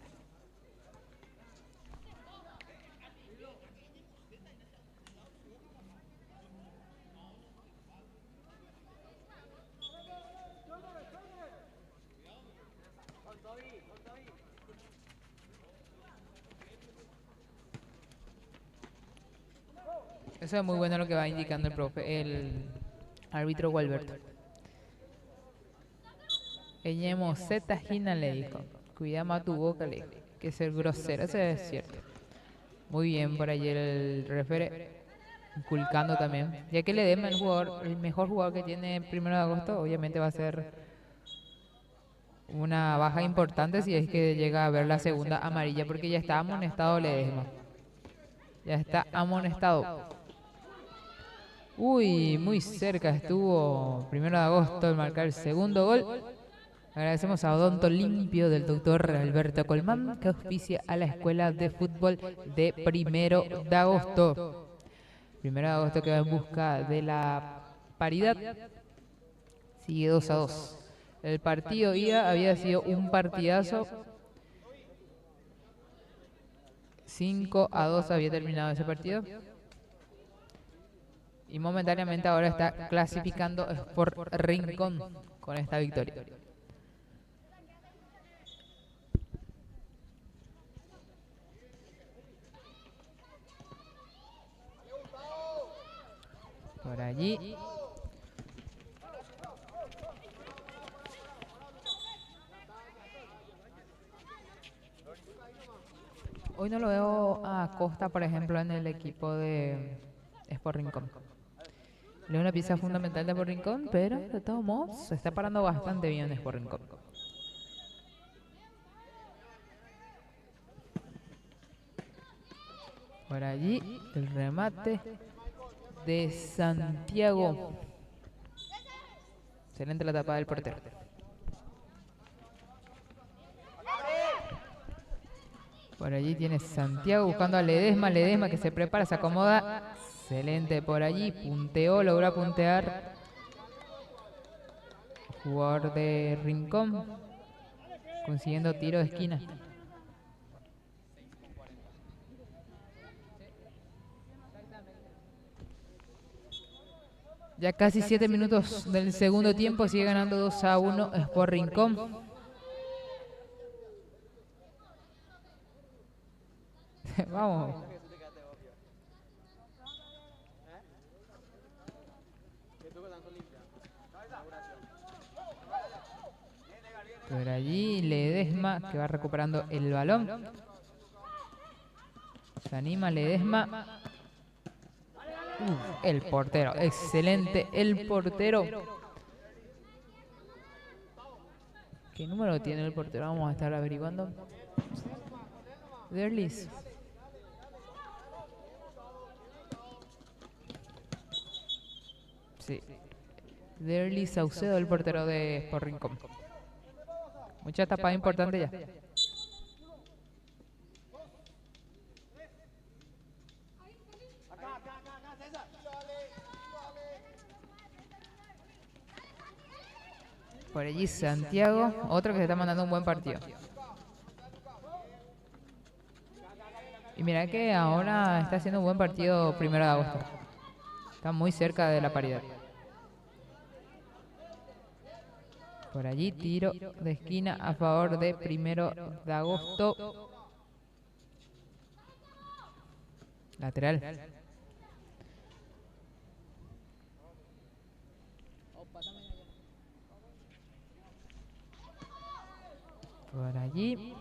Eso es muy bueno lo que va indicando el árbitro Gualberto. Eñemo Z Gina le dijo, cuida más tu boca, le dijo, que ser grosero, eso es cierto. Muy bien por ayer el refere, inculcando también. Ya que Ledesma el mejor jugador que tiene 1 de agosto, obviamente va a ser una baja importante si es que llega a ver la segunda amarilla, porque ya está amonestado Ledesma. Ya está amonestado. Uy, muy cerca estuvo 1 de agosto al marcar el segundo gol. Agradecemos a Odonto Limpio del doctor Alberto Colmán, que auspicia a la Escuela de Fútbol de 1 de agosto. 1 de agosto que va en busca de la paridad. Sigue 2-2. El partido ida había sido un partidazo. 5-2 había terminado ese partido. Y momentáneamente ahora está clasificando Sport Rincón con esta victoria. Por allí. Hoy no lo veo a Costa, por ejemplo, en el equipo de Sport Rincón. Le es una pieza fundamental de Sport Rincón, pero de todos modos se está parando bastante bien Sport Rincón. Por allí el remate de Santiago. Excelente la tapada del portero. Por allí tiene Santiago buscando a Ledesma. Ledesma que se prepara, se acomoda. Excelente por allí. Punteó, logra puntear. Jugador de Rincón. Consiguiendo tiro de esquina. Ya casi 7 minutos del segundo tiempo. Sigue ganando 2-1 Sport Rincón. Vamos. Por allí Ledesma que va recuperando el balón. Se anima Ledesma. El portero, excelente el portero. ¿Qué número tiene el portero? Vamos a estar averiguando. Derlis. Sí. Derlis Saucedo, el portero de Sport Rincón. Mucha tapada importante ya. Por allí Santiago, otro que se está mandando un buen partido. Y mira que ahora está haciendo un buen partido 1 de agosto. Está muy cerca de la paridad. Por allí tiro de esquina a favor de 1 de agosto. Lateral. Por allí.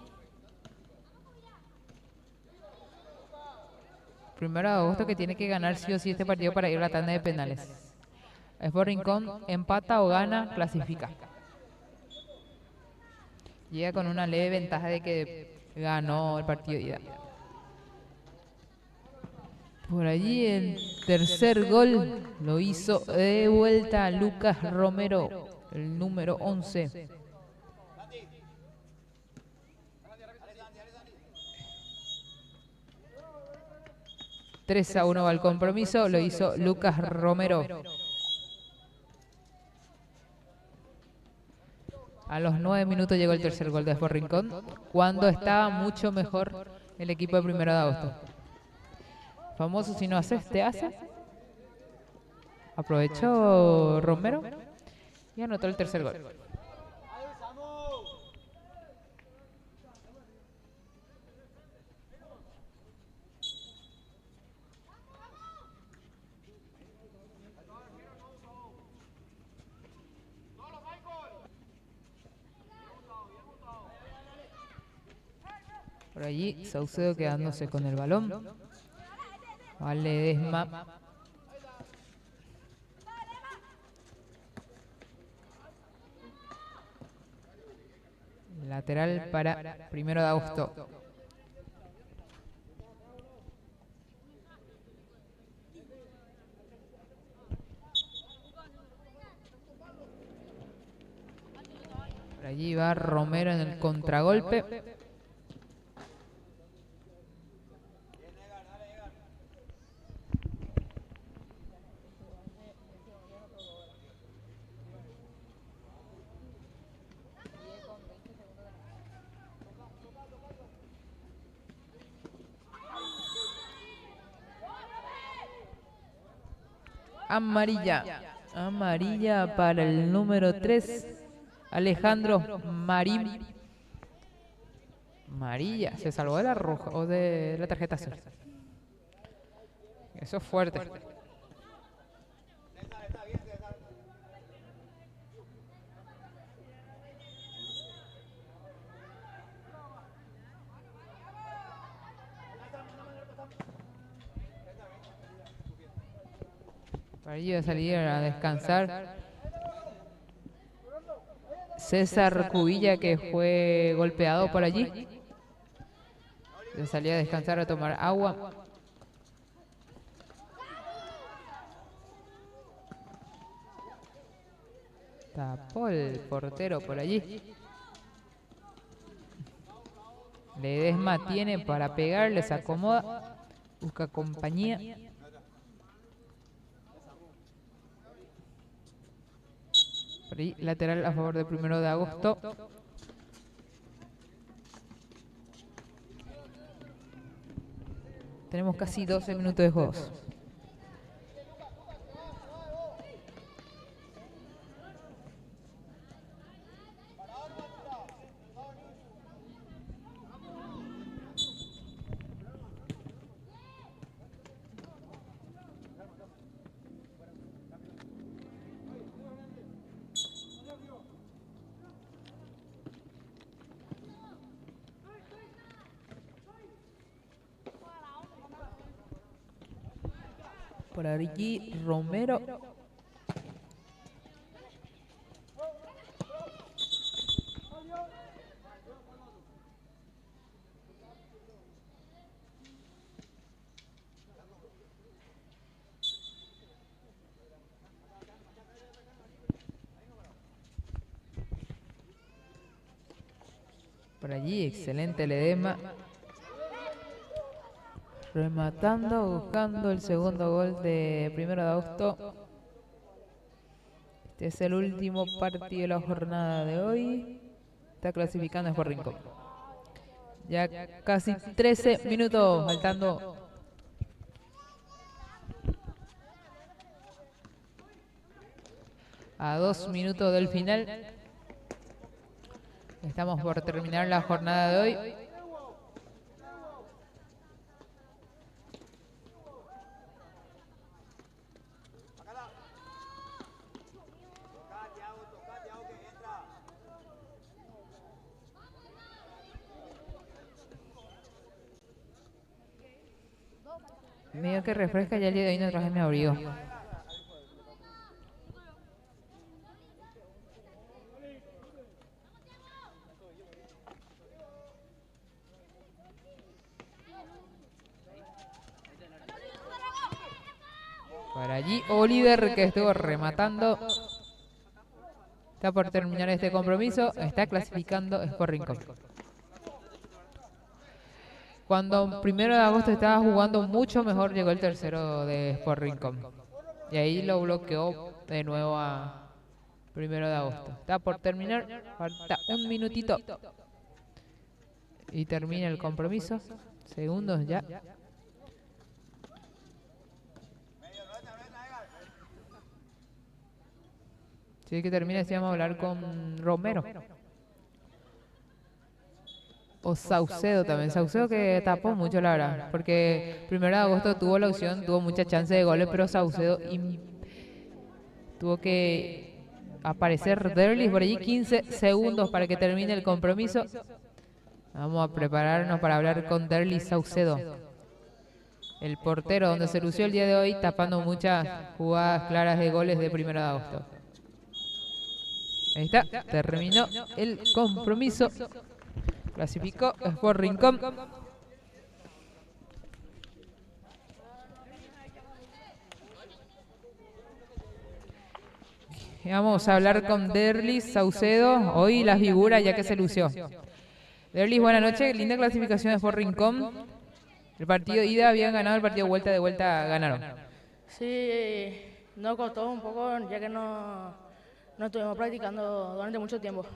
1 de agosto que tiene que ganar sí o sí este partido para ir a la tanda de penales. Sport Rincón empata o gana, clasifica. Llega con una leve ventaja de que ganó el partido de ida. Por allí el tercer gol lo hizo de vuelta Lucas Romero, el número 11. (3-1) va el compromiso, lo hizo Lucas Romero. A los 9 minutos llegó el tercer gol de Sport Rincón, cuando estaba mucho mejor el equipo de 1 de agosto. Famoso, si no haces, te hace. Aprovechó Romero y anotó el tercer gol. Por allí Saucedo quedándose con el balón. Vale, Ledesma. Lateral para 1 de agosto. Por allí va Romero en el contragolpe. Amarilla. Amarilla para el número 3, Alejandro Marín. Amarilla. Se salvó de la roja o de la tarjeta azul. Eso es fuerte. Para ello salir a descansar César Cubilla, que fue golpeado por allí. Salía a descansar a tomar agua. Tapó el portero por allí. Ledesma tiene para pegarle, se acomoda, busca compañía. Por ahí, lateral a favor del 1 de agosto. Tenemos casi 12 minutos de juegos. Por allí Romero. Por allí, excelente Ledesma. Rematando, buscando el segundo gol de 1 de agosto. Este es el último partido de la jornada de hoy. Está clasificando Sport Rincón. Ya casi 13 minutos faltando. A 2 minutos del final. Estamos por terminar la jornada de hoy. Medio que refresca, ya el día de hoy no traje mi abrigo. Por allí Oliver, que estuvo rematando. Está por terminar este compromiso. Está clasificando Sport Rincón. Cuando 1 de agosto estaba jugando mucho mejor, llegó el tercero de Sport Rincón. Y ahí lo bloqueó de nuevo a 1 de agosto. Está por terminar, falta un minutito. Y termina el compromiso. Segundos ya. Si que termina, si vamos a hablar con Romero. O Saucedo también. Saucedo que tapó mucho, la verdad. Porque 1 de agosto tuvo la opción, tuvo mucha chance de goles, pero Saucedo tuvo que aparecer Derlis por allí. 15 segundos para que termine el compromiso. Vamos a prepararnos para hablar con Derlis Saucedo, el portero donde se lució el día de hoy, tapando muchas jugadas claras de goles de 1 de agosto. Ahí está, terminó el compromiso. Clasificó Sport Rincón. Y vamos a hablar con Derlis Saucedo. Hoy la figura ya que se lució. Derlis, buenas noches. Linda clasificación de Sport Rincón. El partido de ida habían ganado, el partido de vuelta ganaron. Sí, nos costó un poco ya que no estuvimos practicando durante mucho tiempo.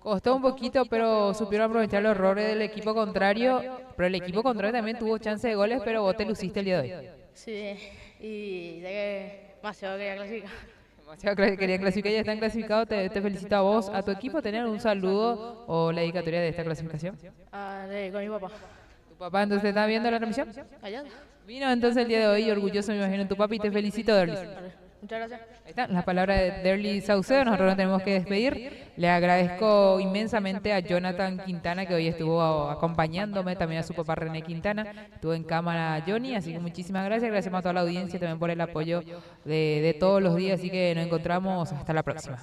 Costó un poquito, pero supieron aprovechar los errores del equipo contrario. Pero el equipo contrario también tuvo chance de goles, pero vos te luciste el día de hoy. Sí, y ya que Demasiado quería clasificar. Demasiado querían clasificar, ya están clasificados. Te felicito a vos, a tu equipo. ¿Tener un saludo o la dedicatoria de esta clasificación? Con mi papá. ¿Tu papá entonces está viendo la transmisión? Allá. Vino entonces el día de hoy, orgulloso me imagino tu papi, y te felicito, Derlis. Muchas gracias. Ahí están las palabras de Derlis Saucedo, nosotros nos tenemos que despedir. Le agradezco inmensamente a Jonathan Quintana, que hoy estuvo acompañándome, también a su papá René Quintana, estuvo en cámara Johnny, así que muchísimas gracias, gracias a toda la audiencia también por el apoyo de todos los días, así que nos encontramos hasta la próxima.